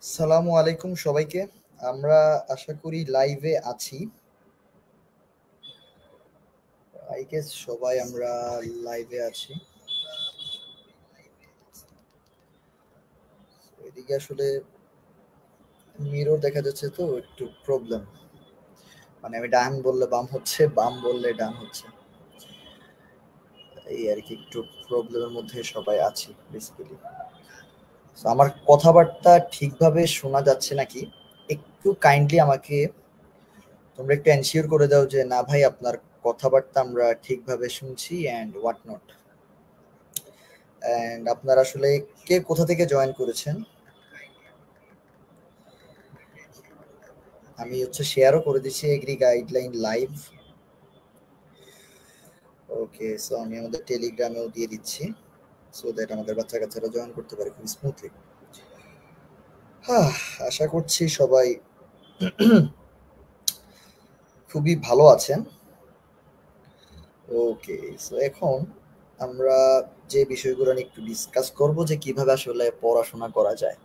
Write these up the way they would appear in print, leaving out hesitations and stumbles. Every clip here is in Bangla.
আসসালামু আলাইকুম সবাইকে। আমরা আশা করি লাইভে আছি। আই গেস সবাই আমরা লাইভে আছি। এদিকে আসলে মিরর দেখা যাচ্ছে তো একটু প্রবলেম। মানে আমি ডান বললে বাম হচ্ছে, বাম বললে ডান হচ্ছে। এই আর কি একটু প্রবলেমের মধ্যে সবাই আছি বেসিক্যালি। সো আমার কথাবার্তা ঠিকভাবে শোনা যাচ্ছে নাকি? একটু কাইন্ডলি আমাকে তোমরা একটু এনশিওর করে দাও যে না ভাই আপনার কথাবার্তা আমরা ঠিকভাবে শুনছি অ্যান্ড হোয়াট নট। অ্যান্ড আপনারা আসলে কে কোথা থেকে জয়েন করেছেন? আমি হচ্ছে শেয়ারও করে দিচ্ছি এগ্রি গাইডলাইন লাইভ। ওকে, সো আমি আমাদের টেলিগ্রামেও দিয়ে দিচ্ছি সো দ্যাট আমাদের বাচ্চা কাচ্চারা জয়েন করতে পারে খুব স্মুথলি। হ্যাঁ, আশা করছি সবাই খুবই ভালো আছেন। ওকে, সো এখন আমরা যে বিষয়গুলো নিয়ে একটু ডিসকাস করব যে কিভাবে আসলে পড়াশোনা করা যায়।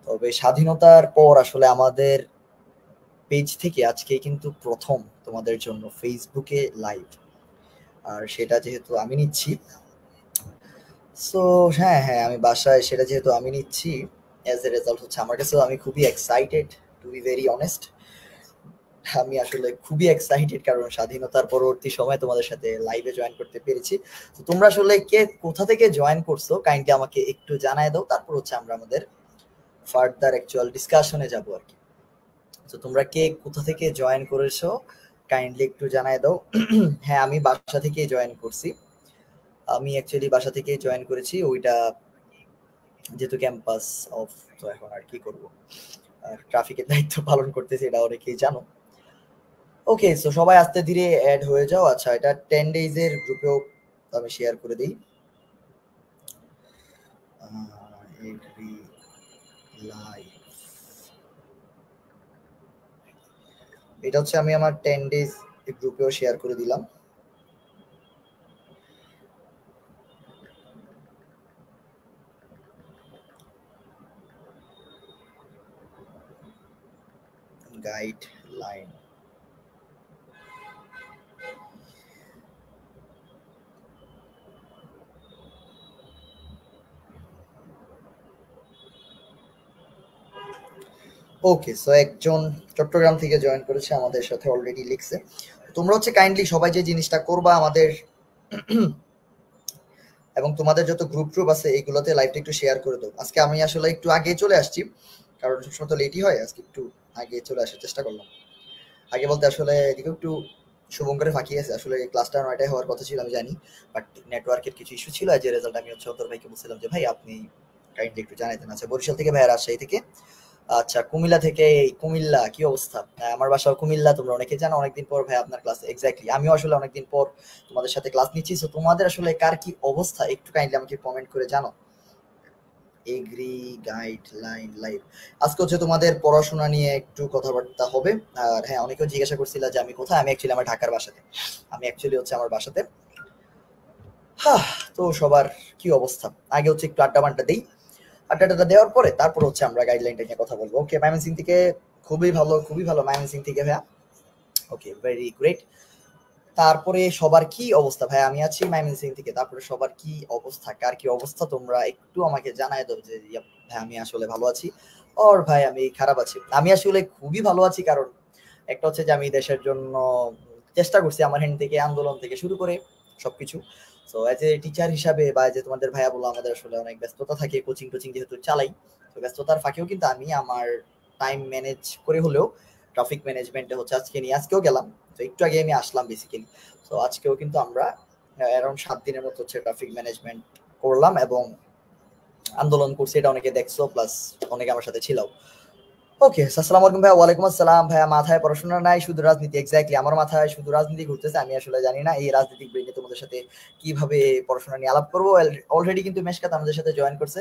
তবে স্বাধীনতার পর আসলে আমাদের পেজ থেকে আজকে কিন্তু প্রথম তোমাদের জন্য ফেসবুকে লাইভ, আর সেটা যেহেতু আমি নিচ্ছি, সো হ্যাঁ হ্যাঁ আমি বাসায় সেটা যেহেতু আমি নিচ্ছি, অ্যাজ এ রেজাল্ট হচ্ছে আমার কাছেও আমি খুবই excited, to be very honest. আমি আসলে খুবই এক্সাইটেড কারণ স্বাধীনতার পরবর্তী সময় তোমাদের সাথে লাইভে জয়েন করতে পেরেছি। তো তোমরা আসলে কে কোথা থেকে জয়েন করছো কাইন্ডলি আমাকে একটু জানায় দাও, তারপর হচ্ছে আমরা আমাদের ফার্দার অ্যাকচুয়াল ডিসকাশনে যাবো আর কি। তো তোমরা কে কোথা থেকে জয়েন করেছো কাইন্ডলি একটু জানায় দাও। হ্যাঁ আমি বাসা থেকেই জয়েন করছি। আমি অ্যাকচুয়ালি বাসা থেকেই জয়েন করেছি, ওইটা যেহেতু ক্যাম্পাস অফ, তো এখন আর কি করব, আর ট্রাফিকের দায়িত্ব পালন করতেছি, এটা অনেকেই জানো। ওকে, সো সবাই আস্তে ধীরে অ্যাড হয়ে যাও। আচ্ছা, এটা 10 ডেজ এর গ্রুপেও আমি শেয়ার করে দিই। এভরি লাইভ, এটা হচ্ছে আমি আমার 10 ডেজ গ্রুপেও শেয়ার করে দিলাম। গাইডলাইন, ওকে, সো একজন চট্টগ্রাম থেকে জয়েন করেছে, আমাদের সাথে অলরেডি লিখছে। তোমরা হচ্ছে কাইন্ডলি সবাই যে জিনিসটা করবা আমাদের এবং তোমাদের যত গ্রুপ ট্রুপ আছে এইগুলোতে লাইভটা একটু শেয়ার করে দাও। আজকে আমি আসলে একটু আগে চলে আসছি, কারণ সবসময় তো লেটই হয়, আজকে একটু আগে চলে আসার চেষ্টা করলাম। আগে বলতে আসলে এদিকে একটু শুভঙ্করে ফাঁকি আছে, আসলে ক্লাসটা 9টায় হওয়ার কথা ছিল আমি জানি, বাট নেটওয়ার্কের কিছু ইস্যু ছিল, যে রেজাল্ট আমি হচ্ছে অন্তর ভাইকে বলছিলাম যে ভাই আপনি কাইন্ডলি একটু জানাইতেন। আচ্ছা, বরিশাল থেকে ভাই, রাজশাহী থেকে, আচ্ছা কুমিল্লা থেকে, এই কুমিল্লা কি অবস্থা? আমার বাসাও কুমিল্লা, তোমরা অনেকে জানো। অনেকদিন পর ভাই আপনার ক্লাস, এক্স্যাক্টলি আমিও আসলে অনেকদিন পর তোমাদের সাথে ক্লাস নিচ্ছি। তো তোমাদের আসলে কার কি অবস্থা একটু কাইন্ডলি আমাকে কমেন্ট করে জানো। এগ্রি গাইডলাইন লাইভ, আজকে হচ্ছে তোমাদের পড়াশোনা নিয়ে একটু কথাবার্তা হবে। আর হ্যাঁ, অনেকেও জিজ্ঞাসা করছিল যে আমি কোথায়, আমি অ্যাকচুয়ালি আমার ঢাকার বাসাতে, আমি অ্যাকচুয়ালি হচ্ছে আমার বাসাতে। হ্যাঁ, তো সবার কি অবস্থা? আগে হচ্ছে একটু আড্ডা মাড্ডা দেই, আড্ডাটা দেওয়ার পরে তারপর হচ্ছে আমরা গাইডলাইনটা নিয়ে কথা বলবো। ওকে, ময়মনসিং থেকে, খুবই ভালো খুবই ভালো, ময়মনসিং থেকে ভাইয়া। ওকে, ভেরি গ্রেট। তারপরে সবার কি অবস্থা ভাই? আমি আছি ময়মনসিং থেকে। তারপরে সবার কি অবস্থা, কার কি অবস্থা তোমরা একটু আমাকে জানায় দাও যে ইয়াপ, ভাই আমি আসলে ভালো আছি, ওর ভাই আমি খারাপ আছি। আমি আসলে খুবই ভালো আছি, কারণ একটা হচ্ছে যে আমি দেশের জন্য চেষ্টা করছি আমার হ্যান্ড থেকে, আন্দোলন থেকে শুরু করে সবকিছু। সো অ্যাজ এ টিচার হিসাবে বা যে তোমাদের ভাইয়া বলো, আমাদের আসলে অনেক ব্যস্ততা থাকে, কোচিং টোচিং যেহেতু চালাই, তো ব্যস্ততার ফাঁকেও কিন্তু আমি আমার টাইম ম্যানেজ করে হলেও ট্রাফিক ম্যানেজমেন্টে হচ্ছে আজকে নিয়ে, আজকেও গেলাম, তো একটু আগে আমি আসলাম বেসিক্যালি। তো আজকেও কিন্তু আমরা অ্যারাউন্ড 7 দিনের মতো হচ্ছে ট্রাফিক ম্যানেজমেন্ট করলাম এবং আন্দোলন করছি, এটা অনেকে দেখছো, প্লাস অনেকে আমার সাথে ছিল। ওকে, আসসালামু আলাইকুম ভাইয়া। ওয়ালাইকুম আসসালাম ভাইয়া। মাথায় পড়াশোনা নাই, শুধু রাজনীতি। এক্স্যাক্টলি আমার মাথায় শুধু রাজনীতি ঘুরতেছে। আমি আসলে জানি না এই রাজনৈতিক ব্রেনে তোমাদের সাথে কিভাবে পড়াশোনা নিয়ে আলাপ করবো। অলরেডি কিন্তু মেশকাত আমাদের সাথে জয়েন করছে।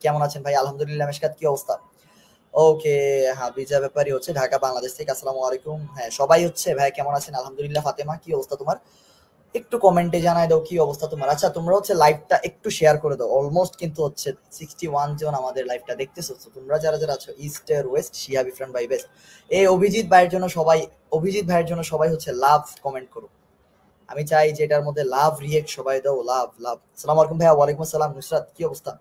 কেমন আছেন ভাই? আলহামদুলিল্লাহ। মেশকাত কি অবস্থা? ওকে, হ্যাঁ বিজা ব্যাপারী হচ্ছে ঢাকা বাংলাদেশ থেকে। আসসালামু আলাইকুম। হ্যাঁ সবাই হচ্ছে ভাই কেমন আছেন? আলহামদুলিল্লাহ। ফাতেমা কি অবস্থা তোমার? একটু কমেন্টে জানাই দাও কি অবস্থা তোমার। আচ্ছা তোমরা হচ্ছে লাইভটা একটু শেয়ার করে দাও, অলমোস্ট কিন্তু হচ্ছে 61 জন আমাদের লাইভটা দেখতেছো। তো তোমরা যারা যারা আছো ইস্ট আর ওয়েস্ট, শিহাব ইফরান ভাই বেস্ট, এই অভিজিৎ ভাইয়ের জন্য সবাই, অভিজিৎ ভাইয়ের জন্য সবাই হচ্ছে লাভ কমেন্ট করো। আমি চাই যে এটার মধ্যে লাভ রিয়েক্ট সবাই দাও, লাভ লাভ। আসসালামু আলাইকুম ভাইয়া। ওয়ালাইকুম আসসালাম। নুসরাত কি অবস্থা?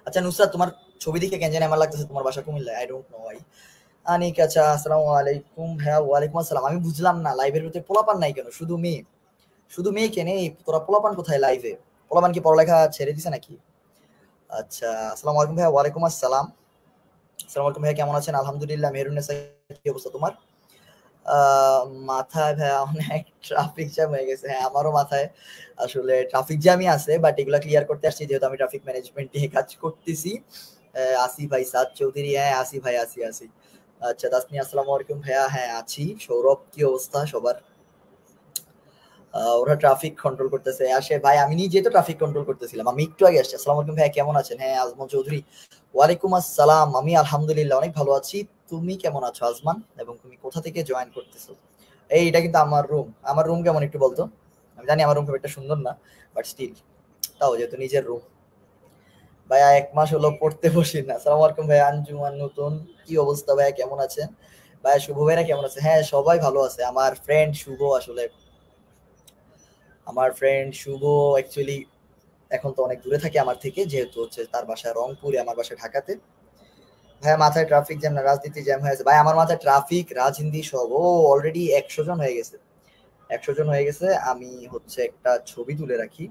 আচ্ছা নুসরাত, তোমার ছবি দেখে কেন জানি আমার লাগতেছে তোমার বাসা Comilla, I don't know why. Anik আচ্ছা আসসালামু আলাইকুম ভাইয়া। ওয়ালাইকুম আসসালাম। আমি বুঝলাম না লাইভের ভিতরে পোলাপান নাই কেন, শুধু মেয়ে, শুধু মেয়ে কেন? তোরা পোলাপান কোথায় লাইভে? পোলাপান কি পড়ালেখা ছেড়ে দিছে নাকি? আচ্ছা আসসালামু আলাইকুম ভাইয়া। ওয়ালাইকুম আসসালাম। আসসালামু আলাইকুম ভাইয়া, কেমন আছেন? আলহামদুলিল্লাহ। মেহরুন্নেসা কি অবস্থা তোমার? মাথায় ভাইয়া অনেক ট্রাফিক জ্যাম হয়ে গেছে। হ্যাঁ আমারও মাথায় আসলে ট্রাফিক জ্যামই আছে, বাট এগুলা ক্লিয়ার করতে আসছি যেহেতু আমি ট্রাফিক ম্যানেজমেন্ট নিয়ে কাজ করতেছি। আসি ভাই সাদ চৌধুরী, হ্যাঁ আসি ভাই, আসি আসি। আচ্ছা তাসনি আসসালামু আলাইকুম ভাইয়া। হ্যাঁ আছি। সৌরভ কি অবস্থা সবার? ওরা ট্রাফিক কন্ট্রোল করতেছে। আসে ভাই, আমি নিজে তো ট্রাফিক কন্ট্রোল করতেছিলাম, আমি একটু আগে আসছি। আসসালামু আলাইকুম ভাইয়া, কেমন আছেন? হ্যাঁ আজমল চৌধুরী, ওয়ালাইকুম আসসালাম। আমি আলহামদুলিল্লাহ অনেক ভালো আছি। তুমি কেমন আছো আজমান, এবং তুমি কোথা থেকে জয়েন করতেছো? এই এটা কিন্তু আমার রুম। আমার রুম কেমন একটু বলতো? আমি জানি আমার রুম খুব একটা সুন্দর না, বাট স্টিল, তাও যেহেতু নিজের রুম। ভাইয়া 1 মাস হলো পড়তে বসি না। আসসালামু আলাইকুম ভাইয়া। আঞ্জুমান নতুন, কি অবস্থা ভাইয়া, কেমন আছেন? ভাইয়া শুভ ভাইরা কেমন আছে? হ্যাঁ সবাই ভালো আছে। আমার ফ্রেন্ড শুভ, আসলে আমার ফ্রেন্ড শুভ অ্যাকচুয়ালি এখন তো অনেক দূরে থাকে আমার থেকে, যেহেতু হচ্ছে তার বাসা রংপুরে, আমার বাসা ঢাকাতে। ভাইয়া মাথায় ট্রাফিক জ্যাম না রাজনীতি জ্যাম হয়েছে? ভাই আমার মাথায় ট্রাফিক রাজনীতি সব, ও অলরেডি 100 জন হয়ে গেছে, 100 জন হয়ে গেছে। আমি হচ্ছে একটা ছবি তুলে রাখি।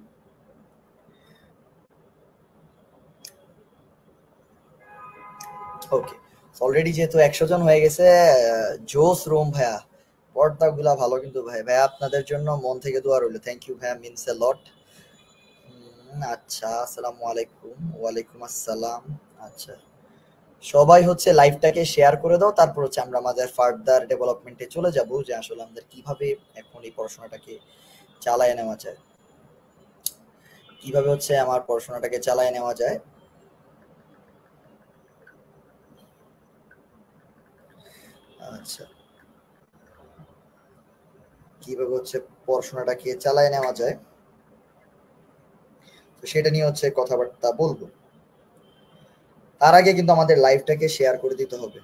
ওকে, অলরেডি যেহেতু 100 জন হয়ে গেছে, জোস রুম ভাইয়া, পর্দাগুলা ভালো কিন্তু ভাই। ভাইয়া আপনাদের জন্য মন থেকে দোয়া রইল। থ্যাংক ইউ ভাইয়া, মিনস এ লট। আচ্ছা আসসালামু আলাইকুম। ওয়ালাইকুম আসসালাম। আচ্ছা সবাই হচ্ছে লাইভটাকে শেয়ার করে দাও, তারপর হচ্ছে আমরা আমাদের ফার্দার ডেভেলপমেন্টে চলে যাব, যে আসলে আমাদের কিভাবে এখন এই পড়াশোনাটাকে চালায় নেওয়া যায়, কিভাবে হচ্ছে আমার পড়াশোনাটাকে চালায় নেওয়া যায়। আচ্ছা কিভাবে হচ্ছে পড়াশোনাটাকে চালায় নেওয়া যায়, তো সেটা নিয়ে হচ্ছে কথাবার্তা বলবো। তার আগে কিন্তু আমাদের লাইভটাকে শেয়ার করে দিতে হবে।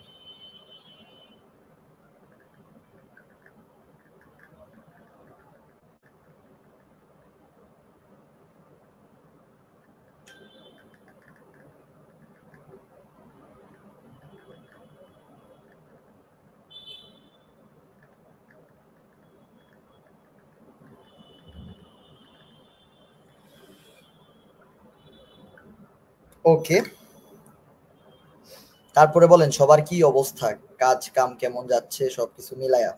ওকে, তারপরে বলেন সবার কি অবস্থা, কাজ কাম কেমন যাচ্ছে সবকিছু মিলায়া।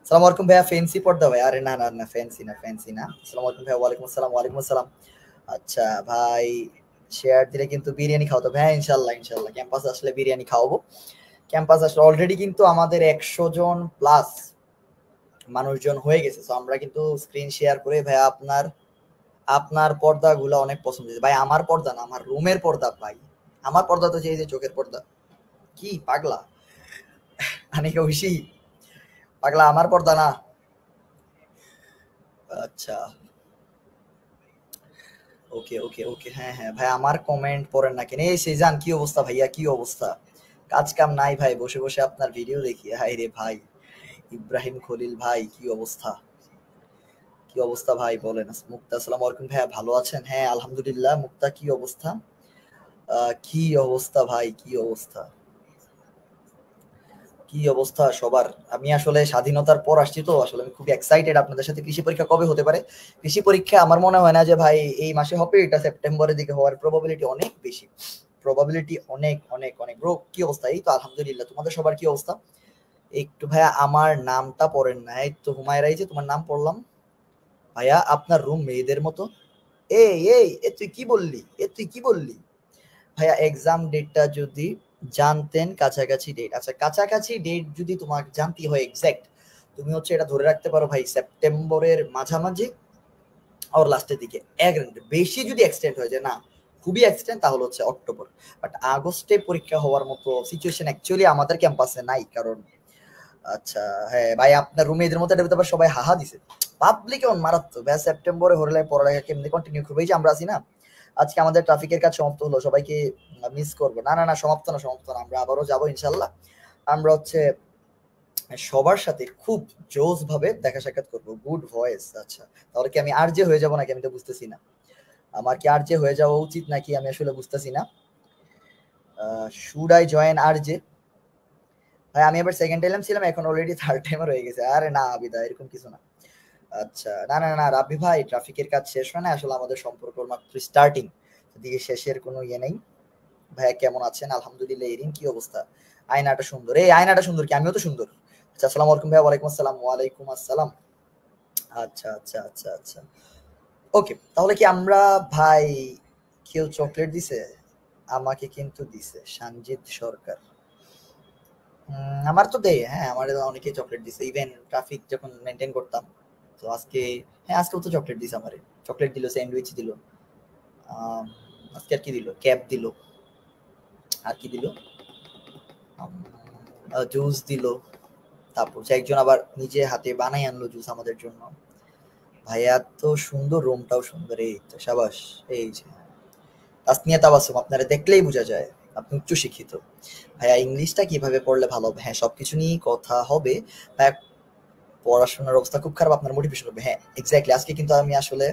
সালাম আলাইকুম ভাইয়া। ফ্যান্সি পর্দা ভাই? আরে না না না, ফ্যান্সি না, ফ্যান্সি না। আসসালামু আলাইকুম ভাইয়া। ওয়ালাইকুম আসসালাম। ওয়ালাইকুম আসসালাম। আচ্ছা ভাই, শেয়ার দিলে কিন্তু বিরিয়ানি খাওয়াতে হবে। হ্যাঁ ইনশাল্লাহ ইনশাল্লাহ, ক্যাম্পাসে আসলে বিরিয়ানি খাওয়াবো। ক্যাম্পাস আসলে অলরেডি কিন্তু আমাদের 100 জন প্লাস মানুষজন হয়ে গেছে। তো আমরা কিন্তু স্ক্রিন শেয়ার করে ভাইয়া আপনার আপনার পর্দাগুলো অনেক পছন্দ হয়েছে ভাই। আমার পর্দা না, আমার রুমের পর্দা ভাই। আমার পর্দা তো যে চোখের পর্দা। কি পাগলা, অনেক ঐশী পাগলা, আমার পর্দা না। আচ্ছা ওকে ওকে ওকে, হ্যাঁ হ্যাঁ ভাই, আমার কমেন্ট পড়েন না কেন? এই সেজান কি অবস্থা ভাইয়া, কি অবস্থা? কাজ কাম নাই ভাই, বসে বসে আপনার ভিডিও দেখি। হাই রে ভাই। ইব্রাহিম খলিল ভাই কি অবস্থা, কি অবস্থা ভাই বলেন। মুক্তা আসসালামু আলাইকুম ভাইয়া, ভালো আছেন? হ্যাঁ আলহামদুলিল্লাহ। মুক্তা কি অবস্থা? কি অবস্থা ভাই, কি অবস্থা, কি অবস্থা সবার? আমি আসলে স্বাধীনতার পর আসছি, তো আসলে আমি খুব এক্সাইটেড আপনাদের সাথে। কৃষি পরীক্ষা কবে হতে পারে? কৃষি পরীক্ষা আমার মনে হয় না যে ভাই এই মাসে হবে, এটা সেপ্টেম্বরের দিকে হওয়ার প্রবাবিলিটি অনেক বেশি, প্রবাবিলিটি অনেক অনেক অনেক। ব্রো কি অবস্থা? এই তো আলহামদুলিল্লাহ। তোমাদের সবার কি অবস্থা? একটু ভাইয়া আমার নামটা পড়েন না। এই তো হুমায়রা, এই যে তোমার নাম পড়লাম। ভাইয়া আপনার রুম মেয়েদের মতো। এই এই এ তুই কি বললি, এ তুই কি বললি? ভাইয়া এক্সাম ডেটটা যদি জানতেন, কাছাকাছি ডেট। আচ্ছা কাছাকাছি ডেট যদি তোমাকে জানতে হয় এক্সাক্ট, তুমি হচ্ছে এটা ধরে রাখতে পারো ভাই সেপ্টেম্বরের মাঝামাঝি আর লাস্টের দিকে। এক বেশি যদি এক্সটেন্ড হয়ে যায় না, খুবই এক্সটেন্ড, তাহলে হচ্ছে অক্টোবর। বাট আগস্টে পরীক্ষা হওয়ার মতো সিচুয়েশন অ্যাকচুয়ালি আমাদের ক্যাম্পাসে নাই, কারণ আচ্ছা হ্যাঁ ভাই আপনার রুমে এদের মতো এটা সবাই হাহা দিছে। পাবলিকে অন মারাত্মক ভাই, সেপ্টেম্বরে হলে পড়ালেখা কেমনে কন্টিনিউ করবো? এই যে আমরা আছি না, আজকে আমাদের ট্রাফিকের কাজ সমাপ্ত হলো, সবাইকে মিস করবো। না না না, সমাপ্ত না, সমাপ্ত না, আমরা আবারও যাবো ইনশাল্লাহ। আমরা হচ্ছে সবার সাথে খুব জোস ভাবে দেখা সাক্ষাৎ করবো। গুড ভয়েস, আচ্ছা। তাহলে কি আমি আর যে হয়ে যাবো নাকি? আমি তো বুঝতেছি না, আমার কি আর যে হয়ে যাওয়া উচিত নাকি? আমি আসলে বুঝতেছি না। শুড আই জয়েন আর যে? ভাই আমি এবার সেকেন্ড টাইম ছিলাম, এখন অলরেডি থার্ড টাইমার হয়ে গেছে। আরে না আবিদা, এরকম কিছু না। আচ্ছা, না না না রাব্বি ভাই, ট্রাফিকের কাজ শেষ হয় না আসলে, আমাদের সম্পর্ক মাত্র স্টার্টিং, দিকে শেষের কোনো ইয়ে নেই। ভাইয়া কেমন আছেন? আলহামদুলিল্লাহ। এরিন কি অবস্থা? আয়নাটা সুন্দর, এই আয়নাটা সুন্দর কি? আমিও তো সুন্দর। আচ্ছা, আসসালামু আলাইকুম ভাইয়া। ওয়ালাইকুম আসসালাম। ওয়ালাইকুম আসসালাম। আচ্ছা আচ্ছা আচ্ছা আচ্ছা, ওকে। তাহলে কি আমরা, ভাই কেউ চকলেট দিছে? আমাকে কিন্তু দিছে সঞ্জিত সরকার। আমার তো দেয়, হ্যাঁ আমার অনেকেই চকলেট দিছে, ইভেন ট্রাফিক যখন মেনটেন করতাম। তো আজকে, হ্যাঁ আজকেও তো চকলেট দিছে আমারে। চকলেট দিল, স্যান্ডউইচ দিল, আম, আজকে আর কি দিল? ক্যাপ দিল, আর কি দিল? জুস দিল। তারপর যে একজন আবার নিজে হাতে বানাই আনলো জুস আমাদের জন্য। ভাইয়া তো সুন্দর, রুমটাও সুন্দর। এই তো সাবাস। এই যে তাসনিয়া তাবাসসুম, আপনারা দেখলেই বোঝা যায় আপনি উচ্চ শিক্ষিত। ভাইয়া ইংলিশটা কিভাবে পড়লে ভালো হবে? হ্যাঁ সবকিছু নিয়েই কথা হবে ভাইয়া। পড়াশোনার অবস্থা খুব খারাপ, আপনার মোটিভেশন হবে। হ্যাঁ এক্স্যাক্টলি, আজকে কিন্তু আমি আসলে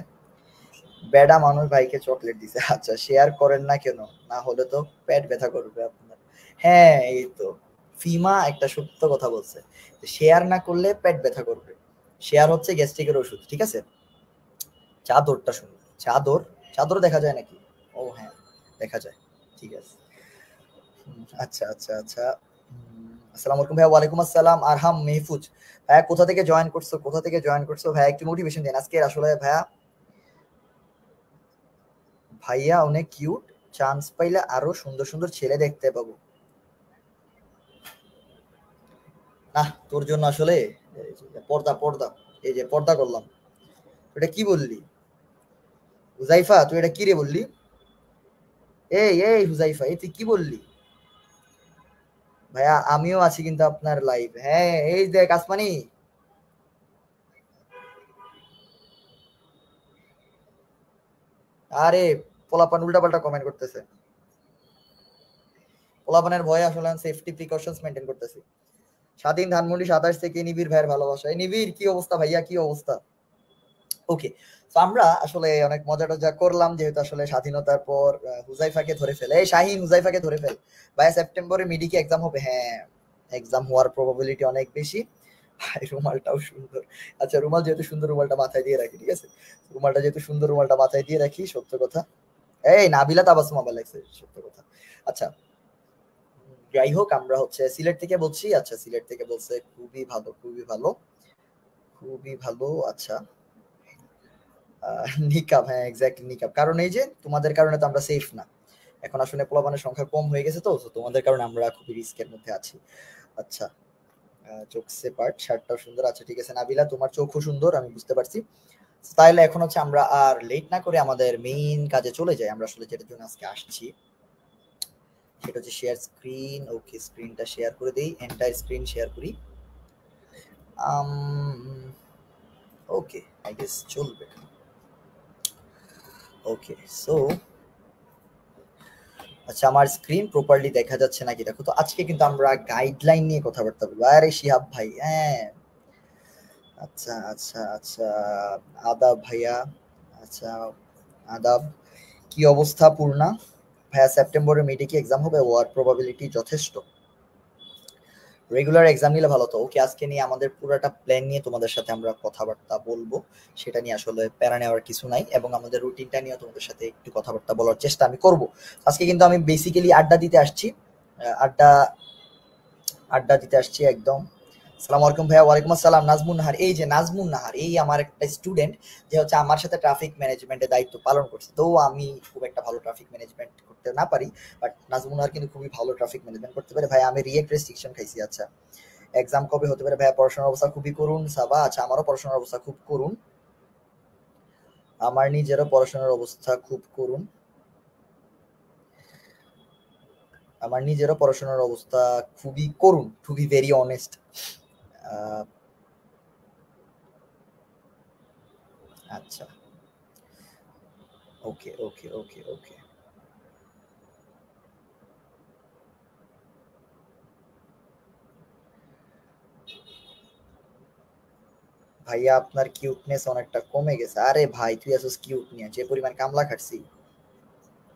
বেডা মানুষ ভাইকে চকলেট দিছে। আচ্ছা, শেয়ার করেন না কেন? না হলে তো পেট ব্যথা করবে আপনার। হ্যাঁ এই তো, ফিমা একটা সত্য কথা বলছে, শেয়ার না করলে পেট ব্যথা করবে। শেয়ার হচ্ছে গ্যাস্ট্রিকের ওষুধ, ঠিক আছে? চাদরটা শুনুন, চাদর, চাদর দেখা যায় নাকি? ও হ্যাঁ, দেখা যায়, ঠিক আছে। আচ্ছা আচ্ছা আচ্ছা। আসসালামু আলাইকুম ভাইয়া। ওয়ালাইকুম আসসালাম। আরহাম মেহফুজ ভাইয়া, কোথা থেকে জয়েন করছো? কোথা থেকে জয়েন করছো ভাইয়া? একটু মোটিভেশন দেন আজকে। আসলে ভাইয়া, ভাইয়া অনেক কিউট, চান্স পাইলে আরো সুন্দর সুন্দর ছেলে দেখতে পাবো। না, তোর জন্য আসলে এই যে পর্দা, পর্দা, এই যে পর্দা করলাম। এটা কি বললি হুজাইফা? তুই এটা কি রে বললি? এই এই হুজাইফা, এই তুই কি বললি? ভাইয়া আমিও আছি কিন্তু আপনার লাইভ। হ্যাঁ এই দেখ আসমানি। আরে পোলাপান উল্টাপাল্টা কমেন্ট করতেছে। পোলাপানের ভয়ে আসলে সেফটি প্রিকশনস মেনটেন করতেছি। স্বাধীন ধানমন্ডি 27 থেকে নিবিড় ভাইয়ের ভালোবাসা। এই নিবিড় কি অবস্থা ভাইয়া, কি অবস্থা? ওকে, তো আমরা আসলে অনেক মজা টজা করলাম, যেহেতু আসলে স্বাধীনতার পর হুজাইফাকে ধরে ফেলে, এই শাহিন হুজাইফাকে ধরে ফেল। ভাইয়া সেপ্টেম্বরে মিডি কি এক্সাম হবে? হ্যাঁ এক্সাম হওয়ার প্রবাবিলিটি অনেক বেশি। ভাই রুমালটাও সুন্দর। আচ্ছা রুমাল যেহেতু সুন্দর, রুমালটা মাথায় দিয়ে রাখি, ঠিক আছে? রুমালটা যেহেতু সুন্দর, রুমালটা মাথায় দিয়ে রাখি, সত্য কথা। এই নাবিলা তাবাসসুম আবার লাগছে, সত্য কথা। আচ্ছা, যাই হোক, আমরা হচ্ছে সিলেট থেকে বলছি। আচ্ছা সিলেট থেকে বলছে, খুবই ভালো, খুবই ভালো, খুবই ভালো। আচ্ছা, নিকাব, হ্যাঁ এক্স্যাক্টলি নিকাব। কারণ এই যে তোমাদের কারণে তো আমরা সেফ না। এখন আসলে পোলাপানের সংখ্যা কম হয়ে গেছে, তো তো তোমাদের কারণে আমরা খুবই রিস্কের মধ্যে আছি। আচ্ছা, চোখ সে পার্ট, শার্টটাও সুন্দর। আচ্ছা ঠিক আছে নাবিলা, তোমার চোখও সুন্দর, আমি বুঝতে পারছি। তাহলে এখন হচ্ছে আমরা আর লেট না করে আমাদের মেইন কাজে চলে যাই। আমরা আসলে যেটার জন্য আজকে আসছি সেটা হচ্ছে শেয়ার স্ক্রিন। ওকে, স্ক্রিনটা শেয়ার করে দিই, এন্টায়ার স্ক্রিন শেয়ার করি। ওকে, আই গেস চলবে। ওকে, সো আচ্ছা, আমার স্ক্রিন প্রপারলি দেখা যাচ্ছে নাকি দেখো তো। আজকে কিন্তু আমরা গাইডলাইন নিয়ে কথাবার্তা বলবো। আরে শিহাব ভাই, হ্যাঁ আচ্ছা আচ্ছা আচ্ছা, আদাব ভাইয়া। আচ্ছা, আদাব। কি অবস্থা পূর্ণা? ভাইয়া সেপ্টেম্বরে মিডে কি এক্সাম হবে? ওয়ার প্রবাবিলিটি যথেষ্ট। রেগুলার এক্সাম নিলে ভালো তো। ওকে, আজকে নিয়ে আমাদের পুরোটা প্ল্যান নিয়ে তোমাদের সাথে আমরা কথাবার্তা বলবো। সেটা নিয়ে আসলে প্যারা নেওয়ার কিছু নাই, এবং আমাদের রুটিনটা নিয়ে তোমাদের সাথে একটু কথাবার্তা বলার চেষ্টা আমি করব। আজকে কিন্তু আমি বেসিক্যালি আড্ডা দিতে আসছি। আড্ডা, আড্ডা দিতে আসছি একদম। সালাম আলাইকুম ভাইয়া। ওয়ালাইকুম আসসালাম। নাজমুন নাহার, এই যে নাজমুন নাহার, এই আমার একটা স্টুডেন্ট, যে হচ্ছে আমার সাথে ট্রাফিক ম্যানেজমেন্টের দায়িত্ব পালন করছে। তো আমি খুব একটা ভালো ট্রাফিক ম্যানেজমেন্ট করতে না পারি, বাট নাজমুন নাহার কিন্তু খুবই ভালো ট্রাফিক ম্যানেজমেন্ট করতে পারে। ভাই আমি রিয়েক্ট রেস্ট্রিকশন খাইছি। আচ্ছা, এক্সাম কবে হতে পারে? ভাইয়া পড়াশোনার অবস্থা খুবই করুন সাবা। আচ্ছা, আমারও পড়াশোনার অবস্থা খুব করুন, আমার নিজেরও পড়াশোনার অবস্থা খুব করুন, আমার নিজেরও পড়াশোনার অবস্থা খুবই করুন, টু বি ভেরি অনেস্ট। আচ্ছা, ওকে ওকে ওকে ওকে। ভাইয়া আপনার কিউটনেস অনেকটা কমে গেছে। আরে ভাই তুই আসছিস কিউট নিয়ে, যে পরিমাণ কামলা খাটছি।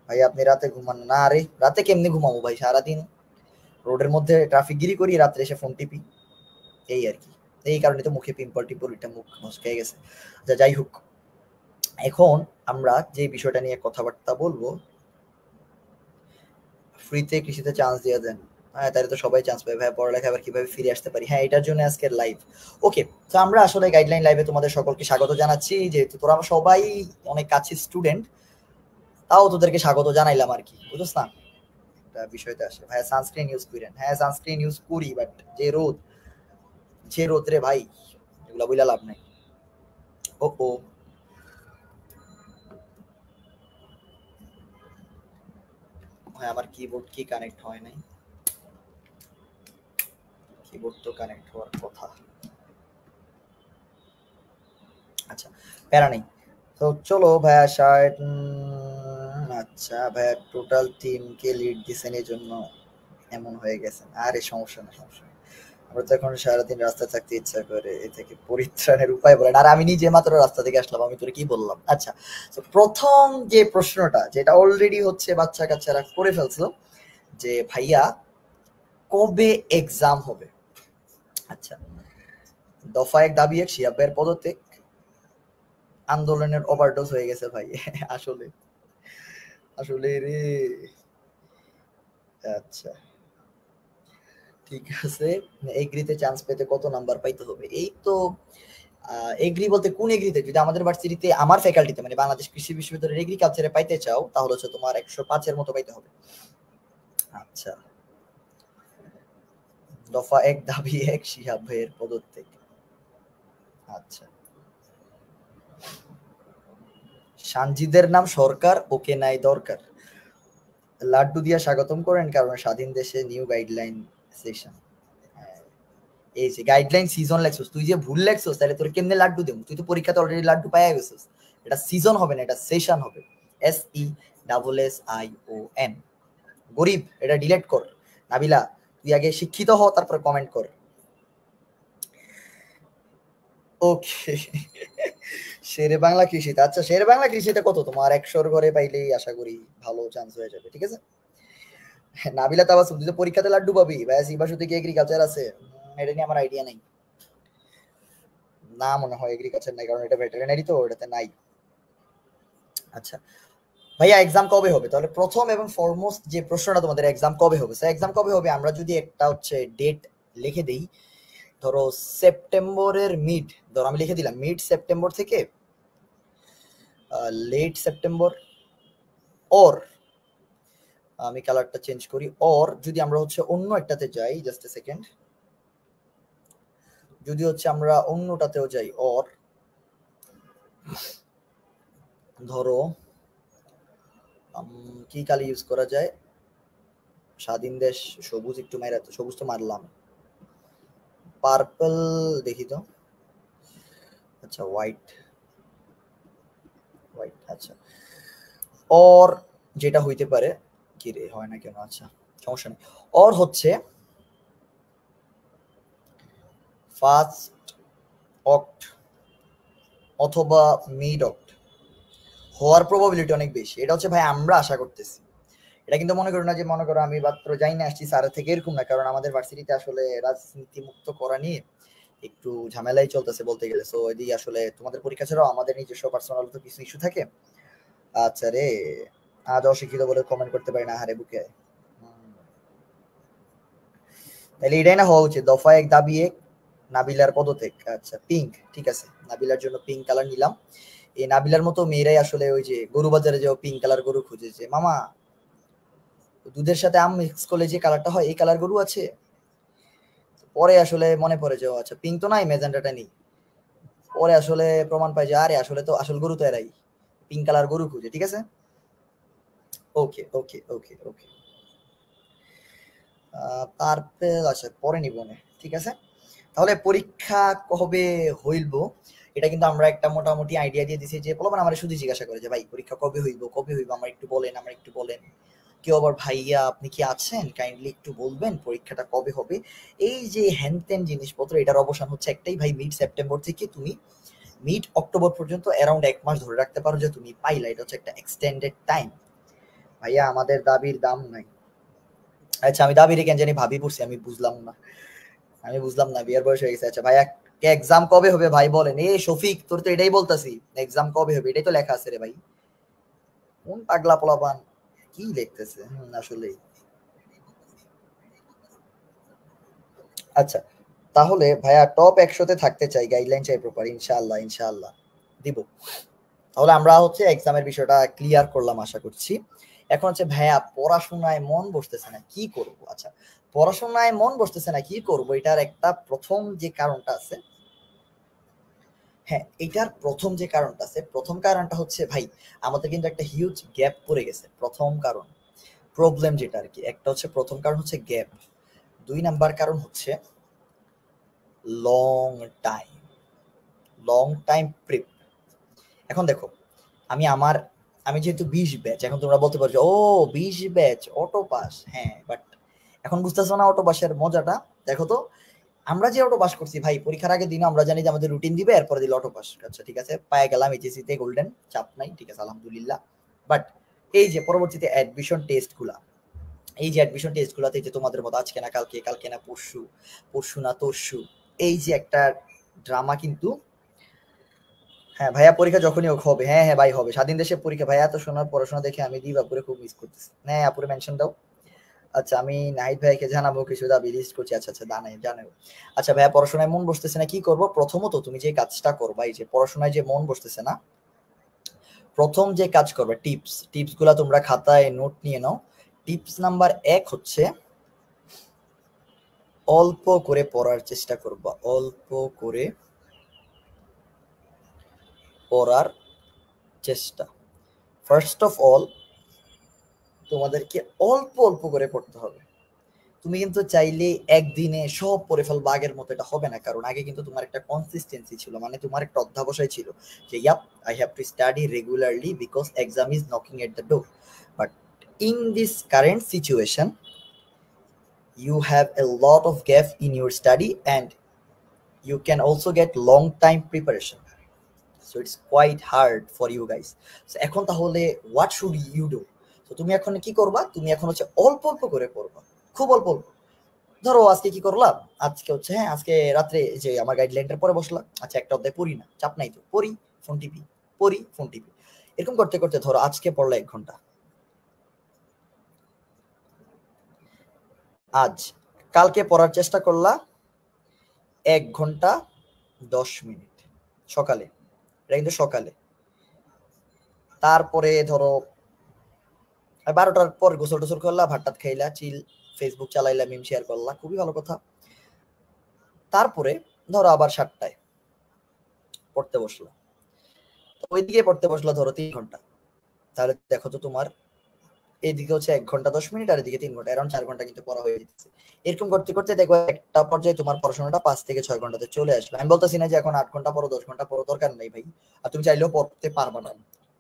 ভাই আপনি রাতে ঘুমান না? আরে রাতে কেমনে ঘুমাবো ভাই, সারাদিন রোডের মধ্যে ট্রাফিক গিরি করি, রাত্রে এসে ফোন টিপি, এই আর কি। এই কারণে তো মুখে পিম্পল টিম্পল, এটা মুখ মচকে গেছে। আচ্ছা যাই হোক, এখন আমরা যে বিষয়টা নিয়ে কথাবার্তা বলবো, ফ্রিতে কৃষিতে চান্স দিয়ে দেন। হ্যাঁ তাহলে তো সবাই চান্স পাবে ভাই, পড়ালেখা আবার কিভাবে ফিরে আসতে পারি, হ্যাঁ এটার জন্য আজকের লাইভ। ওকে, তো আমরা আসলে গাইডলাইন লাইভে তোমাদের সকলকে স্বাগত জানাচ্ছি, যেহেতু তোরা সবাই অনেক কাছের স্টুডেন্ট, তাও তোদেরকে স্বাগত জানাইলাম আর কি, বুঝছ না? একটা বিষয়তে আসে ভাইয়া, সানস্ক্রিন ইউজ করেন। হ্যাঁ সানস্ক্রিন ইউজ করি, বাট যে রোদ, যে রোদ রে ভাই, এগুলা বইলা লাভ নাই। ও ও, হ্যাঁ আমার কিবোর্ড কি কানেক্ট হয় নাই? কিবোর্ড তো কানেক্ট হওয়ার কথা। আচ্ছা, প্যারা নেই। তো চলো ভাইয়া শার্ট, আচ্ছা ভাইয়া টোটাল টিমকে লিড দিছেন, এই জন্য এমন হয়ে গেছেন। আরে সমস্যা না, সমস্যা না। আমার তো এখন সারাদিন রাস্তায় থাকতে ইচ্ছা করে, এ থেকে পরিত্রাণের উপায় বলেন। আর আমি নিজে মাত্র রাস্তা থেকে আসলাম, আমি তোরে কি বললাম? আচ্ছা, তো প্রথম যে প্রশ্নটা, যেটা অলরেডি হচ্ছে বাচ্চা কাচ্চারা করে ফেলছিল, যে ভাইয়া কবে এক্সাম হবে? আচ্ছা, দফা এক দাবি এক, শিহাব ভাইয়ের পদত্যাগ, আন্দোলনের ওভারডোজ হয়ে গেছে ভাই। আসলে, আসলে রে। আচ্ছা, ঠিক আছে। এগ্রিতে চান্স পেতে কত নাম্বার পাইতে হবে? এই তো এগ্রি বলতে কোন এগ্রিতে? যদি আমাদের ভার্সিটিতে, আমার ফ্যাকাল্টিতে, মানে বাংলাদেশ কৃষি বিশ্ববিদ্যালয়ের এগ্রিকালচারে পাইতে চাও, তাহলে হচ্ছে তোমার 105-এর মতো পাইতে হবে। আচ্ছা, দফা এক দাবি এক, শিহাব ভাইয়ের পদত্যাগ। আচ্ছা, সানজিদের নাম সরকার, ওকে নাই দরকার। লাড্ডু দিয়া স্বাগতম করেন, কারণ স্বাধীন দেশে নিউ গাইডলাইন সেশন। এই যে গাইডলাইন সিজন লেখছস, তুই যে ভুল লেখছস, তাহলে তোর কেমনে লাড্ডু দেবো? তুই তো পরীক্ষাতে অলরেডি লাড্ডু পাইয়া গেছিস। এটা সিজন হবে না, এটা সেশন হবে। SESSION। গরিব, এটা ডিলেট কর। নাবিলা, তুই আগে শিক্ষিত হ, তারপর কমেন্ট কর। ওকে। শেরে বাংলা কৃষিতে, আচ্ছা শেরে বাংলা কৃষিতে কত তোমার? 100-র ঘরে পাইলেই আশা করি ভালো চান্স হয়ে যাবে, ঠিক আছে? নাবিলা তাবাসুম, তুই তো পরীক্ষাতে লাড্ডু পাবি ভাই। সিবাসু থেকে এগ্রিকালচার আছে, এটা নিয়ে আমার আইডিয়া নেই। না মনে হয় এগ্রিকালচার নাই, কারণ এটা ভেটেরিনারি, তো এটাতে নাই। আচ্ছা ভাইয়া, এক্সাম কবে হবে? তাহলে প্রথম এবং ফরমোস্ট যে প্রশ্নটা, তোমাদের এক্সাম কবে হবে? স্যার এক্সাম কবে হবে, আমরা যদি একটা হচ্ছে ডেট লিখে দেই, ধরো সেপ্টেম্বরের মিড, ধরো আমি লিখে দিলাম মিড সেপ্টেম্বর থেকে লেট সেপ্টেম্বর, ওর আমি কালারটা চেঞ্জ করি, ওর যদি আমরা হচ্ছে অন্য একটাতে যাই, জাস্ট এ সেকেন্ড, যদি হচ্ছে আমরা অন্যটাতেও যাই, ওর ধরো কি কালি ইউজ করা যায়? স্বাধীন দেশ, সবুজ একটু মাইরা, তো সবুজ তো মারলাম, পার্পল দেখি তো। আচ্ছা হোয়াইট, হোয়াইট আচ্ছা। অর যেটা হইতে পারে, কি রে হয় না কেন? আচ্ছা সমস্যা নেই। অর হচ্ছে ফার্স্ট অক্ট অথবা মিড অক্ট হওয়ার প্রবাবিলিটি অনেক বেশি। এটা হচ্ছে ভাই আমরা আশা করতেছি। এটা কিন্তু মনে করো না যে, মনে করো আমি মাত্র যাই না আসছি স্যারের থেকে, এরকম না। কারণ আমাদের ভার্সিটিতে আসলে রাজনীতি মুক্ত করা নিয়ে একটু ঝামেলাই চলতেছে বলতে গেলে। সো এদিকে আসলে তোমাদের পরীক্ষা ছাড়াও আমাদের নিজস্ব পার্সোনাল তো কিছু ইস্যু থাকে। আচ্ছা রে, আজ অশিক্ষিত বলে কমেন্ট করতে পারি না, হারে বুকে। তাহলে এটাই না হওয়া উচিত, দফা এক দাবি এক, নাবিলার পদত্যাগ। আচ্ছা পিঙ্ক, ঠিক আছে, নাবিলার জন্য পিঙ্ক কালার নিলাম। এই নাবিলার মতো মেয়েরাই আসলে ওই যে গরু বাজারে যাও, পিঙ্ক কালার গরু খুঁজে, যে মামা দুধের সাথে আম মিক্স করলে যে কালারটা হয়, এই কালার গরু আছে। পরে আসলে মনে পড়ে যে, আচ্ছা পিঙ্ক তো নাই, মেজেন্টাটা নেই। পরে আসলে প্রমাণ পাই যে, আরে আসলে তো আসল গরু তো এরাই, পিঙ্ক কালার গরু খুঁজে, ঠিক আছে। ওকে ওকে ওকে ওকে। পার্পেল আচ্ছা পরে নিব না, ঠিক আছে। তাহলে পরীক্ষা কবে হইব, এটা কিন্তু আমরা একটা মোটামুটি আইডিয়া দিয়ে দিছি যে পোলাপান আমার শুধু জিজ্ঞাসা করে যে ভাই পরীক্ষা কবে হইব আমার একটু বলেন। কেউ আবার ভাইয়া আপনি কি আছেন, কাইন্ডলি একটু বলবেন পরীক্ষাটা কবে হবে। এই যে হ্যান জিনিসপত্র, এটার অবসান হচ্ছে একটাই ভাই, মিড সেপ্টেম্বর থেকে তুমি মিড অক্টোবর পর্যন্ত অ্যারাউন্ড 1 মাস ধরে রাখতে পারো যে তুমি পাইলা। এটা হচ্ছে একটা এক্সটেন্ডেড টাইম। ভাইয়া আমাদের দাবির দাম নাই। আচ্ছা আমি দাবির কেন জানি ভাবি পড়ছি, আমি বুঝলাম না বিয়ার বয়স হয়ে গেছে। আচ্ছা ভাইয়া এক্সাম কবে হবে ভাই বলেন। এ শফিক তোর তো এটাই বলতাছি, এক্সাম কবে হবে এটাই তো লেখা আছে রে ভাই। কোন পাগলা পোলাপান কি লিখতেছে আসলে। আচ্ছা তাহলে ভাইয়া টপ 100-তে থাকতে চাই, গাইডলাইন চাই প্রপার। ইনশাআল্লাহ দিব। তাহলে আমরা হচ্ছে এক্সামের বিষয়টা ক্লিয়ার করলাম আশা করছি। এখন হচ্ছে ভাইয়া পড়াশোনায় মন বসতেছে না কি করব। আচ্ছা পড়াশোনায় মন বসতেছে না কি করব, এটার একটা প্রথম যে কারণটা আছে, হ্যাঁ এটার প্রথম যে কারণটা আছে, প্রথম কারণটা হচ্ছে ভাই আমাদের কিন্তু একটা হিউজ গ্যাপ পড়ে গেছে। প্রথম কারণ প্রবলেম যেটা আর কি, একটা হচ্ছে প্রথম কারণ হচ্ছে গ্যাপ, 2 নাম্বার কারণ হচ্ছে লং টাইম প্রিপ। এখন দেখো আমি যেহেতু 20 ব্যাচ, এখন তোমরা বলতে পারছো ও 20 ব্যাচ অটো পাস, হ্যাঁ বাট এখন বুঝতেছো না অটো পাসের মজাটা। দেখো তো আমরা যে অটো পাস করছি ভাই, পরীক্ষার আগের দিন আমরা জানি যে আমাদের রুটিন দিবে, এরপরে দিল অটো পাস। আচ্ছা ঠিক আছে, পায়ে গেলাম এইচএসসি তে গোল্ডেন, চাপ নাই, ঠিক আছে আলহামদুলিল্লাহ। বাট এই যে পরবর্তীতে অ্যাডমিশন টেস্ট গুলা, এই যে অ্যাডমিশন টেস্ট গুলাতে যে তোমাদের মতো আজকে না কালকে, কালকে না পরশু, পরশু না তরশু, এই যে একটা ড্রামা কিন্তু। হ্যাঁ ভাইয়া পরীক্ষা যখনই হোক হবে, হ্যাঁ ভাই হবে, স্বাধীন দেশের পরীক্ষা। ভাইয়া তো শোনার পড়াশোনা দেখে আমি দিবাপুরে খুব মিস করতেছি। হ্যাঁ আপুরে মেনশন দাও। আচ্ছা আমি নাহিদ ভাইকে জানাবো কিছু দাবি লিস্ট করছি। আচ্ছা জানাবো। আচ্ছা ভাইয়া পড়াশোনায় মন বসতেছে না কি করব। প্রথমত তুমি যে কাজটা করবা, এই যে পড়াশোনায় যে মন বসতেছে না, প্রথম যে কাজ করবে টিপস গুলা তোমরা খাতায় নোট নিয়ে নাও। টিপস নাম্বার 1 হচ্ছে অল্প করে পড়ার চেষ্টা করবা, অল্প করে পড়ার চেষ্টা। ফার্স্ট অফ অল তোমাদেরকে অল্প অল্প করে পড়তে হবে। তুমি কিন্তু চাইলে একদিনে সব পড়ে ফেলবা, আগের মতো এটা হবে না। কারণ আগে কিন্তু তোমার একটা কনসিস্টেন্সি ছিল, মানে তোমার একটা অধ্যাবসায় ছিল যে yup I have to study regularly because exam is knocking at the door. But in this current situation you have a lot of gap in your study and you can also get long time preparation, so it's quite hard for you guys. So এখন তাহলে what should you do? তো তুমি এখন কি করবা, তুমি এখন হচ্ছে অল্প অল্প করে পড়বা, খুব অল্প অল্প। ধরো আজকে কি করলাম, আজকে হচ্ছে হ্যাঁ আজকে রাত্রে যে আমার গাইডলাইনটার পরে বসলাম, আচ্ছা একটা অধ্যায় পড়ি না, চাপ নাই তো পড়ি, ফোন টিপি, এরকম করতে করতে ধরো আজকে পড়লা 1 ঘন্টা, আজ কালকে পড়ার চেষ্টা করলা 1 ঘন্টা 10 মিনিট সকালে, এটা কিন্তু সকালে। তারপরে ধরো 12টার পর গোসল টোসল করলা, ভাত টাত খাইলা, চিল ফেসবুক চালাইলা, মিম শেয়ার করলা, খুবই ভালো কথা। তারপরে ধরো আবার 7টায় পড়তে বসলো, ওইদিকে পড়তে বসলো ধরো 3 ঘন্টা। তাহলে দেখো তো তোমার এইদিকে হচ্ছে 1 ঘন্টা 10 মিনিট আর এদিকে 3 ঘন্টা, অ্যারাউন্ড 4 ঘন্টা কিন্তু পড়া হয়ে যেতেছে। এরকম করতে করতে দেখো একটা পর্যায়ে তোমার পড়াশোনাটা 5 থেকে 6 ঘন্টাতে চলে আসলো। আমি বলতেছি না যে এখন 8 ঘন্টা পড়ো 10 ঘন্টা পড়ো, দরকার নেই ভাই। আর তুমি চাইলেও পড়তে পারবা না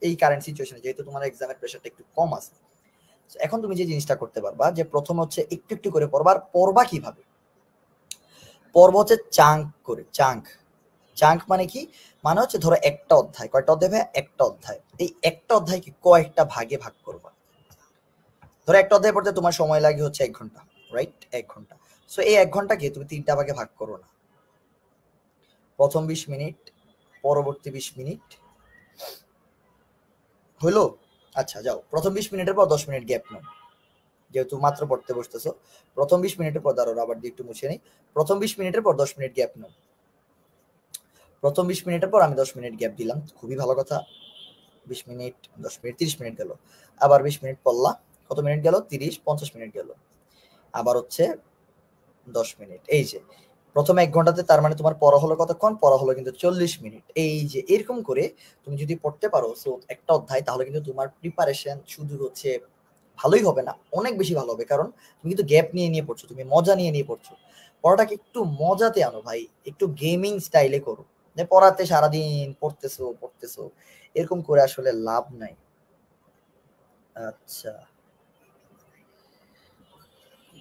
এই কারেন্ট সিচুয়েশনে, যেহেতু তোমার এক্সামের প্রেশারটা একটু কম আছে। এখন তুমি যে জিনিসটা করতে পারবা যে প্রথম হচ্ছে একটু একটু করে পড়বা। আর পড়বা কিভাবে, পড়বো হচ্ছে চাঙ্ক মানে কি, মানে হচ্ছে ধরো একটা অধ্যায়, কয়টা অধ্যায় ভাই, একটা অধ্যায়, এই একটা অধ্যায়কে কয়েকটা ভাগে ভাগ করবা। ধরো একটা অধ্যায় পড়তে তোমার সময় লাগে হচ্ছে 1 ঘন্টা, রাইট, 1 ঘন্টা। সো এই 1 ঘন্টাকে তুমি 3টা ভাগে ভাগ করো না, প্রথম 20 মিনিট, পরবর্তী 20 মিনিট, হলো। আচ্ছা যাও, প্রথম 20 মিনিটের পর 10 মিনিট গ্যাপ নাও, যেহেতু মাত্র পড়তে বসতেছো। প্রথম 20 মিনিটের পর দাঁড়াও, আবার দিয়ে একটু মুছে নেই। প্রথম 20 মিনিটের পর 10 মিনিট গ্যাপ নাও, প্রথম 20 মিনিটের পর আমি 10 মিনিট গ্যাপ দিলাম, খুবই ভালো কথা। 20 মিনিট 10 মিনিট 30 মিনিট গেল, আবার 20 মিনিট পড়লা, কত মিনিট গেল, 30 50 মিনিট গেল, আবার হচ্ছে 10 মিনিট। এই যে প্রথম 1 ঘন্টাতে তার মানে তোমার পড়া হলো কতক্ষণ, পড়া হলো কিন্তু 40 মিনিট। এই যে এরকম করে তুমি যদি পড়তে পারো সো একটা অধ্যায়, তাহলে কিন্তু তোমার প্রিপারেশন শুধু হচ্ছে ভালোই হবে না, অনেক বেশি ভালো হবে। কারণ তুমি কিন্তু গ্যাপ নিয়ে নিয়ে পড়ছো, তুমি মজা নিয়ে নিয়ে পড়ছো। পড়াটাকে একটু মজাতে আনো ভাই, একটু গেমিং স্টাইলে করো। যে পড়াতে সারাদিন পড়তেছো পড়তেছো, এরকম করে আসলে লাভ নাই। আচ্ছা,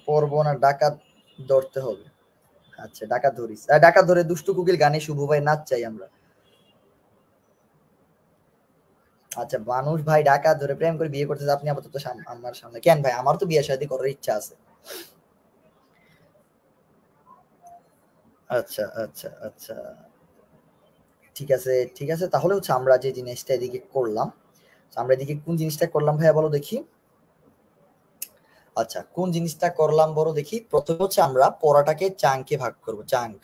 পড়বো না, ডাকাত ধরতে হবে। আচ্ছা, ডাকাত ধরিস, ডাকাত ধরে দুষ্টু কুকিল গানে শুভ ভাই নাচ চাই আমরা। আচ্ছা, মানুষ ভাই ডাকাত ধরে প্রেম করে বিয়ে করতেছে, আপনি আপাতত আমার সামনে কেন ভাই? আমার তো বিয়ে শাদী করার ইচ্ছা আছে। আচ্ছা আচ্ছা আচ্ছা, ঠিক আছে ঠিক আছে, তাহলে হচ্ছে আমরা যে জিনিসটা এদিকে করলাম, আমরা এদিকে কোন জিনিসটা করলাম ভাইয়া বলো দেখি। আচ্ছা, কোন জিনিসটা করলাম বলো দেখি। প্রথমে হচ্ছে আমরা পড়াটাকে চাঙ্কে ভাগ করব, চাঙ্ক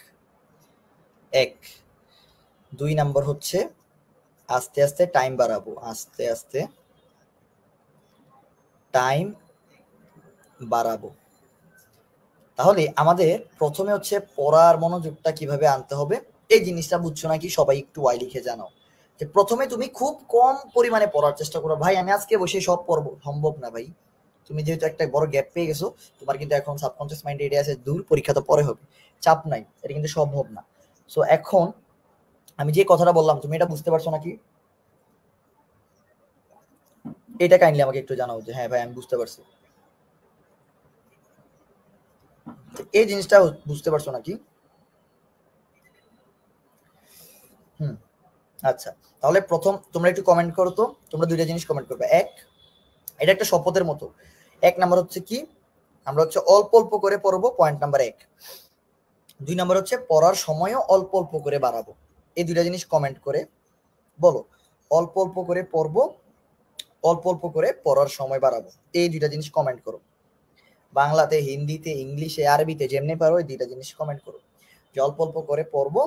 এক। 2 নাম্বার হচ্ছে আস্তে আস্তে টাইম বাড়াবো, আস্তে আস্তে টাইম বাড়াবো। তাহলে আমাদের প্রথমে হচ্ছে পড়ার মনোযোগটা কিভাবে আনতে হবে, এই জিনিসটা বুঝছো নাকি সবাই একটু ওয়াই লিখে জানাও। যে প্রথমে তুমি খুব কম পরিমাণে পড়ার চেষ্টা করো। ভাই আমি আজকে বসে সব পড়বো, সম্ভব না ভাই। তুমি যেহেতু একটা বড় গ্যাপ পেয়ে গেছো, তোমার কিন্তু এখন সাবকনসিয়াস মাইন্ডে এটা আছে, দূর পরীক্ষা তো পরে হবে, চাপ নাই, এটা কিন্তু সম্ভব না। সো এখন আমি যে কথাটা বললাম তুমি এটা বুঝতে পারছো নাকি? এটা কাইন্ডলি আমাকে একটু জানাও যে হ্যাঁ ভাই আমি বুঝতে পারছি। এই জিনিসটা বুঝতে পারছো নাকি? হুম, আচ্ছা, তাহলে প্রথম তোমরা একটু কমেন্ট করো তো, তোমরা দুইটা জিনিস কমেন্ট করবে। এক, এটা একটা শপথের মতো। 1 নাম্বার হচ্ছে কি, আমরা হচ্ছে অল্প অল্প করে পড়বো, পয়েন্ট নাম্বার 1। 2 নাম্বার হচ্ছে পড়ার সময়ও অল্প অল্প করে বাড়াবো। এই দুইটা জিনিস কমেন্ট করে বলো, অল্প অল্প করে পড়বো, অল্প অল্প করে পড়ার সময় বাড়াবো। এই দুইটা জিনিস কমেন্ট করো, বাংলাতে, হিন্দিতে, ইংলিশে, আরবিতে, যেমনি পারো এই দুইটা জিনিস কমেন্ট করো যে অল্প অল্প করে পড়বো,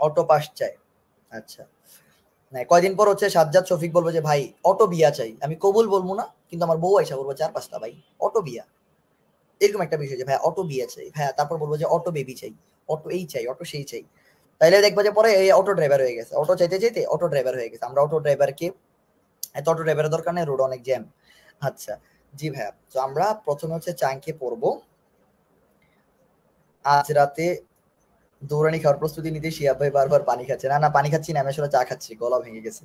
অটো পাস চাই। আচ্ছা, কয়দিন পর হচ্ছে সাজ্জাদ শফিক বলবো যে ভাই অটো বিয়া চাই, আমি কবুল বলবো না, কিন্তু আমার বউ আইসা বলবো 4-5টা ভাই অটো বিয়া, এরকম একটা বিষয় যে ভাই অটো বিয়া চাই, হ্যাঁ তারপর বলবো যে অটো বেবি চাই, অটো এই চাই, অটো সেই চাই। তাইলে দেখবো যে পরে এই অটো ড্রাইভার হয়ে গেছে, অটো চাইতে চাইতে অটো ড্রাইভার হয়ে গেছে। আমরা অটো ড্রাইভারকে, এত অটো ড্রাইভারের দরকার নেই, রোড অনেক জ্যাম। আচ্ছা, জি ভাইয়া, তো আমরা প্রথমে হচ্ছে চাঙ্কে পড়বো। আজ রাতে দৌড়ানি খাওয়ার প্রস্তুতি নিতে শিয়া ভাই বারবার পানি খাচ্ছে, না না পানি খাচ্ছি না, আমি আসলে চা খাচ্ছি, গলা ভেঙে গেছে।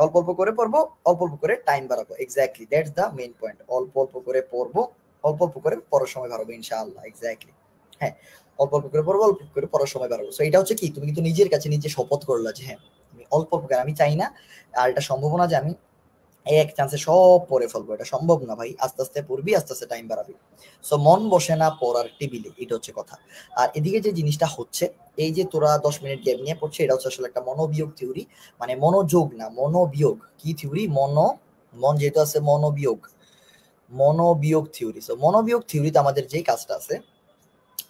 অল্প অল্প করে পড়বো, অল্প অল্প করে টাইম বাড়াবো, exactly that's the main point. অল্প অল্প করে পড়বো, অল্প অল্প করে পড়ার সময় বাড়াবো ইনশাআল্লাহ, এক্স্যাক্টলি। হ্যাঁ, অল্প অল্প করে পড়বো, অল্প করে পড়ার সময় বাড়াবো। সো এটা হচ্ছে কি, তুমি কিন্তু নিজের কাছে নিজে শপথ করলা যে হ্যাঁ আমি অল্প অল্প করে, আমি চাই না আর এটা সম্ভব না যে আমি এক চান্সে সব পড়ে ফেলবো, এটা সম্ভব না ভাই। আস্তে আস্তে পড়বি, আস্তে আস্তে টাইম বাড়াবি। সো মন বসে না পড়ার টেবিলে, এটা হচ্ছে কথা। আর এদিকে যে জিনিসটা হচ্ছে, এই যে তোরা 10 মিনিট গ্যাপ নিয়ে পড়ছে, এটা হচ্ছে আসলে একটা মনোবিয়োগ থিওরি, মানে মনোযোগ না, মনোবিয়োগ। কি থিওরি? মন যেহেতু আছে, মনোবিয়োগ, মনোবিয়োগ থিওরি। সো মনোবিয়োগ থিওরিতে আমাদের যে কাজটা আছে,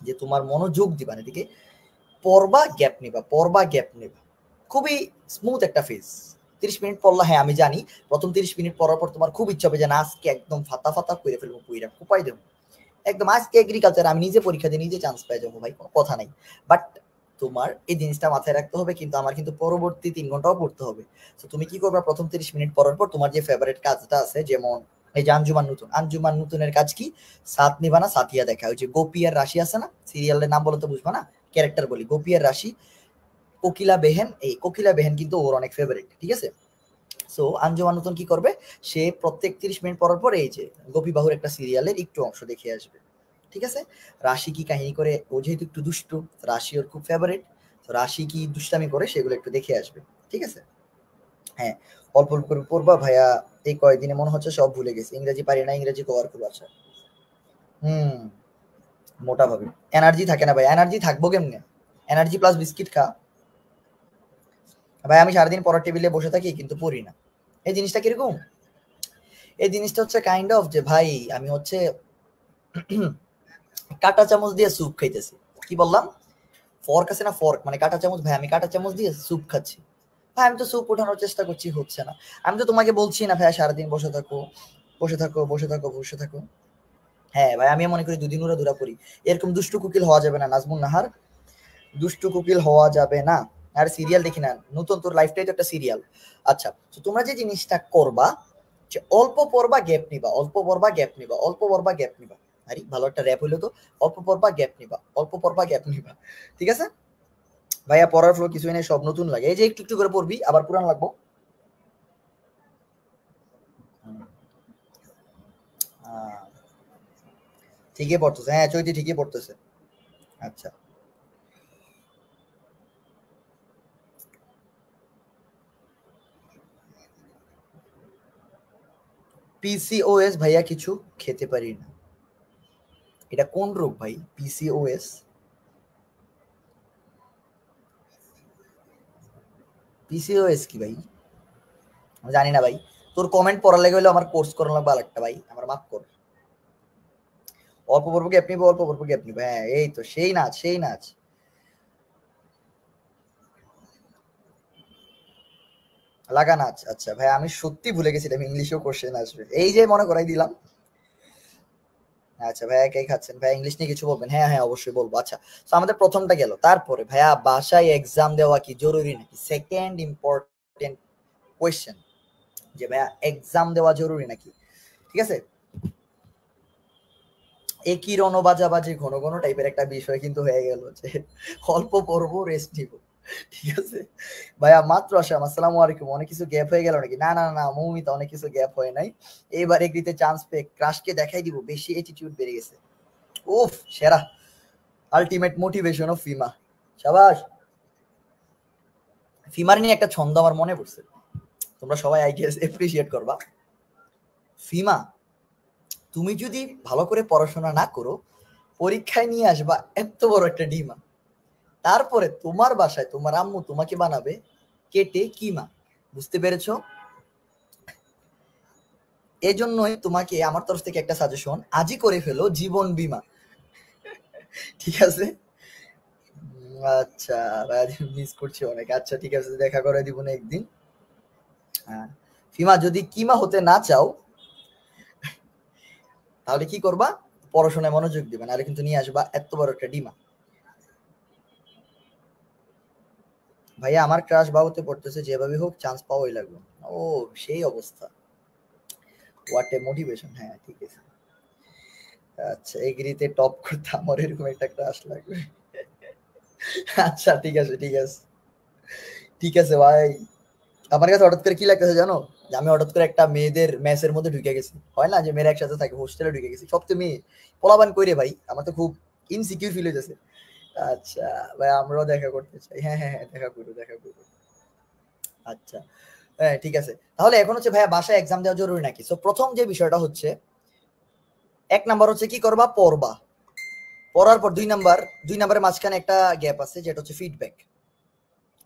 যে তোমার মনোযোগ দিবা না এদিকে, পড়বা গ্যাপ নিবা, পড়বা গ্যাপ নিবা, খুবই স্মুথ একটা ফেজ। 30 মিনিট পড়লা, হ্যাঁ আমি জানি প্রথম 30 মিনিট পড়ার পর তোমার খুব ইচ্ছা হবে যে না আজকে একদম ফাতা ফাতা করে ফেলবো, পুইরা কুপাই দেবো একদম, আজকে এগ্রিকালচার আমি নিজে পরীক্ষা দিয়ে নিজে চান্স পেয়ে যাবো ভাই, কোনো কথা নাই। বাট তোমার এই জিনিসটা মাথায় রাখতে হবে, কিন্তু আমার কিন্তু পরবর্তী 3 ঘন্টাও পড়তে হবে। তো তুমি কি করবে, প্রথম 30 মিনিট পড়ার পর তোমার যে ফেভারিট কাজটা আছে, যেমন এই যে আঞ্জুমান নতুন, আঞ্জুমান নতুনের কাজ কি, সাত নিবা না সাথিয়া দেখা, ওই যে গোপী আর রাশি আছে না, সিরিয়ালের নাম বলো তো বুঝবা না, ক্যারেক্টার বলি, গোপী আর রাশি, কোকিলা বেহেন, এই কোকিলা বেহেন কিন্তু ওর অনেক ফেভারিট, ঠিক আছে। সো আঞ্জুমান নতুন কি করবে, সে প্রত্যেক 30 মিনিট পরার পর এই যে গোপী বাহুর একটা সিরিয়ালের একটু অংশ দেখে আসবে, ঠিক আছে। রাশি কি কাহিনী করে, ও যেহেতু একটু দুষ্টু, রাশি ওর খুব ফেভারিট, তো রাশি কি দুষ্টামি করে সেগুলো একটু দেখে আসবে, ঠিক আছে। হ্যাঁ, অল্প অল্প করে পড়বা ভাইয়া। এই কয়েকদিনে মনে হচ্ছে সব ভুলে গেছি, ইংরেজি পারি না, ইংরেজি কভার খুব আছে। হুম, মোটা ভাবে এনার্জি থাকে না ভাই, এনার্জি থাকবো কেমনে, এনার্জি প্লাস বিস্কিট খা। ভাই আমি সারাদিন পড়ার টেবিলে বসে থাকি কিন্তু পড়ি না, এই জিনিসটা কিরকম, এই জিনিসটা হচ্ছে কাইন্ড অফ যে ভাই আমি হচ্ছে কাঁটা চামচ দিয়ে স্যুপ খাইতেছি। কি বললাম? ফর্ক আছে না, ফর্ক মানে কাঁটা চামচ, ভাই আমি কাঁটা চামচ দিয়ে স্যুপ খাচ্ছি। ভাই আমি তো স্যুপ ওঠানোর চেষ্টা করছি, হচ্ছে না। আমি তো তোমাকে বলছি না ভাই সারাদিন বসে থাকো, বসে থাকো, বসে থাকো, বসে থাকো। হ্যাঁ ভাই, আমি মনে করি দুদিন ওরা দূরা করি, এরকম দুষ্টু কুকিল হওয়া যাবে না নাজমুন নাহার, দুষ্টু কুকিল হওয়া যাবে না। আর সিরিয়াল দেখি না নতুন, তোর লাইফটাই তো একটা সিরিয়াল। আচ্ছা, তো তোমরা যে জিনিসটা করবা, যে অল্প পড়বা গ্যাপ নিবা, অল্প পড়বা গ্যাপ নিবা, অল্প পড়বা গ্যাপ নিবা। আরে ভালো একটা র‍্যাপ হইলো তো, অল্প পড়বা গ্যাপ নিবা, অল্প পড়বা গ্যাপ নিবা, ঠিক আছে। ভাইয়া পড়ার ফ্লো কিছুই নেই, সব নতুন লাগে। এই যে একটু একটু করে পড়বি, আবার পুরান লাগবো। ঠিকই পড়তেছে, হ্যাঁ চৈতি ঠিকই পড়তেছে। আচ্ছা, পিসিওএস ভাইয়া কিছু খেতে পারি না। এটা কোন রোগ ভাই পিসিওএস? পিসিওএস কি ভাই? আমি জানি না ভাই। তোর কমেন্ট পড়ার লেগে হলে আমার কোর্স করানো লাগবে আরেকটা ভাই, আমার মাফ কর। অল্প পড়বো গ্যাপ নিবো, অল্প পড়বো গ্যাপ নিবো, হ্যাঁ এই তো সেই নাচ, সেই নাচ। লাগা নাচ, আচ্ছা ভাই আমি সত্যি ভুলে গেছিলাম ইংলিশেও কোশ্চেন আসবে, এই যে মনে করাই দিলাম। আচ্ছা ভাইয়া কে খাচ্ছেন ভাইয়া, ইংলিশ নিয়ে কিছু বলবেন? হ্যাঁ হ্যাঁ অবশ্যই বলবো। আচ্ছা, তো আমাদের প্রথমটা গেল, তারপরে ভাইয়া বাসায় এক্সাম দেওয়া কি জরুরি নাকি? সেকেন্ড ইম্পর্টেন্ট কোয়েশ্চেন, যে ভাইয়া এক্সাম দেওয়া জরুরি নাকি? ঠিক আছে, একই রণবাজাবাজি ঘন ঘন টাইপের একটা বিষয় কিন্তু হয়ে গেল, যে অল্প পড়বো রেস্ট নিব। ঠিক আছে ভাইয়া, মাত্র আসলাম, আসসালামু আলাইকুম। অনেক কিছু গ্যাপ হয়ে গেল নাকি? না না না মৌমিতা, অনেক কিছু গ্যাপ হয় নাই। এইবার এগ্রিতে চান্স পেয়ে ক্রাশকে দেখাই দিব, বেশি অ্যাটিটিউড বেড়ে গেছে। উফ সেরা, আলটিমেট মোটিভেশন অফ ফিমা। সাবাস। ফিমার নিয়ে একটা ছন্দ আমার মনে পড়ছে, তোমরা সবাই আই গেস এপ্রিসিয়েট করবা। ফিমা, তুমি যদি ভালো করে পড়াশোনা না করো, পরীক্ষায় নিয়ে আসবা এত বড় একটা ডিমা, তারপরে তোমার বাসায় তোমার আম্মু তোমাকে বানাবে কেটে কিমা। বুঝতে পেরেছো? এজন্যই তোমাকে আমার তরফ থেকে একটা সাজেশন, আজই করে ফেলো জীবন বীমা। ঠিক আছে? আচ্ছা, মিস করছি অনেক। আচ্ছা ঠিক আছে, দেখা করে দিব না একদিন। হ্যাঁ, ফিমা যদি কিমা হতে না চাও, তাহলে কি করবা? পড়াশোনায় মনোযোগ দিবা, নাহলে কিন্তু নিয়ে আসবা এত বড় একটা ডিমা। ভাইয়া আমার ক্রাশ বাবুতে পড়তেছে, যেভাবে হোক চান্স পাওয়াই লাগবে। ও সেই অবস্থা, হোয়াট এ মোটিভেশন। হ্যাঁ ঠিক আছে। আচ্ছা, এগ্রিতে টপ করতে আমার এরকম একটা ক্রাশ লাগবে। আচ্ছা ঠিক আছে, ঠিক আছে, ঠিক আছে ভাই। আমার কাছে হঠাৎ করে কি লাগতেছে জানো? যে আমি হঠাৎ করে একটা মেয়েদের মেসের মধ্যে ঢুকে গেছি, হয় না যে মেয়েরা একসাথে থাকে, হোস্টেলে ঢুকে গেছি, সব তো মেয়ে। পোলাপান কইরে ভাই, আমার তো খুব ইনসিকিউর ফিল হইতেছে। আচ্ছা ভাই, আমরাও দেখা করতে চাই, হ্যাঁ হ্যাঁ হ্যাঁ, দেখা করবো, দেখা করবো। আচ্ছা, হ্যাঁ ঠিক আছে। তাহলে এখন হচ্ছে ভাইয়া বাসায় এক্সাম দেওয়া জরুরি নাকি? সো প্রথম যে বিষয়টা হচ্ছে, এক নাম্বার হচ্ছে কি করবা? পড়বা। পড়ার পর দুই নাম্বারের মাঝখানে একটা গ্যাপ আছে, যেটা হচ্ছে ফিডব্যাক।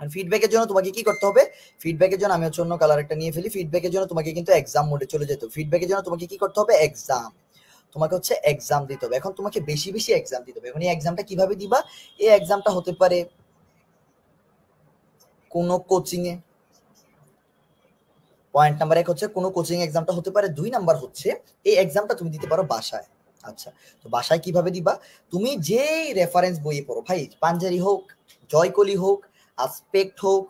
আর ফিডব্যাকের জন্য তোমাকে কি করতে হবে? ফিডব্যাকের জন্য আমি হচ্ছে অন্য কালার একটা নিয়ে ফেলি। ফিডব্যাকের জন্য তোমাকে কিন্তু এক্সাম মোডে চলে যেতে হবে। ফিডব্যাকের জন্য তোমাকে কি করতে হবে? এক্সাম। তোমাকে হচ্ছে এক্সাম দিতে হবে। এখন তোমাকে বেশি বেশি এক্সাম দিতে হবে। এখন এই এক্সামটা কিভাবে দিবা? এই এক্সামটা হতে পারে কোনো কোচিং এ। পয়েন্ট নাম্বার এক হচ্ছে কোনো কোচিং এক্সামটা হতে পারে। 2 নাম্বার হচ্ছে এই এক্সামটা তুমি দিতে পারো বাসায়। আচ্ছা, তো বাসায় কিভাবে দিবা? তুমি যেই রেফারেন্স বইয়ে পড়ো ভাই, পাঞ্জারি হোক, জয়কলি হোক, আসপেক্ট হোক,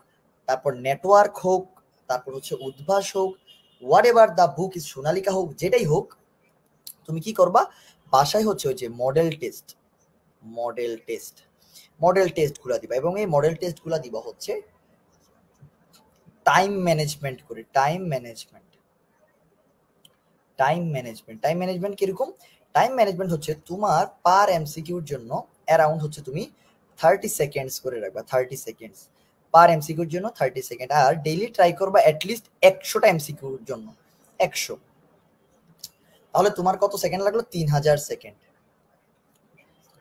তারপর নেটওয়ার্ক হোক, তারপর হচ্ছে উদ্ভাস হোক, what ever the book is, Sonalika হোক, যেটাই হোক, তুমি কি করবা? বাসায় হচ্ছে ওই যে মডেল টেস্ট মডেল টেস্ট গুলা দিবা, এবং এই মডেল টেস্ট গুলা দিবা হচ্ছে টাইম ম্যানেজমেন্ট করে। টাইম ম্যানেজমেন্ট কিরকম? টাইম ম্যানেজমেন্ট হচ্ছে তোমার পার এমসিকিউর জন্য অ্যারাউন্ড হচ্ছে তুমি 30 সেকেন্ডস করে রাখবা। 30 সেকেন্ডস পার এমসিকিউর জন্য, 30 সেকেন্ড। আর ডেইলি ট্রাই করবা অ্যাটলিস্ট 100টা এমসিকিউর জন্য, 100। তাহলে তোমার কত সেকেন্ড লাগলো? 3000 সেকেন্ড।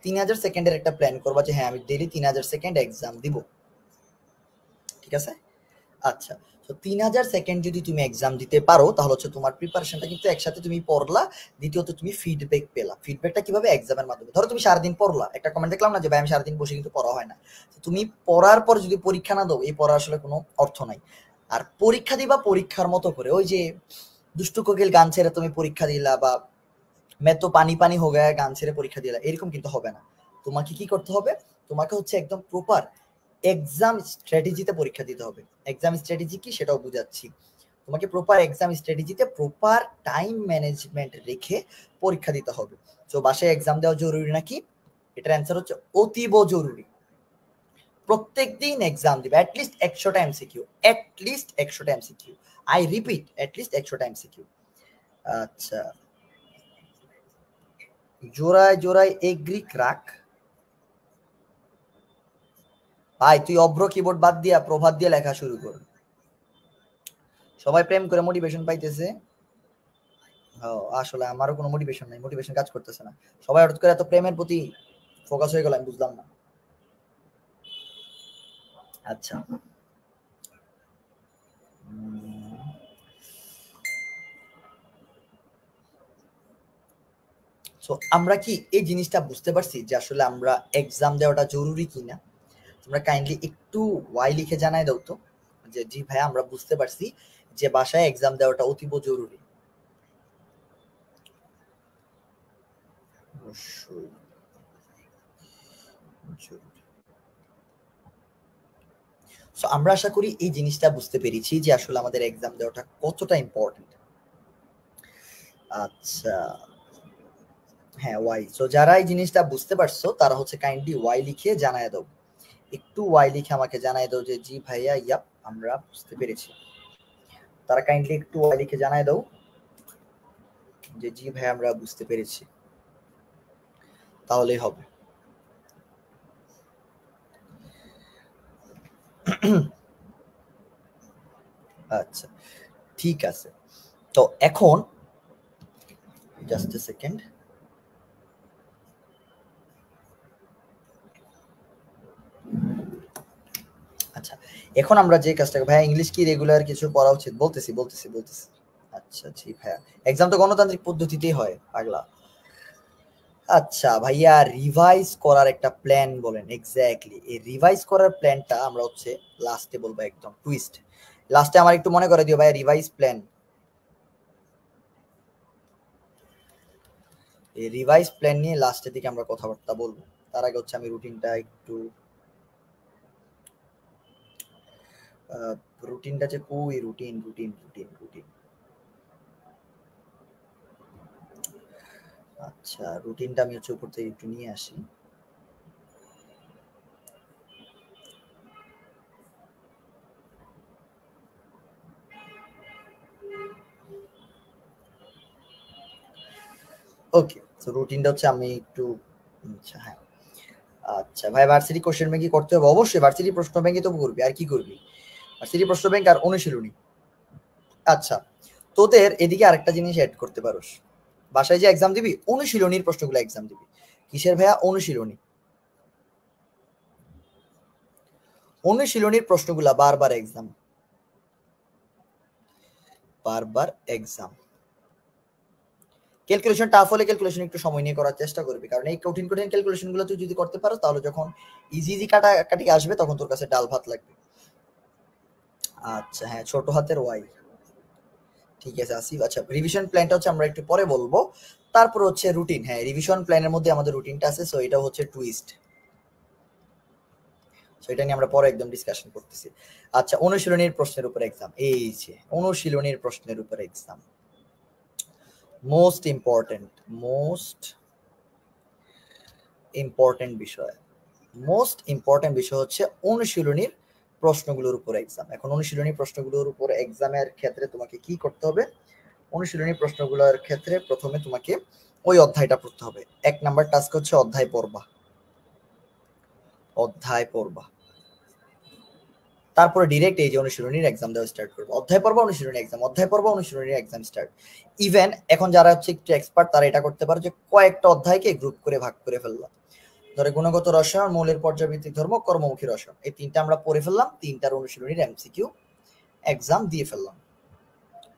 3000 সেকেন্ডের একটা প্ল্যান করবা, যে হ্যাঁ আমি ডেইলি 3000 সেকেন্ড এক্সাম দিব। ঠিক আছে? আচ্ছা, তো 3000 সেকেন্ড যদি তুমি এক্সাম দিতে পারো, তাহলে হচ্ছে তোমার প্রিপারেশনটা কিন্তু একসাথে তুমি পড়লা, দ্বিতীয়ত তুমি ফিডব্যাক পেলা। ফিডব্যাকটা কিভাবে? এক্সামের মাধ্যমে। ধরো তুমি সারাদিন পড়লা, একটা কমেন্ট দেখলাম না যে ভাই আমি সারাদিন বসে কিন্তু পড়া হয় না। তো তুমি পড়ার পর যদি পরীক্ষা না দাও, এই পড়ার আসলে কোনো অর্থ নাই। আর পরীক্ষা দিবা পরীক্ষার মতো করে, ওই যে দুষ্টু কোকিল গান ছেড়ে তুমি পরীক্ষা দিলা, বা मैं तो পানি পানি হো গায়া গান ছেড়ে পরীক্ষা দিলা, এরকম কিন্তু হবে না। তোমাকে কি করতে হবে? তোমাকে হচ্ছে একদম প্রপার এক্সাম স্ট্র্যাটেজিতে পরীক্ষা দিতে হবে। এক্সাম স্ট্র্যাটেজি কি সেটাও বুঝাচ্ছি। তোমাকে প্রপার এক্সাম স্ট্র্যাটেজিতে প্রপার টাইম ম্যানেজমেন্ট রেখে পরীক্ষা দিতে হবে। তো বাসায় এক্সাম দেওয়া জরুরি নাকি? এটার অ্যান্সার হচ্ছে অতীব জরুরি। প্রত্যেকদিন এক্সাম দিবে অ্যাটলিস্ট 100টা এমসিকিউ, অ্যাটলিস্ট 100টা এমসিকিউ, আই রিপিট অ্যাটলিস্ট 100টা এমসিকিউ। আচ্ছা, জোড়ায় জোড়ায় এগ্রি ক্রাক। ভাই তুই অভ্র কিবোর্ড বাদ দিয়া প্রভাত দিয়ে লেখা শুরু কর। সবাই প্রেম করে মোটিভেশন পাইতেছে। আসলে আমারও কোনো মোটিভেশন নাই, মোটিভেশন কাজ করতেছে না। সবাই হঠাৎ করে এত প্রেমের প্রতি ফোকাস হয়ে গেল, আমি বুঝলাম না। আচ্ছা, সো আমরা কি এই জিনিসটা বুঝতে পারছি যে আসলে আমরা এক্সাম দেওয়াটা জরুরি কিনা? তোমরা কাইন্ডলি একটু ওয়াই লিখে জানাই দাও তো যে জি ভাই আমরা বুঝতে পারছি যে বাসায় এক্সাম দেওয়াটা অতীব জরুরি। সো আমরা আশা করি এই জিনিসটা বুঝতে পেরেছি যে আসলে আমাদের এক্সাম দেওয়াটা কতটা ইম্পর্টেন্ট। আচ্ছা, হ্যাঁ ওয়াই। সো যারা এই জিনিসটা বুঝতে পারছো তারা হচ্ছে কাইন্ডলি ওয়াই লিখে জানায় দাও, একটু ওয়াই লিখে আমাকে জানায় দাও যে জি ভাইয়া ইয়াপ আমরা বুঝতে পেরেছি। তারা কাইন্ডলি একটু ওয়াই লিখে জানায় দাও যে জি ভাই আমরা বুঝতে পেরেছি, তাহলেই হবে। আচ্ছা ঠিক আছে, তো এখন জাস্ট এ সেকেন্ড। আচ্ছা এখন আমরা যে কাজটা, ভাইয়া ইংলিশ কি রেগুলার কিছু পড়া উচিত? বলতেছি বলতেছি বলতেছি। আচ্ছা জি ভাইয়া, এক্সাম তো গণতান্ত্রিক পদ্ধতিতেই হয় পাগলা। আচ্ছা ভাইয়া, রিভাইজ করার একটা প্ল্যান বলেন। এক্স্যাক্টলি এই রিভাইজ করার প্ল্যানটা আমরা হচ্ছে লাস্টে বলবো, একদম টুইস্ট। লাস্টে আমার একটু মনে করে দিও ভাইয়া রিভাইজ প্ল্যান। এই রিভাইজ প্ল্যান নিয়ে লাস্টের দিকে আমরা কথাবার্তা বলবো। তার আগে হচ্ছে আমি রুটিনটা একটু, রুটিনটা যে কই, রুটিন রুটিন রুটিন রুটিন। আচ্ছা রুটিনটা আমি হচ্ছে উপর থেকে একটু নিয়ে আসি। ওকে, তো রুটিনটা হচ্ছে আমি একটু, আচ্ছা হ্যাঁ। আচ্ছা ভাই, ভার্সিটি কোশ্চেন ব্যাংক কি করতে হবে? অবশ্যই ভার্সিটি প্রশ্ন ব্যাংকই তো করবি, আর কি করবি? ভার্সিটি প্রশ্ন ব্যাংক আর অনুশীলনী। আচ্ছা তোদের এদিকে আরেকটা জিনিস অ্যাড করতে পারোস, বাসায় যে এক্সাম দিবি অনুশীলনীর প্রশ্নগুলো এক্সাম দিবি। কিসের ভাইয়া? অনুশীলনী। অনুশীলনীর প্রশ্নগুলা বারবার এক্সাম, বারবার এক্সাম। ক্যালকুলেশন টাফ হলে ক্যালকুলেশন একটু সময় নিয়ে করার চেষ্টা করবি, কারণ এই কঠিন কঠিন ক্যালকুলেশন গুলো তুই যদি করতে পারো তাহলে যখন ইজি ইজি কাটাকাটি আসবে তখন তোর কাছে ডাল ভাত লাগবে। আচ্ছা হ্যাঁ, ছোট হাতের ওয়াই। ঠিক আছে আসিফ। আচ্ছা রিভিশন প্ল্যানটা হচ্ছে আমরা একটু পরে বলবো। তারপর হচ্ছে রুটিন। হ্যাঁ রিভিশন প্ল্যানের মধ্যে আমাদের রুটিনটা আছে, সো এটা হচ্ছে টুইস্ট। সো এটা নিয়ে আমরা পরে একদম ডিসকাশন করতেছি। আচ্ছা অনুশীলনীর প্রশ্নের উপর এক্সাম, এই যে অনুশীলনীর প্রশ্নের উপর exam most important, most important বিষয়। মোস্ট ইম্পর্টেন্ট বিষয় হচ্ছে অনুশীলনীর প্রশ্নগুলোর উপর এক্সাম। এখন অনুশীলনী প্রশ্নগুলোর উপর এক্সামের ক্ষেত্রে তোমাকে কি করতে হবে? অনুশীলনী প্রশ্নগুলোর ক্ষেত্রে প্রথমে তোমাকে ওই অধ্যায়টা পড়তে হবে। 1 নাম্বার টাস্ক হচ্ছে অধ্যায় পড়বা, অধ্যায় পড়বা। তারপরে ডিরেক্ট এই যে অনুশীলনীর এক্সাম দেওয়া স্টার্ট করবে। অধ্যায় পড়বা অনুশীলনী এক্সাম, অধ্যায় পড়বা অনুশীলনীর এক্সাম স্টার্ট। ইভেন এখন যারা হচ্ছে একটু এক্সপার্ট তারা এটা করতে পারে যে কয়েকটা অধ্যায়কে গ্রুপ করে ভাগ করে ফেললাম। ধরে গুণগত রসায়ন, মৌলের পর্যায়ভিত্তিক ধর্ম, কর্মমুখী রসায়ন, এই তিনটা আমরা পড়ে ফেললাম, তিনটার অনুশীলনীর এমসিকিউ এক্সাম দিয়ে ফেললাম,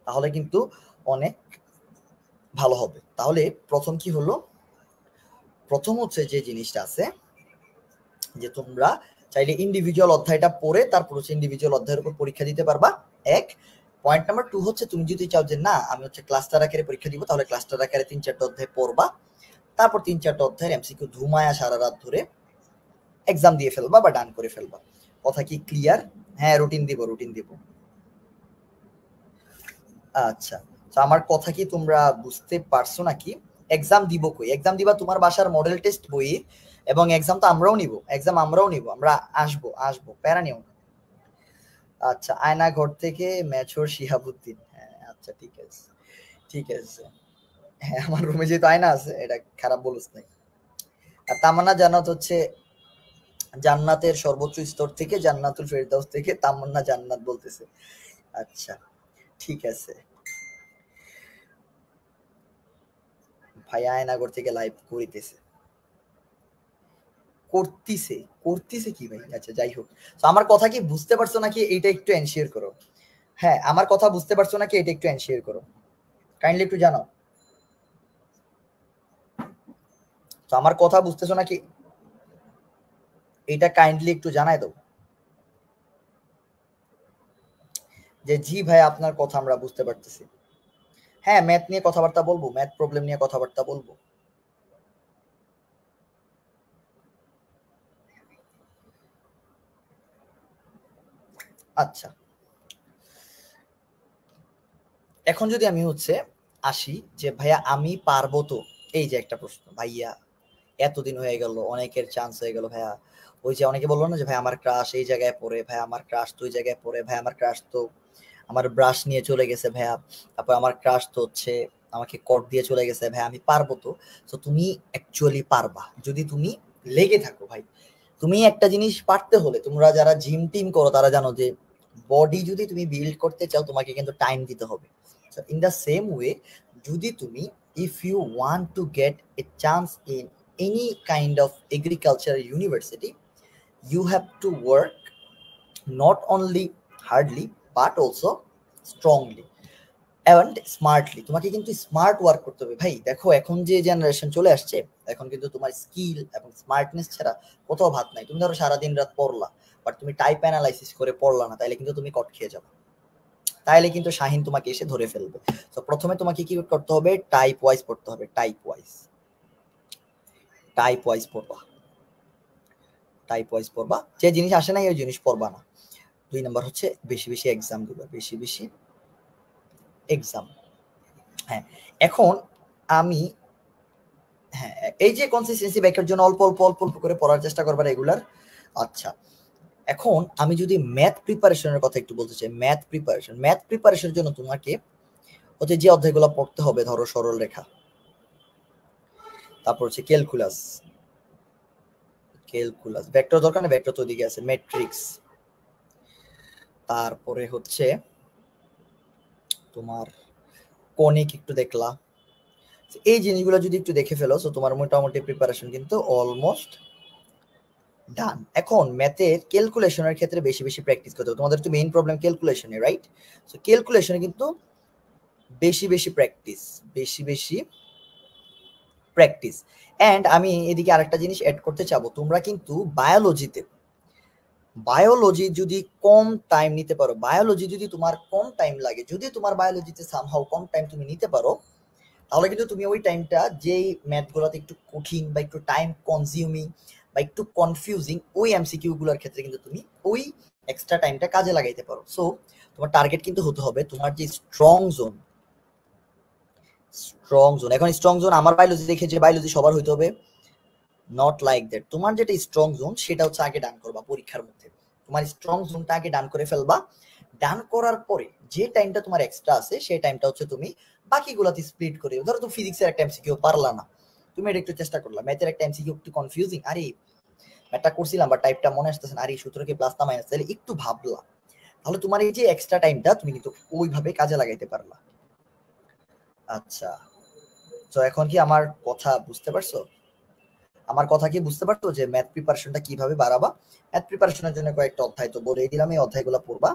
তাহলে কিন্তু অনেক ভালো হবে। তাহলে প্রথম কি হলো? প্রথম হচ্ছে যে জিনিসটা আছে যে তোমরা চাইলে ইন্ডিভিজুয়াল অধ্যায়টা পড়ে তারপর হচ্ছে ইন্ডিভিজুয়াল অধ্যায়ের উপর পরীক্ষা দিতে পারবা। এক পয়েন্ট নাম্বার 2 হচ্ছে তুমি যদি চাও যে না আমি হচ্ছে ক্লাস্টার আকারে পরীক্ষা দিব, তাহলে ক্লাস্টার আকারে 3-4টা অধ্যায় পড়বা, তারপর 3-4টা অধ্যায়ের এমসিকিউ ধুমায়া সারা রাত ধরে এক্সাম দিয়ে ফেলবা বা ডান করে ফেলবা। কথা কি ক্লিয়ার? হ্যাঁ রুটিন দিব, রুটিন দিব। আচ্ছা তো আমার কথা কি তোমরা বুঝতে পারছো নাকি? এক্সাম দিব কই? এক্সাম দিবা তোমার বাসার মডেল টেস্ট বই, এবং এক্সাম তো আমরাও নিব, আমরা আসবো, প্যারা নিও না। আচ্ছা, আয়না ঘর থেকে ম্যাচর শিহাবুদ্দিন, হ্যাঁ আচ্ছা ঠিক আছে। হ্যাঁ, আমার রুমে যেহেতু আয়না আছে, এটা খারাপ বলছ নাই। আর তামান্না জান্নাত হচ্ছে জান্নাতের সর্বোচ্চ স্তর থেকে, জান্নাতুল ফেরদাউস থেকে তামান্না জান্নাত বলতেছে। আচ্ছা ঠিক আছে। ভাই আয়নাগর থেকে লাইভ করতেছে কি ভাই? আচ্ছা যাই হোক, তো আমার কথা কি বুঝতে পারছো নাকি এটা একটু এনশিওর করো। হ্যাঁ, আমার কথা বুঝতে পারছো নাকি এটা একটু এনশিওর করো, কাইন্ডলি একটু জানাও। তো আমার কথা বুঝতেছো নাকি এটা কাইন্ডলি একটু জানাই দাও যে জি ভাই আপনার কথা আমরা বুঝতে পারতেছি। হ্যাঁ, ম্যাথ নিয়ে কথাবার্তা বলবো, ম্যাথ প্রবলেম নিয়ে কথাবার্তা বলবো। আচ্ছা, এখন যদি আমি আসি যে ভাইয়া আমি পারবো তো, এই যে একটা প্রশ্ন ভাইয়া, এতদিন হয়ে গেল, অনেকের চান্স হয়ে গেল ভাইয়া। ওই যে অনেকে বললো না যে ভাই আমার ক্রাশ এই জায়গায় পড়ে, ভাই আমার ক্রাশ তো ওই জায়গায় পড়ে, ভাই আমার ক্রাশ তো আমার ব্রাশ নিয়ে চলে গেছে ভাইয়া, তারপর আমার ক্রাশ তো আমাকে কট দিয়ে চলে গেছে, ভাই আমি পারবো তো। তো তুমি অ্যাকচুয়ালি পারবা যদি তুমি লেগে থাকো ভাই। তুমি একটা জিনিস পারতে হলে, তোমরা যারা জিম টিম করো তারা জানো যে বডি যদি তুমি বিল্ড করতে চাও তোমাকে কিন্তু টাইম দিতে হবে। ইন দ্য সেম ওয়ে, যদি তুমি, if you want to get a chance in any kind of agriculture university, you have to work not only hardly but also strongly and smartly। তোমাকে কিন্তু স্মার্ট ওয়ার্ক করতে হবে ভাই। দেখো এখন যে জেনারেশন চলে আসছে, এখন কিন্তু তোমার স্কিল এবং স্মার্টনেস ছাড়া কোথাও ভাত নাই। তুমি ধরো সারাদিন রাত পড়লা, বাট তুমি টাইপ অ্যানালাইসিস করে পড়লা না, তাইলে কিন্তু তুমি কট খেয়ে যাবে, তাইলে কিন্তু শাহিন তোমাকে এসে ধরে ফেলবে। তো প্রথমে তোমাকে কি করতে হবে, টাইপ ওয়াইজ পড়তে হবে, টাইপ ওয়াইজ পড়বা, যে জিনিস আসে না ওই জিনিস পড়বা না। 2 নাম্বার হচ্ছে বেশি বেশি এক্সাম দিবা, বেশি বেশি এক্সাম। হ্যাঁ, এখন আমি, হ্যাঁ এই যে কনসিস্টেন্সি ব্যাকের জন্য অল্প অল্প অল্প অল্প করে পড়ার চেষ্টা করবা রেগুলার। আচ্ছা, এখন আমি যদি ম্যাথ প্রিপারেশনের কথা একটু বলতে চাই, ম্যাথ প্রিপারেশনের জন্য তোমাকে যে অধ্যায়গুলো পড়তে হবে, ধরো সরল রেখা, তারপর হচ্ছে ক্যালকুলাস, ভেক্টর দরকার না, ভেক্টর তো ওদিকে আছে, ম্যাট্রিক্স, তারপরে হচ্ছে তোমার কনিক একটু দেখলা। এই জিনিসগুলো যদি একটু দেখে ফেলো, তো তোমার মোটামুটি প্রিপারেশন কিন্তু অলমোস্ট ডান। এখন ম্যাথের ক্যালকুলেশনের ক্ষেত্রে বেশি বেশি প্র্যাকটিস করতে হবে, তোমাদের তো মেইন প্রবলেম ক্যালকুলেশনে, রাইট? সো ক্যালকুলেশনে কিন্তু বেশি বেশি প্র্যাকটিস। এন্ড আমি এদিকে আরেকটা জিনিস অ্যাড করতে চাবো, তোমরা কিন্তু বায়োলজি যদি কম টাইম নিতে পারো, বায়োলজি যদি তোমার কম টাইম লাগে, যদি তোমার বায়োলজিতে সামহাউ কম টাইম তুমি নিতে পারো, তাহলে কিন্তু তুমি ওই টাইমটা যেই ম্যাথগুলোতে একটু কঠিন বা একটু টাইম কনজিউমিং বা একটু কনফিউজিং, ওই এমসিকিউ গুলোর ক্ষেত্রে কিন্তু তুমি ওই এক্সট্রা টাইমটা কাজে লাগাইতে পারো। সো তোমার টার্গেট কিন্তু হতে হবে তোমার যে স্ট্রং জোন। এখন স্ট্রং জোন আমার বায়োলজি দেখে যে বায়োলজি সবার হইতে হবে, নট লাইক দ্যাট। তোমার যেটা স্ট্রং জোন সেটা হচ্ছে আগে ডান করবা পরীক্ষার মধ্যে, তোমার স্ট্রং জোনটা আগে ডান করে ফেলবা। ডান করার পরে যে টাইমটা তোমার এক্সট্রা আছে সেই টাইমটা হচ্ছে তুমি বাকিগুলোতে স্প্লিট করে, ধরো তুমি ফিজিক্সের একটা এমসিকিউ পারলা না, তুমি এটা একটু চেষ্টা করলা, ম্যাথের একটা এমসিকিউ একটু কনফিউজিং, আরে ম্যাথটা করছিলাম বা টাইপটা মনে আসতেছে না, আরে সূত্র কি প্লাস না মাইনাস, তাহলে একটু ভাবলা, তাহলে তোমার এই যে এক্সট্রা টাইমটা তুমি কিন্তু ওইভাবে কাজে লাগাইতে পারলা। আচ্ছা, তো এখন কি আমার কথা বুঝতে পারছো? যে ম্যাথ প্রিপারেশনটা কিভাবে বাড়াবা। ম্যাথ প্রিপারেশনের জন্য কয়েকটা অধ্যায় তো বলেই দিলাম, এই অধ্যায়গুলো পড়বা।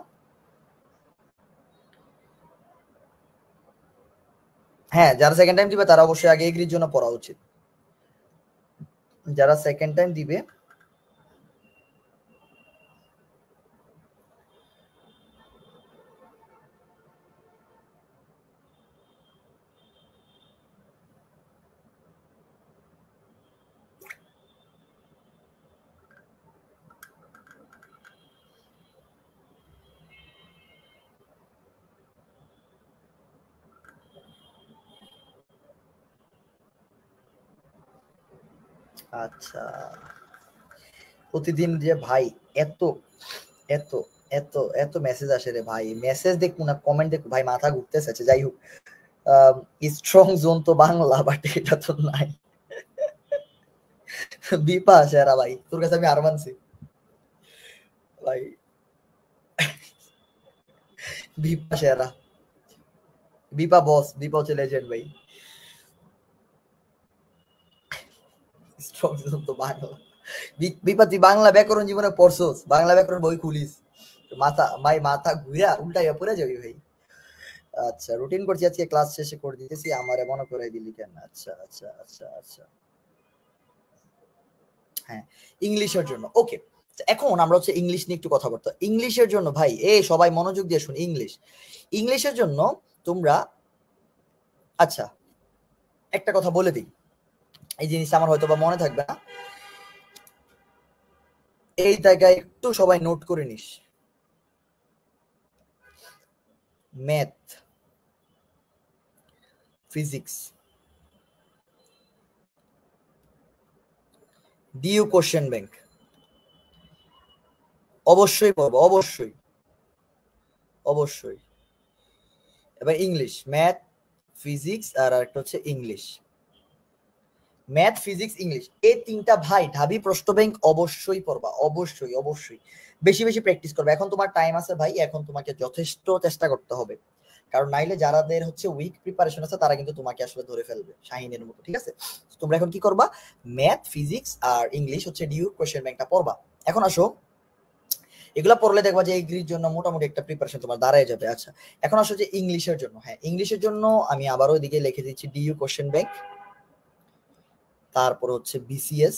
হ্যাঁ, যারা সেকেন্ড টাইম দিবে তারা অবশ্যই আগে এগ্রির জন্য পড়া উচিত। যারা সেকেন্ড টাইম দিবে, আচ্ছা, প্রতিদিন যে ভাই এত এত এত এত মেসেজ আসে রে ভাই, মেসেজ দেখবো না কমেন্ট দেখবো ভাই, মাথা ঘুরতেছে। যাই হোক, স্ট্রং জোন তো বাংলা, বাট এটা তো নাই। বিপা সেরা ভাই, তোর কাছে আমি আর মানছি ভাই। বিপা সেরা, বিপা বস, বিপা হচ্ছে লেজেন্ড ভাই। স্ট্রং জোন তো বাংলা। বিপা তুই বাংলা ব্যাকরণ জীবনে পড়ছস? বাংলা ব্যাকরণ বই খুলিস, মাথা ভাই মাথা ঘুরা উল্টাইয়া পড়ে যাবি ভাই। আচ্ছা, রুটিন করছি আজকে, ক্লাস শেষে করে দিতেছি, আমারে মনে করে দিলি কেন? আচ্ছা আচ্ছা আচ্ছা আচ্ছা, হ্যাঁ, ইংলিশের জন্য ওকে। এখন আমরা হচ্ছে ইংলিশ নিয়ে একটু কথা বলতো। ইংলিশের জন্য ভাই, সবাই মনোযোগ দিয়ে শুন। ইংলিশের জন্য তোমরা, আচ্ছা একটা কথা বলে দিই, এই জিনিসটা আমার হয়তো বা মনে থাকবে না, এই জায়গায় একটু সবাই নোট করে নিস। Math, physics, DU question bank অবশ্যই পড়বো, অবশ্যই অবশ্যই। এবার ইংলিশ, ম্যাথ, ফিজিক্স, আর একটা হচ্ছে ইংলিশ। ম্যাথ, ফিজিক্স, ইংলিশ, এই তিনটা ভাই ঢাবি প্রশ্ন ব্যাংক অবশ্যই পড়বা, অবশ্যই অবশ্যই। বেশি বেশি প্র্যাকটিস করবে, এখন তোমার টাইম আছে ভাই, এখন তোমাকে যথেষ্ট চেষ্টা করতে হবে, কারণ নাইলে যারাদের হচ্ছে উইক প্রিপারেশন আছে তারা কিন্তু তোমাকে আসলে ধরে ফেলবে শাহিনের মতো, ঠিক আছে? তোমরা এখন কি করবা, ম্যাথ, ফিজিক্স আর ইংলিশ হচ্ছে ডিউ কোশ্চেন ব্যাংকটা পড়বা। এখন আসো, এগুলা পড়লে দেখবা যে এগ্রির জন্য মোটামুটি একটা প্রিপারেশন তোমার দাঁড়ায় যাবে। আচ্ছা, এখন আসো যে ইংলিশের জন্য, হ্যাঁ ইংলিশের জন্য আমি আবারও এদিকে লিখে দিচ্ছি ডিইউ কোশ্চেন ব্যাংক, তারপর হচ্ছে বিসিএস,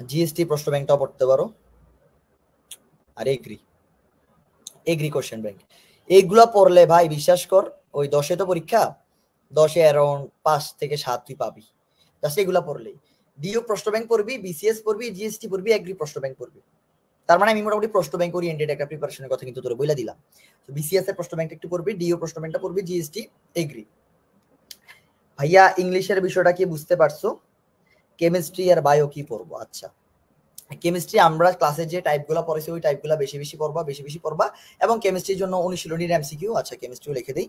জিএসটি প্রশ্ন ব্যাংকটাও পড়তে পারো, আর এগ্রি কোশ্চেন ব্যাংক। এইগুলা পড়লে ভাই বিশ্বাস কর, ওই 10-এ তো পরীক্ষা, 10-এ অ্যারাউন্ড 5 থেকে 7 তুই পাবি, জাস্ট এগুলা পড়লেই। ডিইউ প্রশ্ন ব্যাংক পড়বি, বিসিএস পড়বি, জিএসটি পড়বি, এগ্রি প্রশ্ন ব্যাংক পড়বি। তার মানে আমি মোটামুটি প্রশ্ন ব্যাংক ওরিয়েন্টেড একটা প্রিপারেশনের কথা কিন্তু তোরে বইলা দিলাম। তো বিসিএস এর প্রশ্ন ব্যাংকটা একটু পড়বি, ডিইউ প্রশ্ন ব্যাংকটা পড়বি, জিএসটি, এগ্রি। ভাইয়া ইংলিশের বিষয়টা কি বুঝতে পারছো? কেমিস্ট্রি আর বায়ো কি পড়বো? আচ্ছা, কেমিস্ট্রি আমরা ক্লাসে যে টাইপগুলো পড়েছি ওই টাইপগুলো বেশি বেশি পড়বা, বেশি বেশি পড়বা। এবং কেমিস্ট্রির জন্য অনুশীলনীর এমসিকিউ, আচ্ছা কেমিস্ট্রিও লিখে দিই,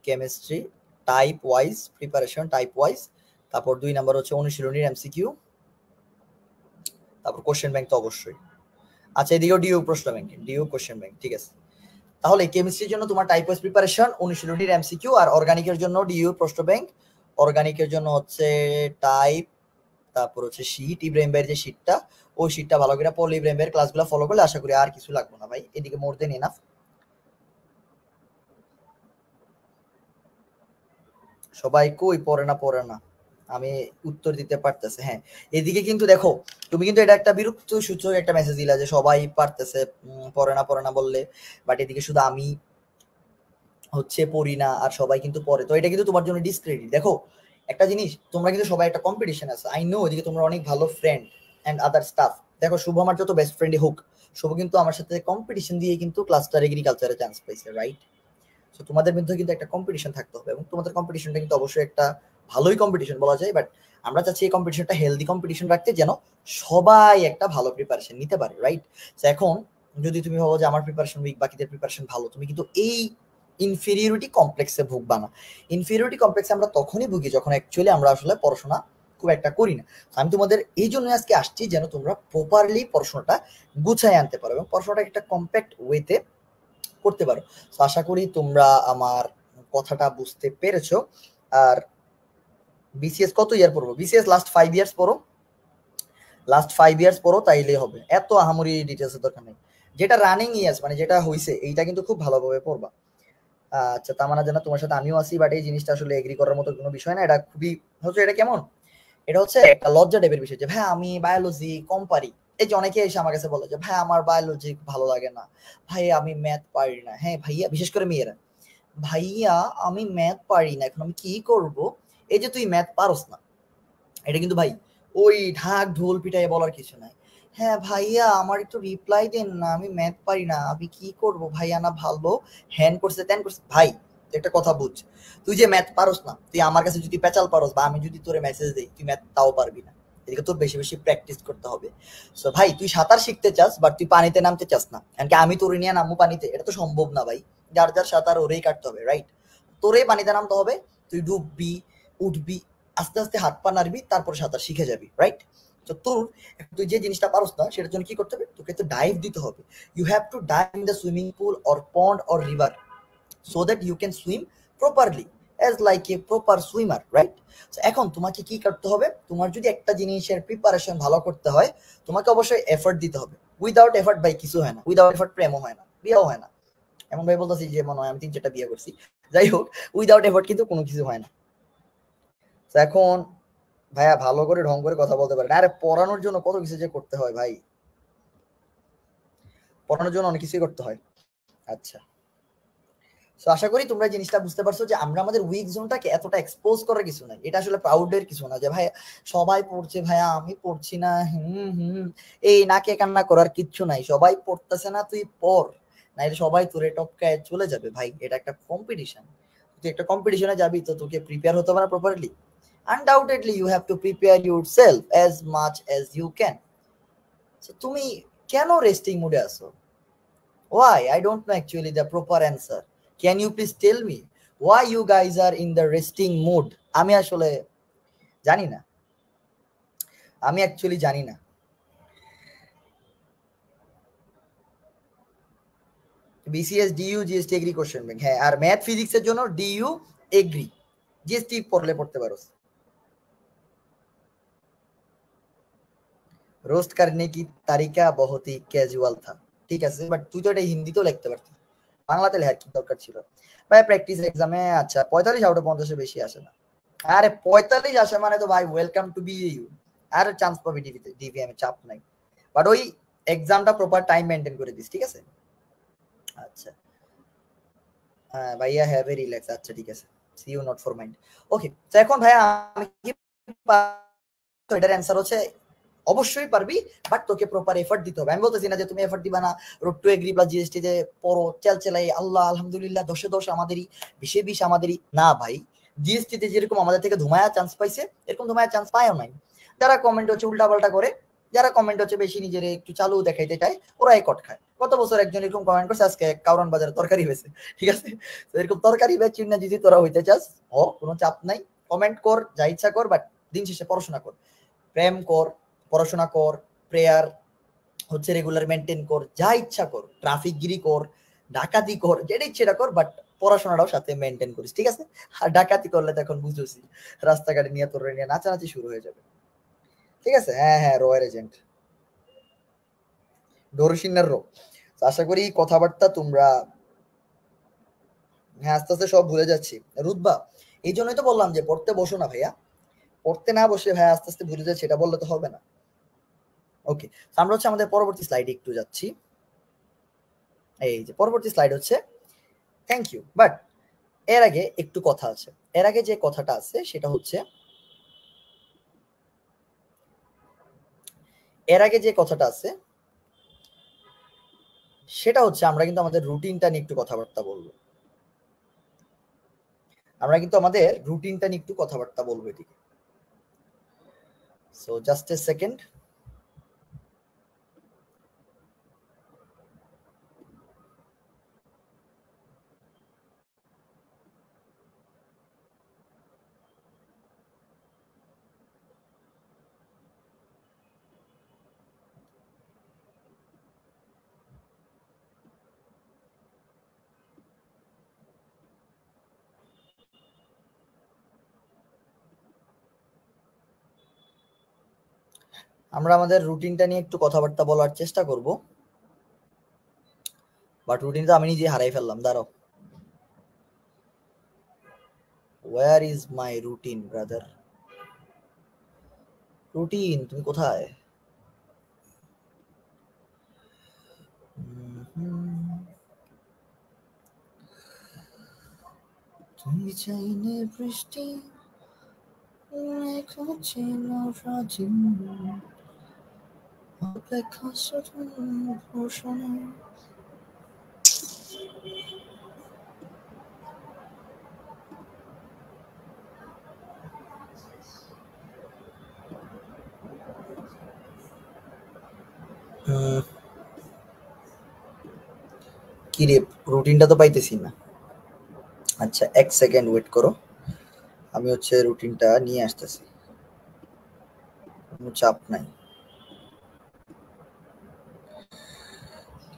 chemistry type wise preparation, type wise, তারপর 2 নাম্বার হচ্ছে অনুশীলনীর এমসিকিউ, তারপর কোশ্চেন ব্যাংক তো অবশ্যই। আচ্ছা, এদিকেও ডিইউ প্রশ্ন ব্যাংক, ডিইউ কোশ্চেন ব্যাংক, ঠিক আছে। তাহলে কেমিস্ট্রির জন্য তোমার টাইপ ওয়াইজ প্রিপারেশন, অনুশীলনীর এমসিকিউ, আর অর্গানিকের জন্য ডিইউ প্রশ্ন ব্যাংক। অর্গানিকের জন্য হচ্ছে টাইপ, তারপর হচ্ছে শীট, ইব্রাহিম ভাইয়ের যে শীটটা, ওই শীটটা ভালো করে পড়লে, ইব্রাহিম ভাইয়ের ক্লাসগুলো ফলো করলে আশা করি আর কিছু লাগবে না ভাই, এদিকে মোর দেন এনাফ। সবাই কই পড়ে না, পড়ে না, আমি উত্তর দিতে পারতেছে, হ্যাঁ। এদিকে কিন্তু দেখো, তুমি কিন্তু এটা একটা বিরক্ত সূচক একটা মেসেজ দিলা যে সবাই পারতেছে, পড়ে না বললে, বাট এদিকে শুধু আমি হচ্ছে পড়ি না আর সবাই কিন্তু পড়ে, তো এটা কিন্তু তোমার জন্য ডিসক্রেডিট। দেখো একটা জিনিস, তোমরা কিন্তু সবাই একটা কম্পিটিশন আছে, আই নো এদিকে তোমরা অনেক ভালো ফ্রেন্ড এন্ড আদার স্টাফ। দেখো শুভ আমার যত বেস্ট ফ্রেন্ডই হোক, শুভ কিন্তু আমার সাথে কম্পিটিশন দিয়ে কিন্তু ক্লাস্টার এগ্রিকালচারে চান্স পাইছে, রাইট? সো তোমাদের মধ্যে কিন্তু একটা কম্পিটিশন থাকতে হবে, এবং তোমাদের কম্পিটিশনটা কিন্তু অবশ্যই একটা ভালোই কম্পিটিশন বলা যায়, বাট আমরা চাচ্ছি এই কম্পিটিশনটা হেলদি কম্পিটিশন রাখতে, যেন সবাই একটা ভালো প্রিপারেশন নিতে পারে, রাইট? সো এখন যদি তুমি ভাবো যে আমার প্রিপারেশন উইক, বাকিদের প্রিপারেশন ভালো, তুমি কিন্তু এই ইনফেরিয়রিটি কমপ্লেক্সে ভুগবা না। ইনফেরিয়রিটি কমপ্লেক্সে আমরা তখনই ভুগি যখন অ্যাকচুয়ালি আমরা আসলে পড়াশোনা খুব একটা করি না। আমি তোমাদের এই জন্য আজকে আসছি, যেন তোমরা প্রপারলি পড়াশোনাটা গুছায় আনতে পারো এবং পড়াশোনাটা একটা কম্প্যাক্ট ওয়েতে করতে পারো। তো আশা করি তোমরা আমার কথাটা বুঝতে পেরেছো। আর বিসিএস কত ইয়ার পড়বো? বিসিএস লাস্ট 5 ইয়ার্স পড়ো, লাস্ট 5 ইয়ার্স পড়ো, তাইলেই হবে, এত আহামরি ডিটেলসের দরকার নেই। যেটা রানিং ইয়ার্স মানে যেটা হইছে এইটা কিন্তু খুব ভালোভাবে পড়বা। আচ্ছা, তা মানে জানা তোমার সাথে আমিও আছি, বাট এই জিনিসটা আসলে এগ্রি করার মতো কোনো বিষয় না, এটা খুবই হচ্ছে, এটা কেমন, এটা হচ্ছে একটা লজ্জা টাইপের বিষয় যে ভাই আমি বায়োলজি কম পারি। এই যে অনেকে এসে আমার কাছে বলে যে ভাই আমার বায়োলজি ভালো লাগে না, ভাই আমি ম্যাথ পারি না। হ্যাঁ ভাইয়া, বিশেষ করে মেয়েরা, ভাইয়া আমি ম্যাথ পারি না, এখন আমি কি করব? এই যে তুই ম্যাথ পারস না, এটা কিন্তু ভাই ওই ঢাক ঢোল পিটাই বলার কিছু নাই। হ্যাঁ ভাইয়া আমার একটু রিপ্লাই দেন না, আমি ম্যাথ পারি না, আমি কি করব ভাইয়া, না ভালো হ্যান করছে ত্যান করছে। ভাই একটা কথা বুঝ, তুই যে ম্যাথ পারস না, তুই আমার কাছে যদি পেঁচাল পারস বা আমি যদি তোরে মেসেজ দিই, তুই ম্যাথ তাও পারবি না। এদিকে তোর বেশি বেশি প্র্যাকটিস করতে হবে। সো ভাই তুই সাঁতার শিখতে চাস বাট তুই পানিতে নামতে চাস না, কারণ কি আমি তোরে নিয়ে নামবো পানিতে? এটা তো সম্ভব না ভাই। যার যার সাঁতার ওরেই কাটতে হবে, রাইট? তোরেই পানিতে নামতে হবে, তুই ডুববি, উঠবি, আস্তে আস্তে হাত পা নাড়বি, তারপর সাঁতার শিখে যাবি, রাইট? তো তোর, তুই যে জিনিসটা পারস না সেটার জন্য কি করতে হবে? তোকে তো ডাইভ দিতে হবে। You have to dive in the swimming pool or pond or river so that you can swim properly as like a proper swimmer, right? So এখন তোমাকে কি করতে হবে? তোমার যদি একটা জিনিসের প্রিপারেশন ভালো করতে হয়, তোমাকে অবশ্যই এফর্ট দিতে হবে। উইদাউট এফর্ট ভাই কিছু হয় না, উইদাউট এফর্ট প্রেমও হয় না, বিয়েও হয় না। এমন ভাই বলতেছি যে মনে হয় আমি 3-4টা বিয়ে করছি। যাই হোক, উইদাউট এফর্ট কিন্তু কোনো কিছু হয় না। তো এখন ভাইয়া ভালো করে ঢং করে কথা বলতে পারেন। আরে পড়ানোর জন্য কত কিছু যে করতে হয় ভাই, পড়ানোর জন্য অনেক কিছুই করতে হয়। আচ্ছা, সো আশা করি তোমরা জিনিসটা বুঝতে পারছো যে আমরা আমাদের উইক জোনটাকে এতটা এক্সপোজ করার কিছু নাই। এটা আসলে প্রাউডের কিছু না যে ভাই সবাই পড়ছে ভাইয়া আমি পড়ছি না, এই নাকে কান্না করার কিচ্ছু নাই। সবাই পড়তেছে না, তুই পড়, নাইলে সবাই তোরে টপকায় চলে যাবে ভাই। এটা একটা কম্পিটিশন, তুই একটা কম্পিটিশনে যাবি তো তোকে প্রিপেয়ার হতে হবে না properly. Undoubtedly you have to prepare yourself as much as you can. So তুমি কেন রেস্টিং মুডে আছো? Why? I don't know actually the proper answer. Can you please tell me why you guys are in the resting mood? আমি আসলে জানি না, আমি অ্যাকচুয়ালি জানি না। BCS DU GST agri question bank, হ্যাঁ। আর ম্যাথ ফিজিক্সের জন্য ডিইউ এগ্রি, জিএসটি পড়লে পড়তে পারো। रोस्ट करने की तरीका बहुत ही कैजुअल था, ঠিক আছে, বাট তুই তো এটা হিন্দিতেও লিখতে পারতিস, বাংলাতে লেখার কি দরকার ছিল? ভাই প্র্যাকটিস এক্সামে আচ্ছা 45 আউট অফ 50-এর বেশি আসে না। আরে 45 আসে মানে তো ভাই ওয়েলকাম টু বি ইউ, আর চান্স পাবি ডিভিতে, ডিভিএম চাপ নাই। বাট ওই এক্সামটা প্রপার টাইম মেনটেন করে দিস, ঠিক আছে? আচ্ছা, হ্যাঁ ভাইয়া হ্যাভ এ রিল্যাক্স, আচ্ছা ঠিক আছে, see you not for mind. Okay, তো এখন ভাইয়া আমি কি তো এটার অ্যান্সার হচ্ছে অবশ্যই পারবি, বাট তোকে প্রপার এফর্ট দিতে হবে। আমি বলতেছি না যে তুমি এফর্ট দিবা না, road two agri plus GST যে পড়ো চেলাই আল্লাহ আলহামদুলিল্লাহ 10-এ 10 আমাদেরই, 20-এ 20 আমাদেরই না ভাই। জিএসটি তে যেরকম আমাদের থেকে ধুমায়া চান্স পাইছে, এরকম ধুমায়া চান্স পায়ও নাই। যারা কমেন্ট হচ্ছে উল্টা পাল্টা করে, যারা কমেন্ট হচ্ছে বেশি নিজের একটু চালু দেখাইতে চায়, ওরাই কট খায়। গত বছর একজন এরকম কমেন্ট করছে আজকে কাউরান বাজারে তরকারি হয়েছে, ঠিক আছে? তো এরকম তরকারি বেচি না যদি তোরা হইতে চাস, ও কোনো চাপ নাই, কমেন্ট কর যা ইচ্ছা কর, বাট দিন শেষে পড়াশোনা কর, প্রেম কর, পড়াশোনা কর, প্রেয়ার হচ্ছে রেগুলার মেনটেন কর, যা ইচ্ছা কর, ট্রাফিক গিরি কর, ডাকাতি কর, যেটা ইচ্ছে কর, বাট পড়াশোনাটাও সাথে মেনটেন করিস, ঠিক আছে? আর ডাকাতি করলে তো এখন বুঝেছি, রাস্তাঘাটে নিয়ে তোর নিয়ে নাচানাচি শুরু হয়ে যাবে, ঠিক আছে? হ্যাঁ হ্যাঁ, রয়ের এজেন্ট ডোরসিনার রো। আশা করি কথাবার্তা তোমরা, হ্যাঁ আস্তে আস্তে সব ভুলে যাচ্ছি। রুদবা, এই জন্যই তো বললাম যে পড়তে বসো না ভাইয়া, পড়তে না বসে ভাইয়া আস্তে আস্তে ভুলে যাচ্ছি, এটা বললে তো হবে না। ওকে, আমরা হচ্ছে আমাদের পরবর্তী স্লাইডে একটু যাচ্ছি। এই যে পরবর্তী স্লাইড হচ্ছে থ্যাংক ইউ, বাট এর আগে একটু কথা আছে। এর আগে যে কথাটা আছে সেটা হচ্ছে, এর আগে যে কথাটা আছে সেটা হচ্ছে আমরা কিন্তু আমাদের রুটিনটা নিয়ে একটু কথাবার্তা বলবো। আমরা কিন্তু আমাদের রুটিনটা নিয়ে একটু কথাবার্তা বলবো এদিকে। So just a second. আমরা আমাদের রুটিনটা নিয়ে একটু কথাবার্তা বলার চেষ্টা করব, বাট রুটিনটা আমি নিজে হারাই ফেললাম, দাঁড়াও। Where is my routine brother? Routine তুমি কোথায়? তুমি চাইলে বৃষ্টি অপেক্ষা শুধু ঘোষণা। উম, কি রে, রুটিনটা তো পাইতেছি না। আচ্ছা, 1 সেকেন্ড ওয়েট করো, আমি হচ্ছে রুটিনটা নিয়ে আসতেছি। কোনো চাপ নাই,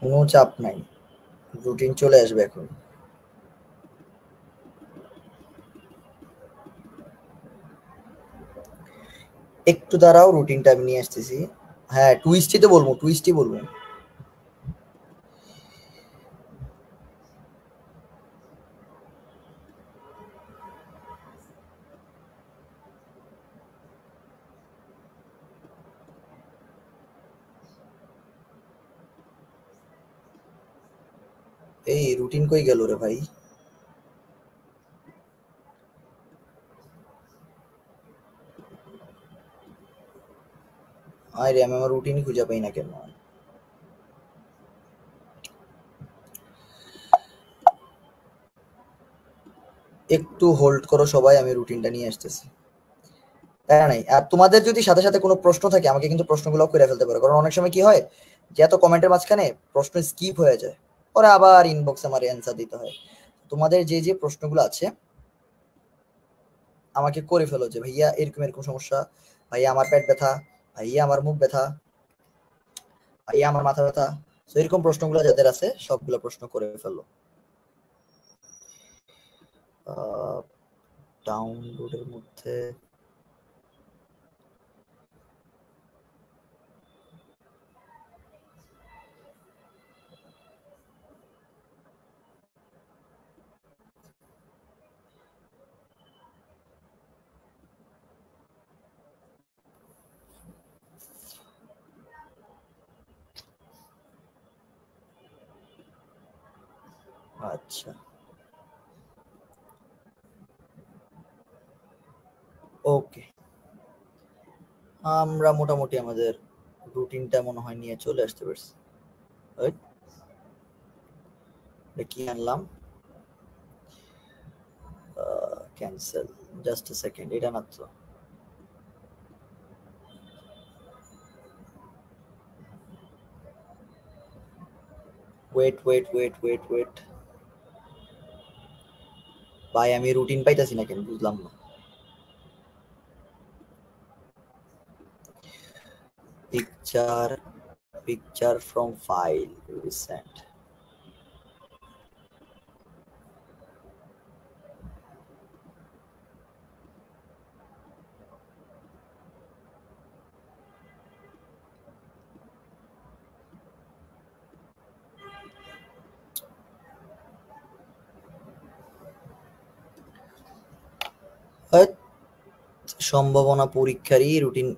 কোনো চাপ নাই, রুটিন চলে আসবে এখন। একটু দাঁড়াও, রুটিনটা আমি নিয়ে আসতেছি। হ্যাঁ, টুইস্টই তো বলবো, টুইস্টই বলবো। এই রুটিন কই গেল রে ভাই? আরে আমি আমার রুটিনই খুঁজে পাই না কেন? একটু হোল্ড করো সবাই, আমি রুটিনটা নিয়ে আসতেছি। তাই নাই, আর তোমাদের যদি সাথে সাথে কোনো প্রশ্ন থাকে আমাকে কিন্তু প্রশ্নগুলো করে ফেলতে পারো, কারণ অনেক সময় কি হয় যে এত কমেন্টের মাঝখানে প্রশ্ন স্কিপ হয়ে যায়, পরে আবার ইনবক্সে আমার অ্যান্সার দিতে হয়। তোমাদের যে যে প্রশ্নগুলো আছে আমাকে করে ফেলো, যে ভাইয়া এরকম এরকম সমস্যা, ভাইয়া আমার পেট ব্যথা, ভাইয়া আমার মুখ ব্যথা, ভাইয়া আমার মাথা ব্যথা। তো এরকম প্রশ্নগুলো যাদের আছে সবগুলো প্রশ্ন করে ফেলো। ডাউনলোডের মধ্যে আচ্ছা, ওকে, আমরা মোটামুটি আমাদের রুটিনটা মনে হয় নিয়ে চলে আসতে পারছি। Right? এটা কি আনলাম? ক্যান্সেল, জাস্ট এ সেকেন্ড, এটা না তো। Wait wait wait wait wait, ভাই আমি রুটিন পাইতাছি না কেন, বুঝলাম না। Picture, picture from file recent. সম্ভাবনা পরীক্ষারই রুটিন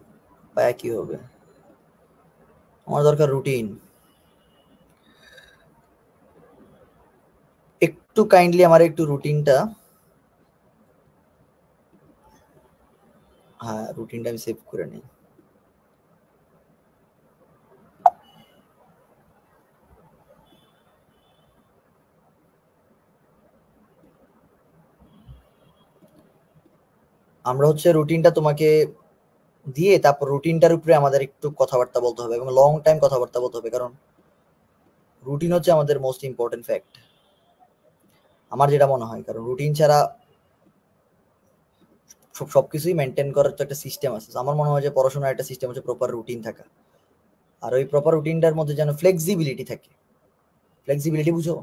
পায়া কি হবে? আমার দরকার রুটিন। একটু কাইন্ডলি আমার একটু রুটিনটা, হ্যাঁ রুটিনটা আমি সেভ করে নিই। আমরা হচ্ছে রুটিনটা তোমাকে দিয়ে তারপর রুটিনটার উপরে আমাদের একটু কথাবার্তা বলতে হবে এবং লং টাইম কথাবার্তা বলতে হবে, কারণ রুটিন হচ্ছে আমাদের মোস্ট ইম্পর্টেন্ট ফ্যাক্ট, আমার যেটা মনে হয়। কারণ রুটিন ছাড়া সবকিছুই মেনটেন করার তো একটা সিস্টেম আছে। আমার মনে হয় যে পড়াশোনার একটা সিস্টেম হচ্ছে প্রপার রুটিন থাকা, আর ওই প্রপার রুটিনটার মধ্যে যেন ফ্লেক্সিবিলিটি থাকে। ফ্লেক্সিবিলিটি বুঝো?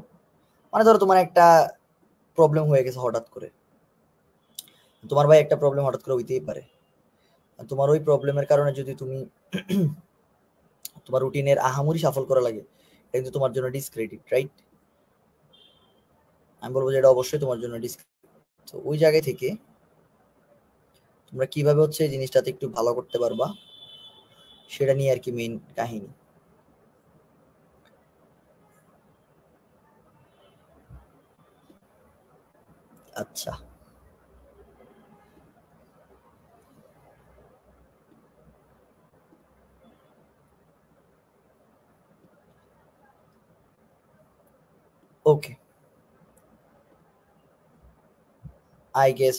মানে ধরো তোমার একটা প্রবলেম হয়ে গেছে হঠাৎ করে, তোমার ভাই একটা প্রবলেম হঠাৎ করে হইতেই পারে, তোমার ওই প্রবলেমের কারণে যদি তুমি তোমার রুটিনের আহামরি সাফল করা লাগে, এটা কিন্তু তোমার জন্য ডিসক্রেডিট, রাইট? আমি বলবো যে এটা অবশ্যই তোমার জন্য ডিসক্রেডিট। তো ওই জায়গায় থেকে তোমরা কিভাবে হচ্ছে এই জিনিসটাতে একটু ভালো করতে পারবা, সেটা নিয়ে আর কি মেইন কাহিনী। আচ্ছা, ওকে, আই গেস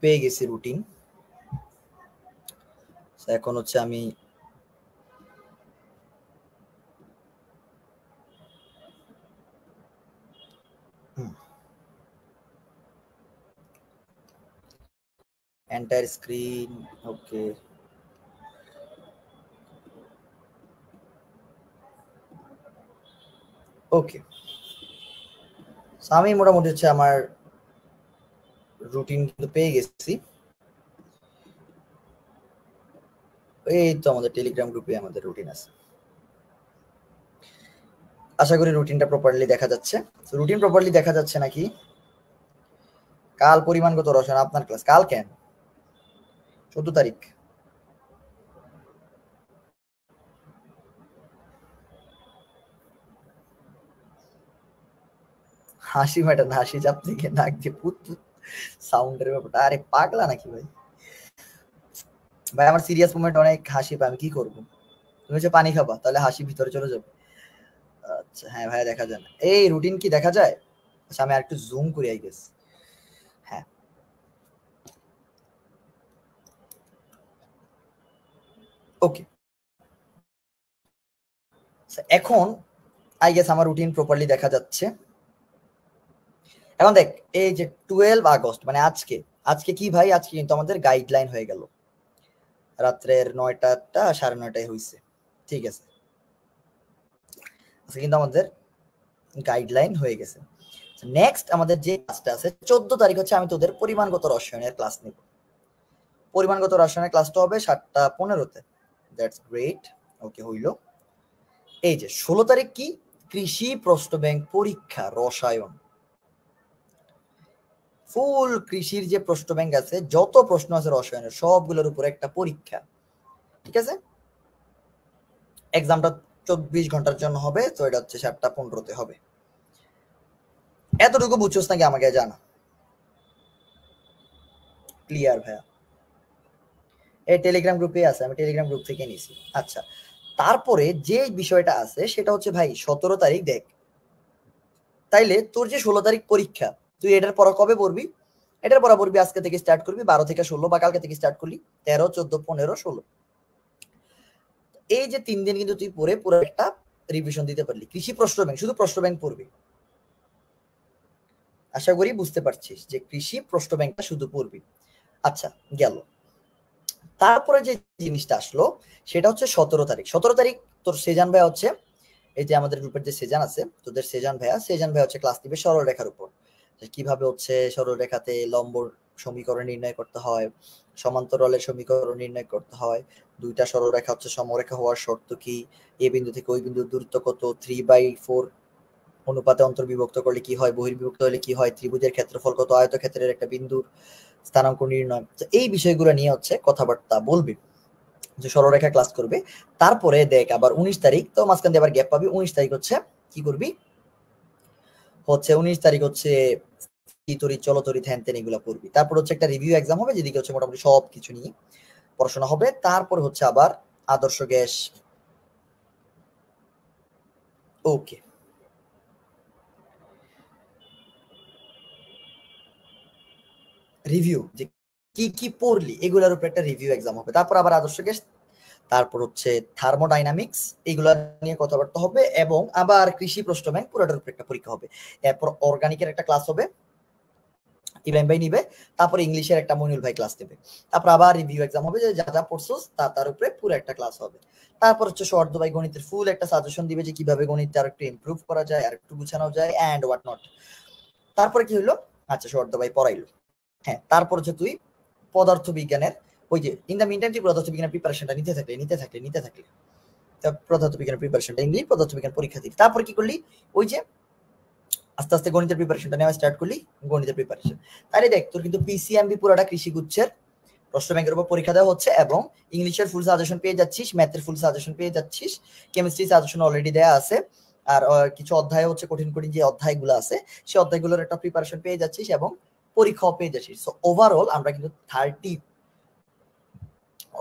পেয়ে গেছি রুটিন। এখন হচ্ছে আমি এন্টায়ার স্ক্রিন। ওকে, ওকে, আমি মোটামুটি হচ্ছে আমার রুটিন কিন্তু পেয়ে গেছি। এই তো আমাদের টেলিগ্রাম গ্রুপে আমাদের রুটিন আছে। আশা করি রুটিনটা প্রপারলি দেখা যাচ্ছে। রুটিন প্রপারলি দেখা যাচ্ছে নাকি? কাল পরিমাণগত রসায়ন আপনার ক্লাস কাল কেন? 14 তারিখ। হাসি ম্যাডাম, হাসি চাপ থেকে নাক দিয়ে পুত সাউন্ডের ব্যাপারটা, আরে পাগলা নাকি ভাই? ভাই আমার সিরিয়াস মোমেন্ট অনেক হাসি পায়, আমি কি করবো? তুমি হচ্ছে পানি খাবা, তাহলে হাসি ভিতরে চলে যাবে। আচ্ছা হ্যাঁ ভাইয়া, দেখা যায় না। এই রুটিন কি দেখা যায়? আচ্ছা আমি আরেকটু জুম করি আই গেস। হ্যাঁ, ওকে। এখন আই গেস আমার রুটিন প্রপারলি দেখা যাচ্ছে। এখন দেখ, এই যে 12 আগস্ট মানে আজকে, আজকে কি ভাই, আজকে কিন্তু আমাদের গাইডলাইন হয়ে গেল। রাত্রের 9টা 9:30টায় হয়েছে, ঠিক আছে? আজকে কিন্তু আমাদের গাইডলাইন হয়ে গেছে। নেক্সট আমাদের যে ক্লাসটা আছে 14 তারিখ হচ্ছে, আমি তোদের পরিমাণগত রসায়নের ক্লাস নেব। পরিমাণগত রসায়নের ক্লাসটা হবে 7:15-তে। That's great. ওকে, হইল। এই যে 16 তারিখ কি, কৃষি প্রশ্ন ব্যাংক পরীক্ষা রসায়ন। ফুল কৃষির যে প্রশ্ন ব্যাংক আছে, যত প্রশ্ন আছে রসায়নের সবগুলোর উপরে একটা পরীক্ষা, ঠিক আছে? এক্সামটা 24 ঘন্টার জন্য হবে, তো এটা হচ্ছে 7:15-তে হবে। এতটুকু বুঝছোস নাকি আমাকে জানা? ক্লিয়ার ভাইয়া? এই টেলিগ্রাম গ্রুপে আছে, আমি টেলিগ্রাম গ্রুপ থেকে নিছি। আচ্ছা, তারপরে যে বিষয়টা আছে সেটা হচ্ছে ভাই 17 তারিখ দেখ, তাইলে তোর যে 16 তারিখ পরীক্ষা, তুই এটার পর কবে পড়বি? এটার পর পড়বি আজকে থেকে স্টার্ট করবি, 12 থেকে 16, বা কালকে থেকে স্টার্ট করলি 13, 14, 15, 16। এই যে 3 দিন কিন্তু তুই পড়ে পুরো একটা রিভিশন দিতে পারলি। কৃষি প্রশ্ন ব্যাংক, শুধু প্রশ্ন ব্যাংক পড়বি। আশা করি বুঝতে পারছিস যে কৃষি প্রশ্ন ব্যাংকটা শুধু পড়বি। আচ্ছা, গেল। তারপরে যে জিনিসটা আসলো সেটা হচ্ছে 17 তারিখ। 17 তারিখ তোর সেজান ভাই হচ্ছে, এই যে আমাদের গ্রুপের যে সেজান আছে তোদের, সেজান ভাইয়া হচ্ছে ক্লাস নিবে সরলরেখার উপর। কিভাবে হচ্ছে সরলরেখাতে লম্ব সমীকরণ নির্ণয় করতে হয়, সমান্তরালের সমীকরণ নির্ণয় করতে হয়, দুইটা সরলরেখা হচ্ছে সমরেখা হওয়ার শর্ত কি, এ বিন্দু থেকে ওই বিন্দুর দূরত্ব কত, 3/4 অনুপাতে অন্তর্বিভক্ত করলে কি হয়, বহির্বিভক্ত হলে কি হয়, ত্রিভুজের ক্ষেত্রফল কত, আয়তক্ষেত্রের একটা বিন্দুর স্থানাঙ্ক নির্ণয়। তো এই বিষয়গুলো নিয়ে হচ্ছে কথাবার্তা বলবি, যে সরলরেখা ক্লাস করবে। তারপরে দেখ আবার 19 তারিখ, তো মাঝখান দিয়ে আবার গ্যাপ পাবি। 19 তারিখ হচ্ছে কি করবি, হচ্ছে 19 তারিখ হচ্ছে তড়িৎ চলতড়িৎ হ্যান ত্যান এগুলো পড়বি। তারপর হচ্ছে একটা রিভিউ এক্সাম হবে, যেদিকে হচ্ছে মোটামুটি সব কিছু নিয়ে পড়াশোনা হবে। তারপর হচ্ছে আবার আদর্শ গ্যাস। ওকে, রিভিউ যে কি কি পড়লি এগুলোর উপর একটা রিভিউ এক্সাম হবে। তারপর আবার আদর্শ গ্যাস, তারপর হচ্ছে থার্মোডাইনামিক্স, এগুলো নিয়ে কথাবার্তা হবে, এবং আবার কৃষি প্রশ্ন ব্যাংক পুরোটার উপর একটা পরীক্ষা হবে। এরপর অর্গানিকের একটা ক্লাস হবে, ইব্রাহিম ভাই নিবে। তারপর ইংলিশের একটা মনিউল ভাই ক্লাস নেবে। তারপর আবার রিভিউ এক্সাম হবে, যে যা যা পড়ছস তার উপরে পুরো একটা ক্লাস হবে। তারপর হচ্ছে শর্ত ভাই গণিতের ফুল একটা সাজেশন দিবে, যে কিভাবে গণিতটা আর একটু ইমপ্রুভ করা যায়, আর একটু গুছানো যায়, এন্ড হোয়াট নট। তারপরে কি হলো, আচ্ছা শর্ত ভাই পড়াইলো। হ্যাঁ, তারপর হচ্ছে তুই পদার্থ বিজ্ঞানের, ওই যে ইন দা মিন টাইম তুই পদার্থ বিজ্ঞানের প্রিপারেশনটা নিতে থাকলে পদার্থ বিজ্ঞানের প্রিপারেশনটা নিলি, পদার্থ বিজ্ঞান পরীক্ষা দিলি। তারপর কি করলি, ওই যে আস্তে আস্তে গণিতের প্রিপারেশনটা নেওয়া স্টার্ট করলি, গণিতের প্রিপারেশন। তাহলে দেখ তোর কিন্তু পিসিএমবি পুরোটা কৃষি গুচ্ছের প্রশ্ন ব্যাংকের উপর পরীক্ষা দেওয়া হচ্ছে, এবং ইংলিশের ফুল সাজেশন পেয়ে যাচ্ছিস, ম্যাথের ফুল সাজেশন পেয়ে যাচ্ছিস, কেমিস্ট্রি সাজেশন অলরেডি দেওয়া আছে। আর কিছু অধ্যায় হচ্ছে কঠিন কঠিন যে অধ্যায়গুলো আছে, সেই অধ্যায়গুলোর একটা প্রিপারেশন পেয়ে যাচ্ছিস, এবং পরীক্ষাও পেয়ে যাচ্ছিস। সো ওভারঅল আমরা কিন্তু 30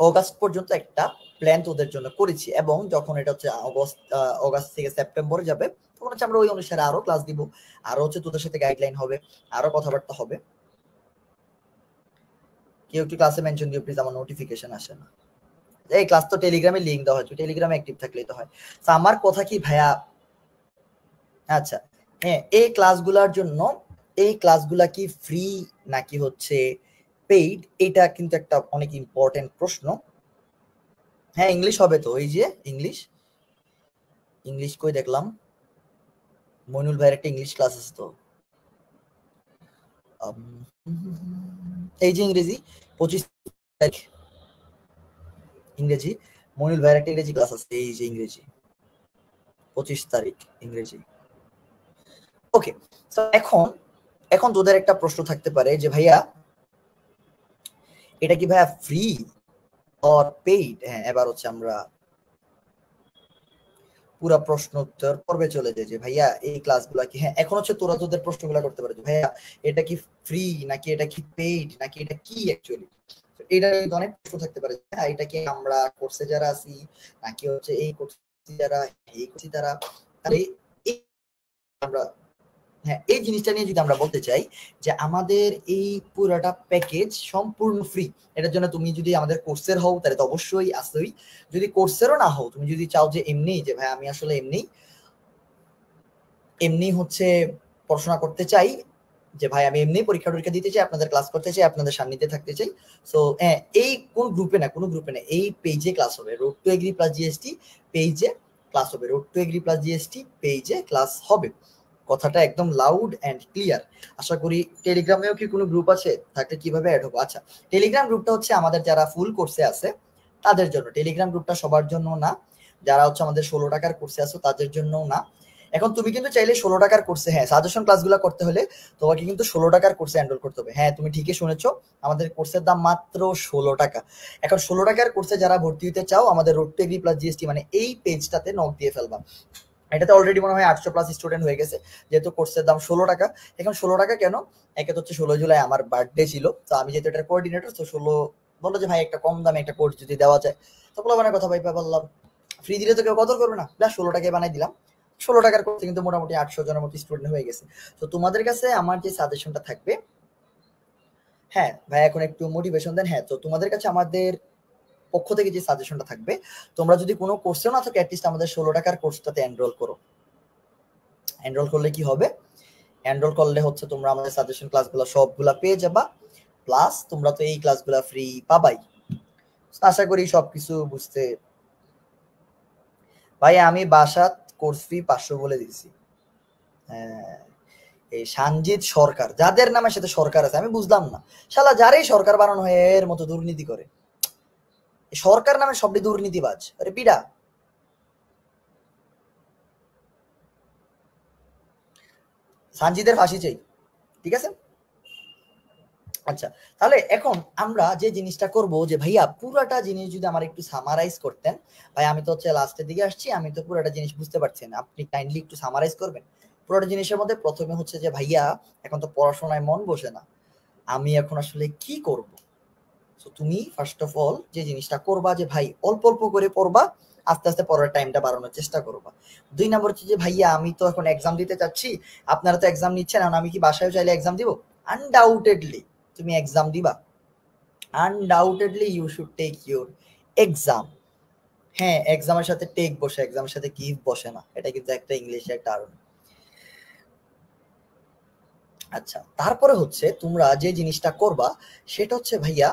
অগাস্ট পর্যন্ত একটা প্ল্যান তোদের জন্য করেছি, এবং যখন এটা হচ্ছে অগাস্ট থেকে সেপ্টেম্বরে যাবে, তখন হচ্ছে আমরা ওই অনুসারে আরো ক্লাস দিব, আরো হচ্ছে তোদের সাথে গাইডলাইন হবে, আরো কথাবার্তা হবে। কেউ একটু ক্লাসে মেনশন দিও প্লিজ, আমার নোটিফিকেশন আসে না। এই ক্লাস তো টেলিগ্রামে লিংক দেওয়া হয়, টেলিগ্রামে অ্যাক্টিভ থাকলেই তো হয়। তো আমার কথা কি ভাইয়া, আচ্ছা হ্যাঁ, এই ক্লাসগুলোর জন্য, এই ক্লাসগুলা কি ফ্রি নাকি হচ্ছে পেইড, এটা কিন্তু একটা অনেক ইম্পর্টেন্ট প্রশ্ন। হ্যাঁ ইংলিশ হবে তো, এই যে ইংলিশ, ইংলিশ কই দেখলাম, মইনুল ভাইয়ের একটা ইংলিশ ক্লাস আছে তো, এই যে ইংরেজি 25 তারিখ ইংরেজি, মইনুল ভাইয়ের একটা ইংরেজি ক্লাস আছে, এই যে ইংরেজি 25 তারিখ ইংরেজি। ওকে, তো এখন এখন তোদের একটা প্রশ্ন থাকতে পারে যে ভাইয়া এটা কি ভাইয়া ফ্রি অর পেইড? হ্যাঁ, এবার হচ্ছে আমরা পুরা প্রশ্ন উত্তর পর্বে চলে যায় যে ভাইয়া এই ক্লাসগুলা কি, হ্যাঁ এখন হচ্ছে তোরা তোদের প্রশ্নগুলো করতে পারে ভাইয়া এটা কি ফ্রি নাকি এটা কি পেইড নাকি এটা কি অ্যাকচুয়ালি। এটা অনেক প্রশ্ন থাকতে পারে, হ্যাঁ এটা কি আমরা কোর্সে যারা আছি নাকি হচ্ছে এই কোর্সে যারা, এই কোর্সে তারা, তাহলে আমরা হ্যাঁ এই জিনিসটা নিয়ে যদি আমরা বলতে চাই যে আমাদের এই পুরাটা প্যাকেজ সম্পূর্ণ ফ্রি। এটার জন্য তুমি যদি আমাদের কোর্সের হও তাহলে তো অবশ্যই আসবেই, যদি কোর্সেরও না হও, তুমি যদি চাও যে এমনি যে ভাই আমি আসলে এমনি এমনি হচ্ছে পড়াশোনা করতে চাই, যে ভাই আমি এমনি পরীক্ষা টরীক্ষা দিতে চাই, আপনাদের ক্লাস করতে চাই, আপনাদের সান্নিধ্যে থাকতে চাই, সো এই কোন গ্রুপে না, কোনো গ্রুপে না, এই পেজে ক্লাস হবে, road two agri plus GST পেজে ক্লাস হবে, road two agri plus GST পেজে ক্লাস হবে। কথাটা একদম লাউড এন্ড ক্লিয়ার। আশা করি টেলিগ্রামেও কি কোনো গ্রুপ আছে, থাকলে কিভাবে অ্যাড হবো? আচ্ছা, টেলিগ্রাম গ্রুপটা হচ্ছে আমাদের যারা ফুল কোর্সে আছে তাদের জন্য, টেলিগ্রাম গ্রুপটা সবার জন্য না, যারা হচ্ছে আমাদের 16 টাকার কোর্সে আছে তাদের জন্য না। এখন তুমি কিন্তু চাইলে 16 টাকার কোর্সে, হ্যাঁ সাজেশন ক্লাসগুলো করতে হলে তোমাকে কিন্তু 16 টাকার কোর্সে এনরোল করতে হবে। হ্যাঁ তুমি ঠিকই শুনেছো, আমাদের কোর্সের দাম মাত্র 16 টাকা। এখন 16 টাকার কোর্সে যারা ভর্তি হতে চাও আমাদের road two agri plus GST মানে এই পেজটাতে নক দিয়ে ফেলবা। এটাতে অলরেডি মনে হয় 800 প্লাস স্টুডেন্ট হয়ে গেছে, যেহেতু কোর্সের দাম 16 টাকা। এখন 16 টাকা কেন, একে তো হচ্ছে 16 জুলাই আমার বার্থডে ছিল, তো আমি যেহেতু এটার কোঅর্ডিনেটর, তো 16 বললো যে ভাই একটা কম দামে একটা কোর্স যদি দেওয়া যায়, তো বললাম কথা ভাই বললাম ফ্রি দিলে তো কেউ কদর করবে না, প্লাস 16 টাকায় বানাই দিলাম। 16 টাকার কোর্সে কিন্তু মোটামুটি 800 জনের মতো স্টুডেন্ট হয়ে গেছে। তো তোমাদের কাছে আমার যে সাজেশনটা থাকবে, হ্যাঁ ভাই এখন একটু মোটিভেশন দেন, হ্যাঁ তো তোমাদের কাছে আমাদের পক্ষ থেকে যে সাজেশনটা থাকবে, তোমরা যদি কোনো কোর্সেও না থাকো অ্যাটলিস্ট আমাদের 16 টাকার কোর্সটাতে এনরোল করো। এনরোল করলে কি হবে, এনরোল করলে হচ্ছে তোমরা আমাদের সাজেশন ক্লাসগুলো সবগুলা পেয়ে যাবা, প্লাস তোমরা তো এই ক্লাসগুলা ফ্রি পাবাই। আশা করি সবকিছু বুঝতে। ভাই আমি বাসাত কোর্স ফি 500 বলে দিয়েছি। হ্যাঁ, এই সানজিৎ সরকার, যাদের নামের সাথে সরকার আছে আমি বুঝলাম না, শালা যারাই সরকার বানানো হয় এর মতো দুর্নীতি করে, সরকার নামে সবই দুর্নীতিবাজ, আরে পিডা। সানজিদের ফাঁসি চাই, ঠিক আছে। আচ্ছা, তাহলে এখন আমরা যে জিনিসটা করব যে ভাইয়া পুরাটা জিনিস যদি আমার একটু সামারাইজ করতেন। ভাই আমি তো হচ্ছে লাস্টের দিকে আসছি, আমি তো পুরাটা জিনিস বুঝতে পারছি না, আপনি কাইন্ডলি একটু সামারাইজ করবেন পুরোটা জিনিসের মধ্যে। প্রথমে হচ্ছে যে ভাইয়া এখন তো পড়াশোনায় মন বসে না, আমি এখন আসলে কি করব। তো তুমি ফার্স্ট অফ অল যে জিনিসটা করবা যে ভাই অল্প অল্প করে পড়বা, আস্তে আস্তে পড়ার টাইমটা বাড়ানোর চেষ্টা করবা। 2 নম্বর হচ্ছে যে ভাইয়া আমি তো এখন এক্সাম দিতে চাচ্ছি, আপনারা তো এক্সাম নিচ্ছেন, এখন আমি কি বাসায় চাইলে এক্সাম দিব? আনডাউটেডলি তুমি এক্সাম দিবা, undoubtedly you should take your exam. হ্যাঁ এক্সামের সাথে টেক বসে, এক্সামের সাথে গিভ বসে না, এটা কিন্তু একটা ইংলিশে একটা টার্ম। আচ্ছা, তারপরে হচ্ছে তোমরা যে জিনিসটা করবা সেটা হচ্ছে ভাইয়া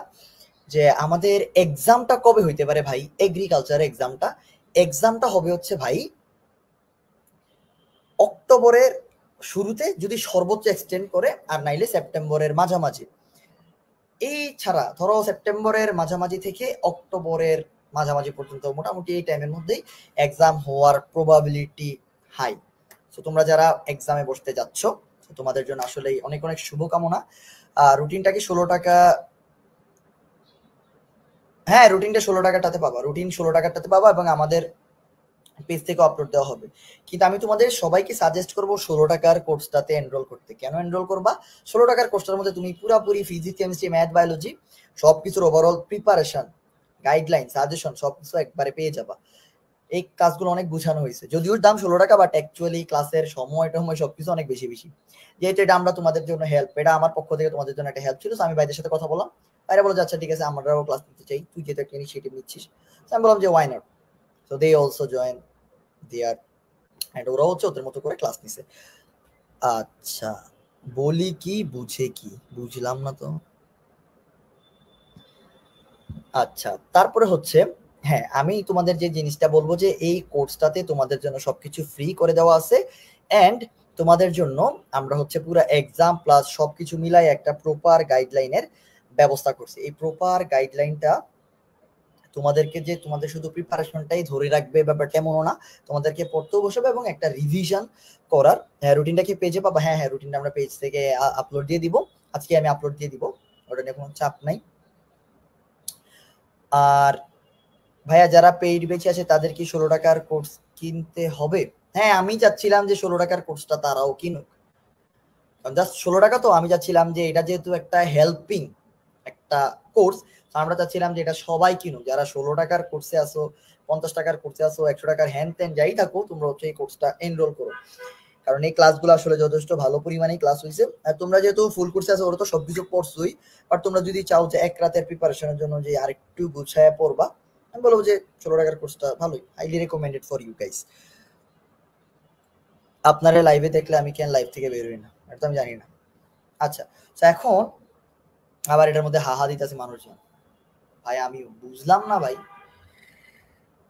যে আমাদের এক্সামটা কবে হইতে পারে ভাই, এগ্রিকালচার এক্সামটা, এক্সামটা হবে হচ্ছে ভাই অক্টোবরের শুরুতে যদি সর্বোচ্চ এক্সটেন্ড করে, আর নাইলে সেপ্টেম্বরের মাঝামাঝি। এই ছাড়া ধরো সেপ্টেম্বরের মাঝামাঝি থেকে অক্টোবরের মাঝামাঝি পর্যন্ত মোটামুটি এই টাইমের মধ্যেই এক্সাম হওয়ার প্রবাবিলিটি হাই। তো তোমরা যারা এক্সামে বসতে যাচ্ছ তোমাদের জন্য আসলে অনেক অনেক শুভকামনা। রুটিনটা কি 16 টাকা? হ্যাঁ রুটিনটা 16 টাকাটাতে পাবা, রুটিন 16 টাকাটাতে পাবা এবং আমাদের পেজ থেকে আপলোড দেওয়া হবে। কিন্তু আমি তোমাদের সবাইকে সাজেস্ট করবো 16 টাকার কোর্সটাতে এনরোল করতে। কেন এনরোল করবা? 16 টাকার কোর্সটার মধ্যে তুমি পুরোপুরি ফিজিক্স কেমিস্ট্রি ম্যাথ বায়োলজি সবকিছুর ওভারঅল প্রিপারেশন, গাইডলাইন, সাজেশন সবকিছু একবারে পেয়ে যাবা। এই কাজগুলো অনেক গুছানো হয়েছে, যদিও দাম 16 টাকা, বাট অ্যাকচুয়ালি ক্লাসের সময় টময় সবকিছু অনেক বেশি বেশি। যেহেতু এটা আমরা তোমাদের জন্য হেল্প, এটা আমার পক্ষ থেকে তোমাদের জন্য একটা হেল্প ছিল। আমি ভাইদের সাথে কথা বললাম, ভাইরা বলে আচ্ছা ঠিক আছে আমরাও ক্লাস নিতে চাই, তুই যেহেতু একটা ইনিশিয়েটিভ নিচ্ছিস। আমি বললাম যে why not. So they also join there, and ওরা হচ্ছে ওদের মতো করে ক্লাস নিছে। আচ্ছা, বলি কি বুঝে কি, বুঝলাম না তো। আচ্ছা, তারপরে হচ্ছে হ্যাঁ, আমি তোমাদের যে জিনিসটা বলবো যে এই কোর্সটাতে তোমাদের জন্য সবকিছু ফ্রি করে দেওয়া আছে। অ্যান্ড তোমাদের জন্য আমরা হচ্ছে পুরো এক্সাম প্লাস সবকিছু মিলাই একটা প্রপার গাইডলাইনের ব্যবস্থা করছি। এই প্রপার গাইডলাইনটা তোমাদেরকে যে তোমাদের শুধু প্রিপারেশনটাই ধরে রাখবে ব্যাপারটা এমনও না, তোমাদেরকে পড়তেও বসাবে এবং একটা রিভিশন করার। হ্যাঁ, রুটিনটা কি পেজে পাবা? হ্যাঁ হ্যাঁ, রুটিনটা আমরা পেজ থেকে আপলোড দিয়ে দিব। আজকে আমি আপলোড দিয়ে দিব, ওটা নিয়ে কোনো চাপ নাই। আর ভাইয়া যারা পেইড বেচে আছে তাদের কি 16 টাকার কোর্স কিনতে হবে? হ্যাঁ, আমি চাচ্ছিলাম যে 16 টাকার কোর্সটা তারাও কিনুক। জাস্ট 16 টাকা, তো আমি চাচ্ছিলাম যে এটা যেহেতু একটা হেল্পিং একটা কোর্স, আমরা চাচ্ছিলাম যে এটা সবাই কিনুক। যারা 16 টাকার কোর্সে আসো, 50 টাকার কোর্সে আসো, 100 টাকার হ্যান ত্যান যাই থাকো, তোমরা হচ্ছে এই কোর্সটা এনরোল করো। কারণ এই ক্লাসগুলো আসলে যথেষ্ট ভালো পরিমাণে ক্লাস হয়েছে। আর তোমরা যেহেতু ফুল কোর্সে আছো, ওরা তো সবকিছু পড়ছোই। আর তোমরা যদি চাও যে এক রাতের প্রিপারেশনের জন্য যে আরেকটু গুছায় পড়বা, আমি বলবো যে 16 টাকার কোর্সটা ভালোই, highly recommended for you guys. আপনারা লাইভে দেখলে আমি কেন লাইভ থেকে বের হই না, এটা তো আমি জানি না। আচ্ছা, তো এখন আবার এটার মধ্যে হাহা দিতেছে মানুষজন। ভাই আমি বুঝলাম না ভাই।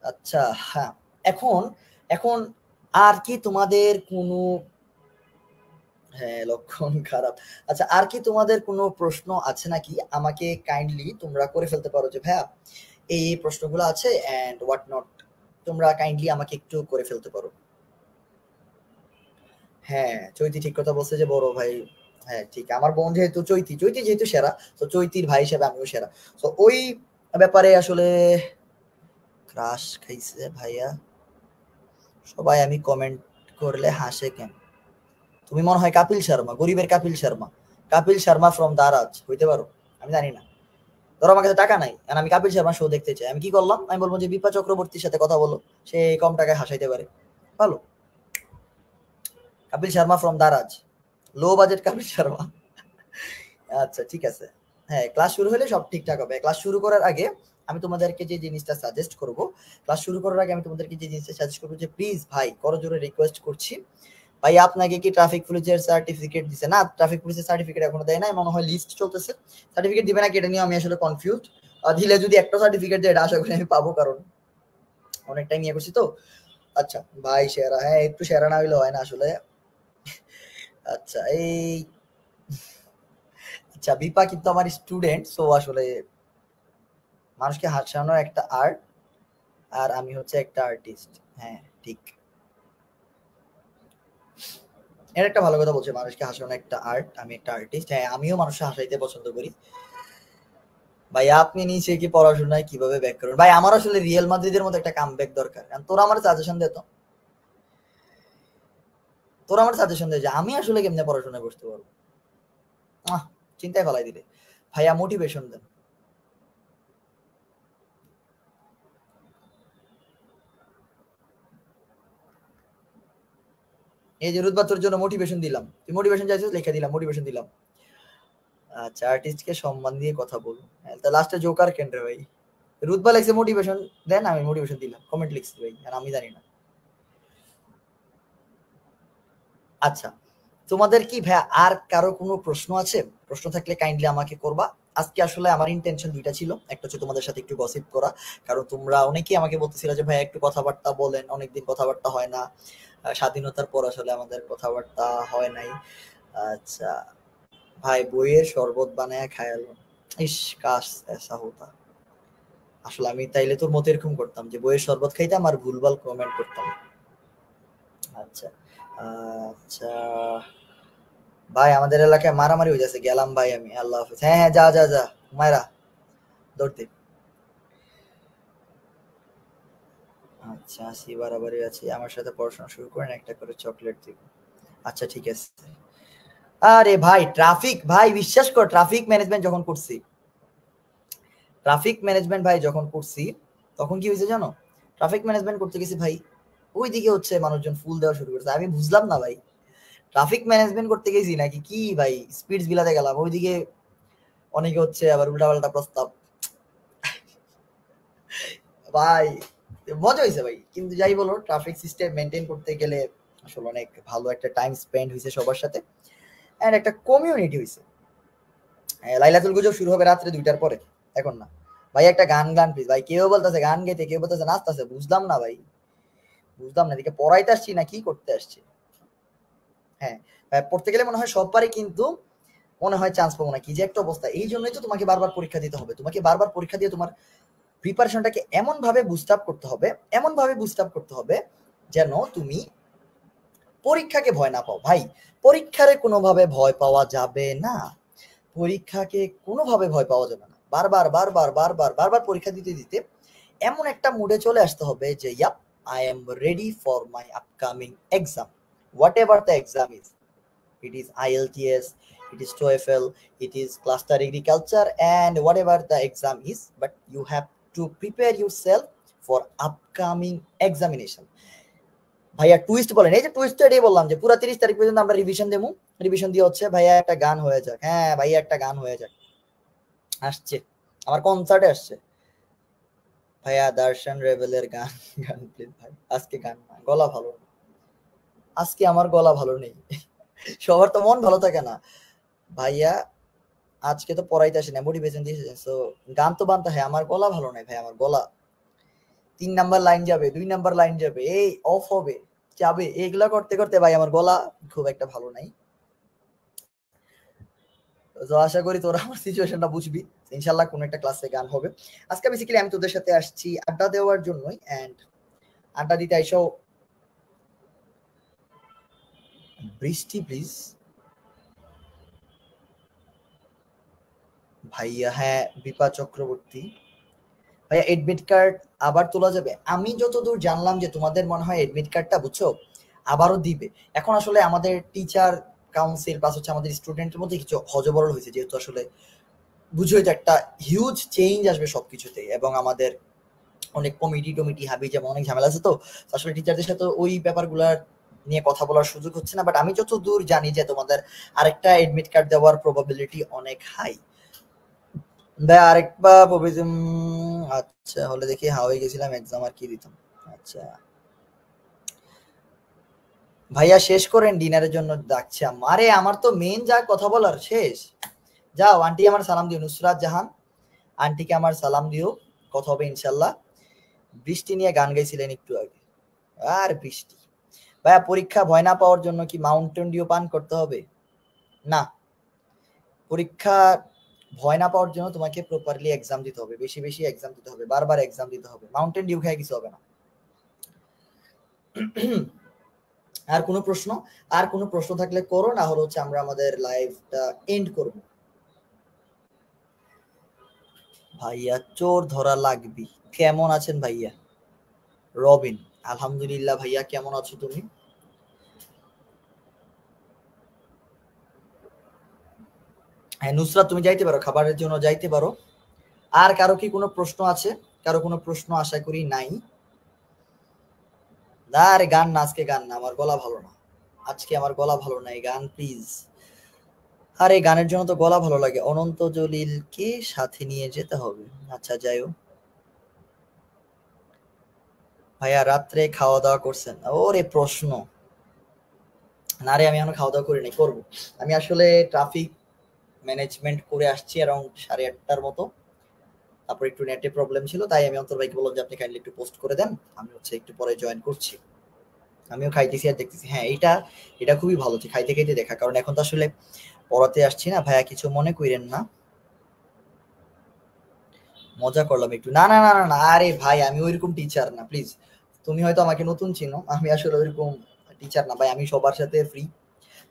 আচ্ছা, হ্যাঁ, এখন এখন আর কি তোমাদের কোনো, হ্যাঁ লক্ষণ খারাপ। আচ্ছা, আর কি তোমাদের কোনো প্রশ্ন আছে নাকি? আমাকে কাইন্ডলি তোমরা করে ফেলতে পারো যে ভাইয়া এই প্রশ্নগুলো আছে এন্ড হোয়াট নট, তোমরা কাইন্ডলি আমাকে একটু করে ফেলতে পারো। হ্যাঁ, চৈতি ঠিক কথা বলছে যে বড় ভাই। হ্যাঁ ঠিক, আমার বোন যেহেতু চৈতি, চৈতি যেহেতু সেরা, তো চৈতির ভাই হিসেবে আমিও সেরা। তো ওই ব্যাপারে আসলে ক্রাশ খাইছে ভাইয়া। সবাই আমি কমেন্ট করলে হাসে কেন? তুমি মনে হয় কাপিল শর্মা, গরিবের কাপিল শর্মা। কাপিল শর্মা ফ্রম দারাজ হইতে পারো, আমি জানি না। ধরো আমার কাছে টাকা নাই আর আমি কাপিল শর্মা শো দেখতে চাই, আমি কি করলাম? আমি বলবো যে বিপা চক্রবর্তীর সাথে কথা বলো, সে কম টাকায় হাসাইতে পারে। ভালো, Kapil Sharma from Daraz, low budget Kapil Sharma. আচ্ছা ঠিক আছে। হ্যাঁ, ক্লাস শুরু হলে সব ঠিকঠাক হবে। ক্লাস শুরু করার আগে আমি তোমাদেরকে যে জিনিসটা সাজেস্ট করব, ক্লাস শুরু করার আগে আমি তোমাদেরকে যে জিনিসটা সাজেস্ট করবো যে প্লিজ ভাই, করজোরে রিকোয়েস্ট করছি, ভাই আপনাকে কি ট্রাফিক পুলিশের সার্টিফিকেট দিছে? না, ট্রাফিক পুলিশের সার্টিফিকেট এখনো দেয় না, মনে হয় লিস্ট চলতেছে। সার্টিফিকেট দিবে নাকি এটা নিয়ে আমি আসলে কনফিউজড। দিলে যদি একটা সার্টিফিকেট দেয় এটা আশা করি আমি পাবো, কারণ অনেকটাই নিয়ে করছি তো। আচ্ছা ভাই, সেরা, হ্যাঁ একটু সেরা না হইলে হয় না আসলে। আচ্ছা এই, আচ্ছা বিপা কিন্তু আমার স্টুডেন্ট, সো আসলে মানুষকে হাসানো একটা আর্ট, আর আমি হচ্ছে একটা আর্টিস্ট। হ্যাঁ ঠিক, এর একটা ভালো কথা বলছে, মানুষকে হাসানো একটা আর্ট, আমি একটা আর্টিস্ট। হ্যাঁ, আমিও মানুষকে হাসাইতে পছন্দ করি। ভাই আপনি নিচে কি পড়াশোনায় কিভাবে ব্যাক করবেন? ভাই আমার আসলে রিয়েল মাদ্রিদের মতো একটা কামব্যাক দরকার। তোরা আমার সাজেশন দে তো, তোরা আমার সাজেশন দে যে আমি আসলে কেমনে পড়াশোনায় বসতে পারবো। আহ, চিন্তায় ফেলাই দিলে। ভাইয়া মোটিভেশন দেন। এই যে রুদবা, তোর জন্য মোটিভেশন দিলাম, তুই মোটিভেশন চাইছিস, লিখে দিলাম, মোটিভেশন দিলাম। আচ্ছা, আর্টিস্টকে সম্মান দিয়ে কথা বল। হ্যাঁ, তা লাস্টে জোকার কেন রে ভাই? রুদবা লিখছে মোটিভেশন দেন, আমি মোটিভেশন দিলাম, কমেন্ট লিখছি ভাই, আর আমি জানি না। আচ্ছা, তোমাদের কি ভাইয়া আর কারো কোনো প্রশ্ন আছে? প্রশ্ন থাকলে কাইন্ডলি আমাকে করবা। আজকে আসলে আমার ইন্টেনশন দুইটা ছিল, একটা হচ্ছে তোমাদের সাথে একটু গসিপ করা, কারণ তোমরা অনেকেই আমাকে বলতেছিলে যে ভাই একটু কথাবার্তা বলেন, অনেকদিন কথাবার্তা হয় না। স্বাধীনতার পর আসলে আমাদের কথাবার্তা হয় নাই। আচ্ছা ভাই, বইয়ের শরবত বানায় খায়ালো। ইস, কাশ এসা হতা। আসলে আমি তাইলে তোর মতো এরকম করতাম যে বইয়ের শরবত খাইতাম আর ভুলভাল কমেন্ট করতাম। আচ্ছা আচ্ছা ভাই, আমাদের এলাকায় মারামারি হয়ে যাচ্ছে, গেলাম ভাই আমি, আল্লাহ হাফেজ। হ্যাঁ হ্যাঁ, যা যা যা, মায়েরা দৌড়তে। আচ্ছা, আসি, বাড়াবাড়ি আছে, আমার সাথে পড়াশোনা শুরু করেন, একটা করে চকলেট দিব। আচ্ছা ঠিক আছে। আরে ভাই ট্রাফিক, ভাই বিশ্বাস কর, ট্রাফিক ম্যানেজমেন্ট যখন করছি, ট্রাফিক ম্যানেজমেন্ট ভাই যখন করছি, তখন কি হয়েছে জানো? ট্রাফিক ম্যানেজমেন্ট করতে গেছি ভাই, ওইদিকে হচ্ছে মানুষজন ফুল দেওয়া শুরু করেছে, আমি বুঝলাম না ভাই, ট্রাফিক ম্যানেজমেন্ট করতে গেছি নাকি কি ভাই, স্পিড বিলাতে গেলাম, ওইদিকে অনেকে হচ্ছে আবার উল্টাপাল্টা প্রস্তাব। ভাই মজা হয়েছে ভাই, কিন্তু যাই বলো, ট্রাফিক সিস্টেম মেনটেন করতে গেলে আসলে অনেক ভালো একটা টাইম স্পেন্ড হয়েছে সবার সাথে, এন্ড একটা কমিউনিটি হয়েছে। লাইলাতুল গুজব শুরু হবে রাত্রে 2টার পরে, এখন না। ভাই একটা গান গান প্লিজ ভাই, কেউ বলতেছে গান গাইতে, কেউ বলতেছে নাচতেছে, বুঝলাম না ভাই, বুঝলাম না এদিকে পড়াইতে আসছি না কি করতে আসছি। হ্যাঁ পড়তে গেলে মনে হয় সববারই কিন্তু মনে হয় চান্স পাবো না, কি যে একটা অবস্থা। এই জন্যই তো তোমাকে বারবার পরীক্ষা দিতে হবে, তোমাকে বারবার পরীক্ষা দিয়ে তোমার প্রিপারেশনটাকে এমন ভাবে বুস্ট আপ করতে হবে, এমন ভাবে বুস্ট আপ করতে হবে যেন তুমি পরীক্ষাকে ভয় না পাও। ভাই পরীক্ষারে কোনোভাবে ভয় পাওয়া যাবে না, পরীক্ষাকে কোনোভাবে ভয় পাওয়া যাবে না। বারবার বারবার বারবার বারবার পরীক্ষা দিতে দিতে এমন একটা মুডে চলে আসতে হবে যে yup, I am ready for my upcoming exam, whatever the exam is, it is IELTS, it is TOEFL, it is cluster agriculture, and whatever the exam is, but you have to prepare yourself for upcoming examination. ভাইয়া টুইস্ট বলেন, এই যে টুইস্ট তো এটাই বললাম যে পুরো 30 তারিখ পর্যন্ত আমরা রিভিশন দেবো, রিভিশন দিয়ে হচ্ছে ভাইয়া একটা গান হয়ে যাক, হ্যাঁ ভাইয়া একটা গান হয়ে যাক। আসছে আমার কনসার্টে আসছে ভাইয়া দর্শন রেবেলের গান, গান প্লিজ ভাই, আজকে গান না, গলা ভালো না, আজকে আমার গলা ভালো নেই। সবার তো মন ভালো থাকে না ভাইয়া, আজকে তো পড়াইতে আসে না, মোটিভেশন দিয়েছে, সো গান তো বানতে হয়, আমার গলা ভালো নাই ভাই, আমার গলা 3 নাম্বার লাইন যাবে, 2 নাম্বার লাইন যাবে, এই অফ হবে যাবে, এগুলা করতে করতে ভাই আমার গলা খুব একটা ভালো নাই। তো আশা করি তোরা আমার সিচুয়েশনটা বুঝবি, ইনশাল্লাহ কোনো একটা ক্লাসে গান হবে। আজকে বেসিক্যালি আমি তোদের সাথে আসছি আড্ডা দেওয়ার জন্যই, এন্ড আড্ডা দিতে আইসাও বৃষ্টি প্লিজ ভাইয়া, হ্যাঁ বিপা চক্রবর্তী ভাইয়া এডমিট কার্ড আবার তোলা যাবে? আমি যতদূর জানলাম যে তোমাদের মনে হয় এডমিট কার্ডটা বুঝছো আবারও দিবে। এখন আসলে আমাদের টিচার কাউন্সিল প্লাস হচ্ছে আমাদের স্টুডেন্টের মধ্যে কিছু হজবরল হয়েছে, যেহেতু আসলে বুঝোই তো একটা হিউজ চেঞ্জ আসবে সবকিছুতে, এবং আমাদের অনেক কমিটি টমিটি হাবি যেমন অনেক ঝামেলা আছে, তো আসলে টিচারদের সাথে ওই ব্যাপারগুলার নিয়ে কথা বলার সুযোগ হচ্ছে না। বাট আমি যতদূর জানি যে তোমাদের আরেকটা এডমিট কার্ড দেওয়ার প্রবাবিলিটি অনেক হাই। ভাই আরেকবার আচ্ছা হলে দেখি হাওয়াই গেছিলাম এক্সাম আর কি দিতাম। আচ্ছা ভাইয়া শেষ করেন, ডিনারের জন্য ডাকছে। আরে আমার তো মেন যা কথা বলার শেষ। যাও আন্টি আমার সালাম দিও, নুসরাত জাহান আন্টিকে আমার সালাম দিও, কথা হবে ইনশাল্লাহ। বৃষ্টি নিয়ে গান গাইছিলেন একটু আগে, আর বৃষ্টি। ভাইয়া পরীক্ষা ভয় না পাওয়ার জন্য কি মাউন্টেন ডিউ পান করতে হবে? না, পরীক্ষা ভয় না পাওয়ার জন্য তোমাকে প্রপারলি এক্সাম দিতে হবে, বেশি বেশি এক্সাম দিতে হবে, বারবার এক্সাম দিতে হবে, মাউন্টেন ডিউ খেয়ে কিছু হবে না। আর কোনো প্রশ্ন? আর কোনো প্রশ্ন থাকলে করো, না হলে হচ্ছে আমরা আমাদের লাইভটা এন্ড করব। ভাইয়া চোর ধরা লাগবি, কেমন আছেন ভাইয়া? রবিন আলহামদুলিল্লাহ, ভাইয়া কেমন আছো তুমি? হ্যাঁ নুসরাত তুমি যাইতে পারো, খাবারের জন্য যাইতে পারো। আর কারো কি কোনো প্রশ্ন আছে? কারো কোনো প্রশ্ন আশা করি নাই। আরে গান না, আজকে গান না, আমার গলা ভালো না, আজকে আমার গলা ভালো নাই, গান প্লিজ। আরে গানের জন্য তো গলা ভালো লাগে, অনন্ত জলিলকে সাথে নিয়ে যেতে হবে। আচ্ছা যাইও। ভাইয়া রাত্রে খাওয়া দাওয়া করছেন? ওরে প্রশ্ন, না রে আমি এখনো খাওয়া দাওয়া করি নাই, করবো। আমি আসলে ট্রাফিক ম্যানেজমেন্ট করে আসছি অ্যারাউন্ড 8:30টার মতো, তারপর একটু নেটে প্রবলেম ছিল, তাই আমি অন্তর ভাইকে বললাম যে আপনি কাইন্ডলি একটু পোস্ট করে দেন, আমি হচ্ছে একটু পরে জয়েন করছি। আমিও খাইতেছি আর দেখতেছি। হ্যাঁ এটা এটা খুবই ভালো যে খাইতে খাইতে দেখা, কারণ এখন তো আসলে পড়াতে আসছি না ভাইয়া, কিছু মনে করেন না, মজা করলাম একটু। না না না না না, আরে ভাই আমি ওইরকম টিচার না প্লিজ, তুমি হয়তো আমাকে নতুন চিনো, আমি আসলে ওইরকম টিচার না ভাই, আমি সবার সাথে ফ্রি।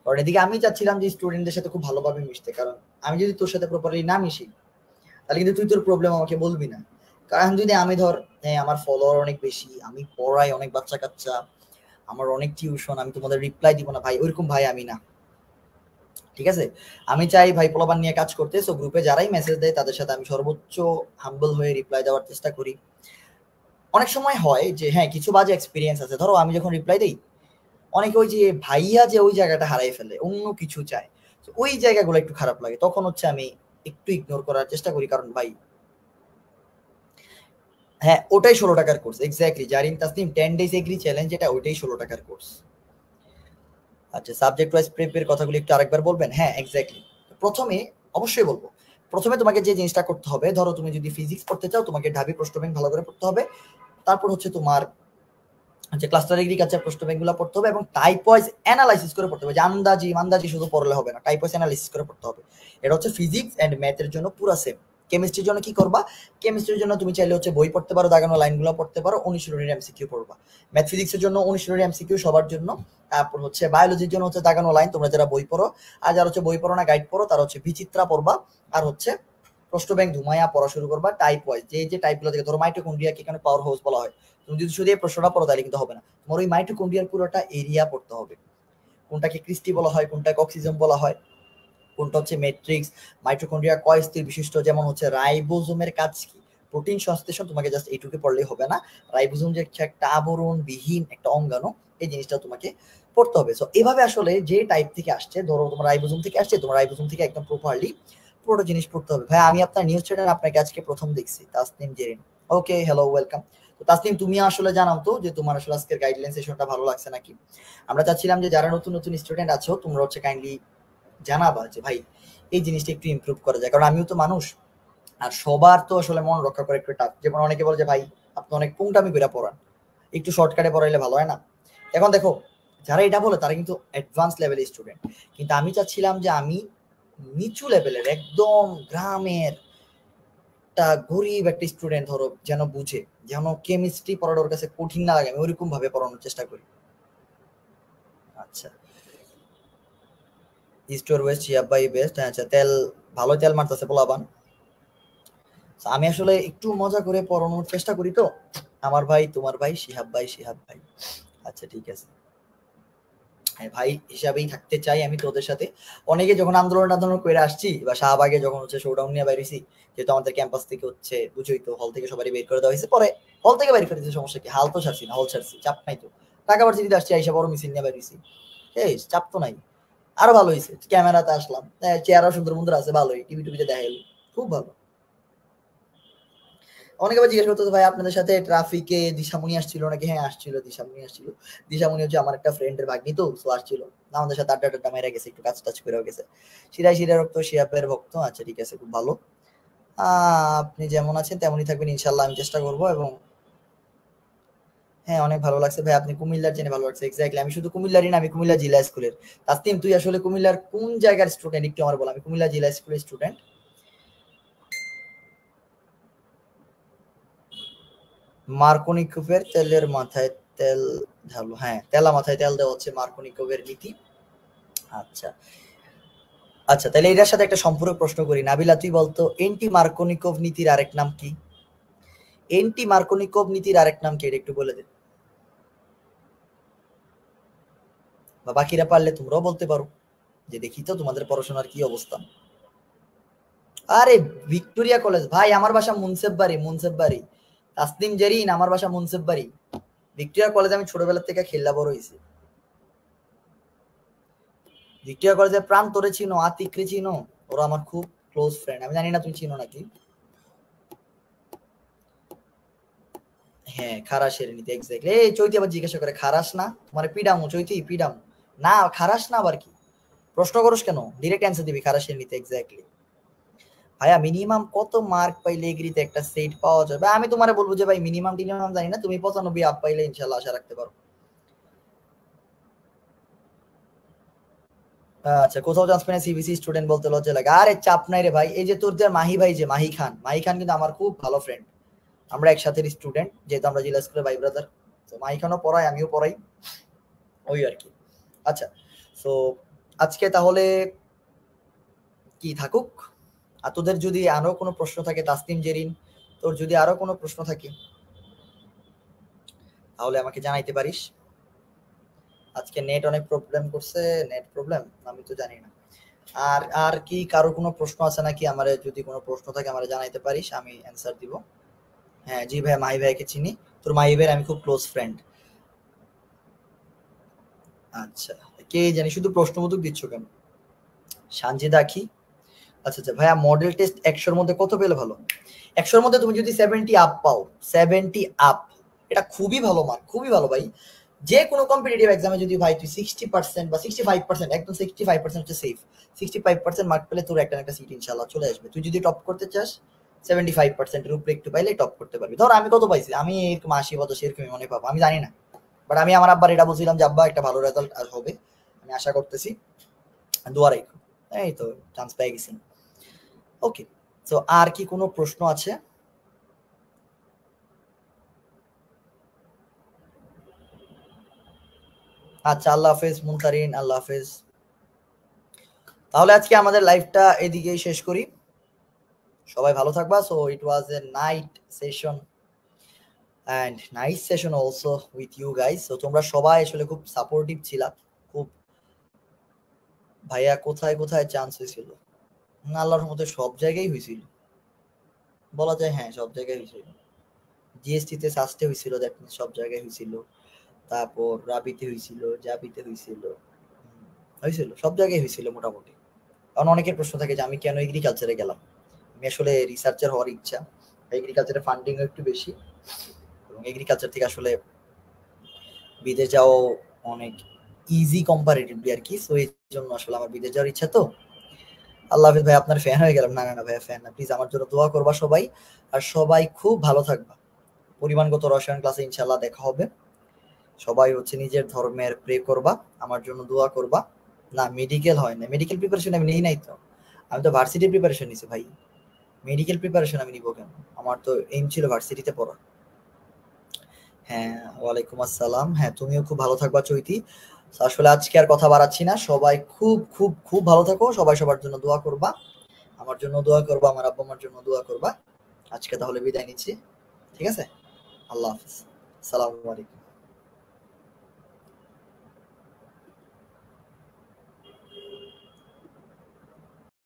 কারণ এদিকে আমি চাচ্ছিলাম যে স্টুডেন্টদের সাথে খুব ভালোভাবে মিশতে, কারণ আমি যদি তোর সাথে প্রপারলি না মিশি তাহলে কিন্তু তুই তোর প্রবলেম আমাকে বলবি না। কারণ যদি আমি ধর, হ্যাঁ আমার ফলোয়ার অনেক বেশি, আমি পড়াই অনেক বাচ্চা কাচ্চা, আমার অনেক টিউশন, আমি তোমাদের রিপ্লাই দিব না ভাই, ওইরকম ভাই আমি না, ঠিক আছে? আমি চাই ভাই পোলাপান নিয়ে কাজ করতে, সো গ্রুপে যারাই মেসেজ দেয় তাদের সাথে আমি সর্বোচ্চ হাম্বল হয়ে রিপ্লাই দেওয়ার চেষ্টা করি। অনেক সময় হয় যে হ্যাঁ কিছু বাজে এক্সপিরিয়েন্স আছে, ধরো আমি যখন রিপ্লাই দেই অনেকে ওই যে ভাইয়া যে ওই জায়গাটা হারাই ফেলে, অন্য কিছু চায়, ওই জায়গাগুলো একটু খারাপ লাগে, তখন হচ্ছে আমি একটু ইগনোর করার চেষ্টা করি, কারণ ভাই হ্যাঁ ওটাই 16 টাকার course, exactly Zarin Tasnim 10 days agree challenge, এটা ওইটাই 16 টাকার কোর্স। আচ্ছা সাবজেক্ট ওয়াইজ প্রেপের কথাগুলো একটু আরেকবার বলবেন? হ্যাঁ এক্স্যাক্টলি, প্রথমে অবশ্যই বলবো, প্রথমে তোমাকে যে জিনিসটা করতে হবে, ধরো তুমি যদি ফিজিক্স পড়তে চাও তোমাকে ঢাবি প্রশ্ন ব্যাংক ভালো করে পড়তে হবে, তারপর হচ্ছে তোমার যে ক্লাস্টার এগ্রিকালচার প্রশ্ন ব্যাংকগুলো পড়তে হবে এবং টাইপ ওয়াইজ অ্যানালাইসিস করে পড়তে হবে, যে আন্দাজি শুধু পড়লে হবে না, টাইপ ওয়াইজ অ্যানালাইসিস করে পড়তে হবে। এটা হচ্ছে ফিজিক্স এন্ড ম্যাথের জন্য পুরো সেম। কেমিস্ট্রির জন্য কি করবা, কেমিস্ট্রির জন্য তুমি চাইলে হচ্ছে বই পড়তে পারো, দাগানো লাইনগুলো পড়তে পারো, অনুশীলনীর এমসিকিউ পড়বা। ম্যাথ ফিজিক্সের জন্য অনুশীলনীর এমসিকিউ সবার জন্য। তারপর হচ্ছে বায়োলজির জন্য হচ্ছে দাগানো লাইন, তোমরা যারা বই পড়ো, আর যারা হচ্ছে বই পড়ো না গাইড পড়ো তারা হচ্ছে বিচিত্রা পড়বা, আর হচ্ছে প্রশ্ন ব্যাংক ধুমাইয়া পড়া শুরু করবা টাইপ ওয়াইজ, যে টাইপগুলো থেকে ধরো মাইটোকন্ড্রিয়াকে এখানে পাওয়ার হাউস বলা হয়, তুমি যদি শুধু এই প্রশ্নটা পড়ো তাহলে কিন্তু হবে না, তোমার ওই মাইটোকন্ড্রিয়ার পুরোটা এরিয়া পড়তে হবে, কোনটাকে ক্রিস্টি বলা হয়, কোনটাকে অক্সিজম বলা হয়, কোনটা হচ্ছে ম্যাট্রিক্স, মাইটোকন্ড্রিয়া কয় স্তর বিশিষ্ট, যেমন হচ্ছে রাইবোজোমের কাজ কি, প্রোটিন সংশ্লেষণ, তোমাকে জাস্ট এইটুকু পড়লেই হবে না, রাইবোজোম যে একটা আবরণ বিহীন একটা অঙ্গাণু, এই জিনিসটা তোমাকে পড়তে হবে। সো এভাবে আসলে যে টাইপ থেকে আসছে, ধরো তোমার রাইবোজোম থেকে আসছে, তোমার রাইবোজোম থেকে একদম প্রপারলি পুরো জিনিস পড়তে হবে। ভাই আমি আপনার নিউজ চ্যানেল আপনাকে আজকে প্রথম দেখছি, তাসনিম জেরিন। ওকে, হ্যালো, ওয়েলকাম। তো তাসনিম, তুমি আসলে জানাও তো যে তোমার আসলে আজকের গাইডলাইন সেশনটা ভালো লাগছে নাকি। আমরা চাচ্ছিলাম যে যারা নতুন নতুন স্টুডেন্ট আছো তোমরা হচ্ছে কাইন্ডলি জানাবা যে ভাই এই জিনিসটা একটু ইমপ্রুভ করা যায়, কারণ আমিও তো মানুষ, আর সবার তো আসলে মন রক্ষা করে একটু টাফ। যেমন অনেকে বলে যে ভাই আপনি অনেক পুংটামি করে পড়ান, একটু শর্টকাটে পড়াইলে ভালো হয় না। এখন দেখো, যারা এটা বলে তারা কিন্তু অ্যাডভান্স লেভেলের স্টুডেন্ট, কিন্তু আমি চাচ্ছিলাম যে আমি নিচু লেভেলের একদম গ্রামের একটা গরিব একটা স্টুডেন্ট ধরো যেন বুঝে, যেন কেমিস্ট্রি পড়াটা ওর কাছে কঠিন না লাগে, আমি ওইরকম ভাবে পড়ানোর চেষ্টা করি। আচ্ছা, ইস্ট ওর ওয়েস্ট, শিয়াবাই বেস্ট। আচ্ছা, তেল ভালো তেল মারতেছে পোলাপান। আমি আসলে একটু মজা করে পড়ানোর চেষ্টা করি তো, আমার ভাই, তোমার ভাই, শিহাব ভাই, শিহাব ভাই। আচ্ছা ঠিক আছে, হ্যাঁ ভাই হিসাবেই থাকতে চাই আমি তোদের সাথে। অনেকে যখন আন্দোলন করে আসছি, বা শাহবাগে যখন হচ্ছে শোডাউন নিয়ে বাইরেছি, যেহেতু আমাদের ক্যাম্পাস থেকে হচ্ছে বুঝোই তো, হল থেকে সবারই বের করে দেওয়া হয়েছে, পরে হল থেকে বাইর করে দিয়েছে, সমস্যা কি, হাল তো ছাড়ছি না, হল ছাড়ছি, চাপ নাই তো। ঢাকা ভার্সিটিতে আসছি, আইসা বড় মিছিল নিয়ে বাইরেছি, এই চাপ তো নাই। আরো ভালো হয়েছে, ক্যামেরাতে আসলাম, চেহারা সুন্দর মন্দির আছে, ভালোই, টিভি টিভিতে দেখা গেল, খুব ভালো। অনেকে আবার জিজ্ঞেস করতো ভাই আপনাদের সাথে ট্রাফিকে দিশামণি আসছিল নাকি, হ্যাঁ আসছিল, দিশামণি আসছিল। দিশামণি হচ্ছে আমার একটা ফ্রেন্ডের ভাগ্নি, তো সো আসছিল, আমাদের সাথে আড্ডা টাড্ডা মেরে গেছে, একটু কাজ টাজ করেও গেছে। শিরায় রক্ত, শিয়াবের ভক্ত। আচ্ছা ঠিক আছে, খুব ভালো। আপনি যেমন আছেন তেমনই থাকবেন ইনশাল্লাহ, আমি চেষ্টা করবো। এবং হ্যাঁ অনেক ভালো লাগছে ভাই, আপনি কুমিল্লার জেনে ভালো লাগছে। এক্স্যাক্টলি, আমি শুধু কুমিল্লারই না, আমি কুমিল্লা জেলা স্কুলের। তাসনিম তুই আসলে কুমিল্লার কোন জায়গার স্টুডেন্ট একটু আমার বল। আমি কুমিল্লা জেলা স্কুলের স্টুডেন্ট। মার্কোনিকোভের তেলের মাথায় তেল ঢালো, হ্যাঁ তেলা মাথায় তেল দেওয়া হচ্ছে মার্কোনিকোভের নীতি। আচ্ছা আচ্ছা, তাহলে এটার সাথে একটা সম্পূরক প্রশ্ন করি। নাবিলা তুই বলতো এন্টি মার্কোনিকোভ নীতির আরেক নাম কি? এন্টি মার্কোনিকোভ নীতির আরেক নাম কি, এটা একটু বলে দে, বা বাকিরা পারলে তোমরাও বলতে পারো, যে দেখি তো তোমাদের পড়াশোনার কি অবস্থা। আরে ভিক্টোরিয়া কলেজ ভাই, আমার বাসা মুন্সেফ বাড়ি, মুন্সেফ বাড়ি। তাসনিম জেরিন, আমার বাসা মুন্সেফ বাড়ি। ভিক্টোরিয়া কলেজ আমি ছোটবেলা থেকে খেলা বড় হয়েছি। ভিক্টোরিয়া কলেজের প্রাণ তোরে চিনো, আতিকরে চিনো, ওরা আমার খুব ক্লোজ ফ্রেন্ড, আমি জানি না তুমি চিনো নাকি। হ্যাঁ খারাসের নীতি, এক্স্যাক্টলি। এই চৈতি আবার জিজ্ঞাসা করে খারাস না, মানে পিডামু, চৈতি পিডামু না, খারাস না আবার কি, প্রশ্ন করস কেন, ডিরেক্ট অ্যান্সার দিবি, খারাসের নীতি, এক্স্যাক্টলি। ভাইয়া মিনিমাম কত মার্ক পাইলে এগ্রিতে একটা সেট পাওয়া যাবে? আমি তোমারে বলবো যে ভাই মিনিমাম টিনিমাম জানি না, তুমি 95 আপ পাইলে ইনশাল্লাহ আশা রাখতে পারো। আচ্ছা, কোথাও চান্স পেয়ে সিবিসি স্টুডেন্ট বলতে লজ্জা লাগে। আরে চাপ নাই রে ভাই, এই যে তোর যে মাহি ভাই, যে মাহি খান, মাহি খান কিন্তু আমার খুব ভালো ফ্রেন্ড, আমরা একসাথে স্টুডেন্ট, যেহেতু আমরা জেলা স্কুলের ভাই ব্রাদার। তো মাহি খানও পড়াই, আমিও পড়াই, ওই আর কি। আচ্ছা, সো আজকে তাহলে কি থাকুক, আর তোদের যদি আরো কোনো প্রশ্ন থাকে, তাসনিম জেরিন তোর যদি আরো কোনো প্রশ্ন থাকে তাহলে আমাকে জানাইতে পারিস। আজকে নেট অনেক প্রবলেম করছে, নেট প্রবলেম আমি তো জানি না। আর আর কি কারো কোনো প্রশ্ন আছে নাকি? আমারে যদি কোনো প্রশ্ন থাকে আমারে জানাইতে পারিস, আমি অ্যানসার দিব। হ্যাঁ জি ভাই, মাহি ভাইকে চিনি, তোর মাহি ভাইয়ের আমি খুব ক্লোজ ফ্রেন্ড। আচ্ছা, কে জানি, শুধু প্রশ্নবোধক দিচ্ছ কেন? সানজিদা আখি। আচ্ছা আচ্ছা ভাইয়া, মডেল টেস্ট 100-র মধ্যে কত পেলে ভালো? 100-র মধ্যে তুমি যদি 70 আপ পাও, 70 আপ, এটা খুবই ভালো মার্ক, খুবই ভালো ভাই। যে কোনো কম্পিটিটিভ এক্সামে যদি ভাই তুই 60% বা 65%, একদম 65% হচ্ছে সেফ, 65% মার্ক পেলে তোর একটা না একটা সিট ইনশাল্লাহ চলে আসবে। তুই যদি টপ করতে চাস 75% এর উপরে একটু পাইলে টপ করতে পারবি। ধর আমি কত পাইছি, আমি এরকম 80 এরকমই মনে পাবো, আমি জানি না, বাট আমি আমার আব্বার এটা বলছিলাম যে আব্বা একটা ভালো রেজাল্ট হবে, আমি আশা করতেছি, দোয়া রাখো। এই তো চান্স পেয়ে গেছি। ওকে, তো আর কি কোনো প্রশ্ন আছে? আচ্ছা, আল্লাহ হাফেজ মুনতারিন, আল্লাহ হাফেজ। তাহলে আজকে আমাদের লাইভটা এদিকেই শেষ করি, সবাই ভালো থাকবা। So it was a night session and nice session also with you guys. তো তোমরা সবাই আসলে খুব সাপোর্টিভ ছিলা, খুব। ভাইয়া কোথায় কোথায় চান্স হয়েছিল? আল্লাহর মধ্যে সব জায়গায় হয়েছিল বলা যায়, হ্যাঁ সব জায়গায় হয়েছিল। জিএসটি তে সাস্টে হয়েছিল, দ্যাট মিন্স সব জায়গায় হয়েছিল। তারপর রাবিতে হয়েছিল, জাবিতে হয়েছিল, হয়েছিল সব জায়গায় হয়েছিল মোটামুটি। কারণ অনেকের প্রশ্ন থাকে যে আমি কেন এগ্রিকালচারে গেলাম। আমি আসলে রিসার্চার হওয়ার ইচ্ছা, এগ্রিকালচারে ফান্ডিং একটু বেশি, এবং এগ্রিকালচার থেকে আসলে বিদেশ যাওয়া অনেক ইজি কম্পারেটিভলি আর কি। সো এই জন্য আসলে আমার বিদেশ যাওয়ার ইচ্ছা। তো আল্লাহ হাফিজ ভাই, আপনার ফ্যান হয়ে গেলাম। না না না ভাইয়া, ফ্যান না, প্লিজ আমার জন্য দোয়া করবা সবাই। আর সবাই খুব ভালো থাকবা। পরিমাণগত রসায়ন ক্লাসে ইনশাল্লাহ দেখা হবে। সবাই হচ্ছে নিজের ধর্মের প্রে করবা, আমার জন্য দোয়া করবা। না মেডিকেল হয় না, মেডিকেল প্রিপারেশন আমি নেই নাই তো, আমি তো ভার্সিটি প্রিপারেশন নিছি ভাই, মেডিকেল প্রিপারেশন আমি নিব কেন? আমার তো এইম ছিল ভার্সিটিতে পড়া। হ্যাঁ, ওয়ালাইকুম আসসালাম। হ্যাঁ, তুমিও খুব ভালো থাকবা চৈতি। তো আসলে আজকে আর কথা বাড়াচ্ছি না, সবাই খুব খুব খুব ভালো থাকো, সবাই সবার জন্য দোয়া করবা, আমার জন্য দোয়া করবা, আমার আব্বা আমার জন্য দোয়া করবা। আজকে তাহলে বিদায় নিচ্ছি, ঠিক আছে? আল্লাহ হাফিজ, সালামু আলাইকুম।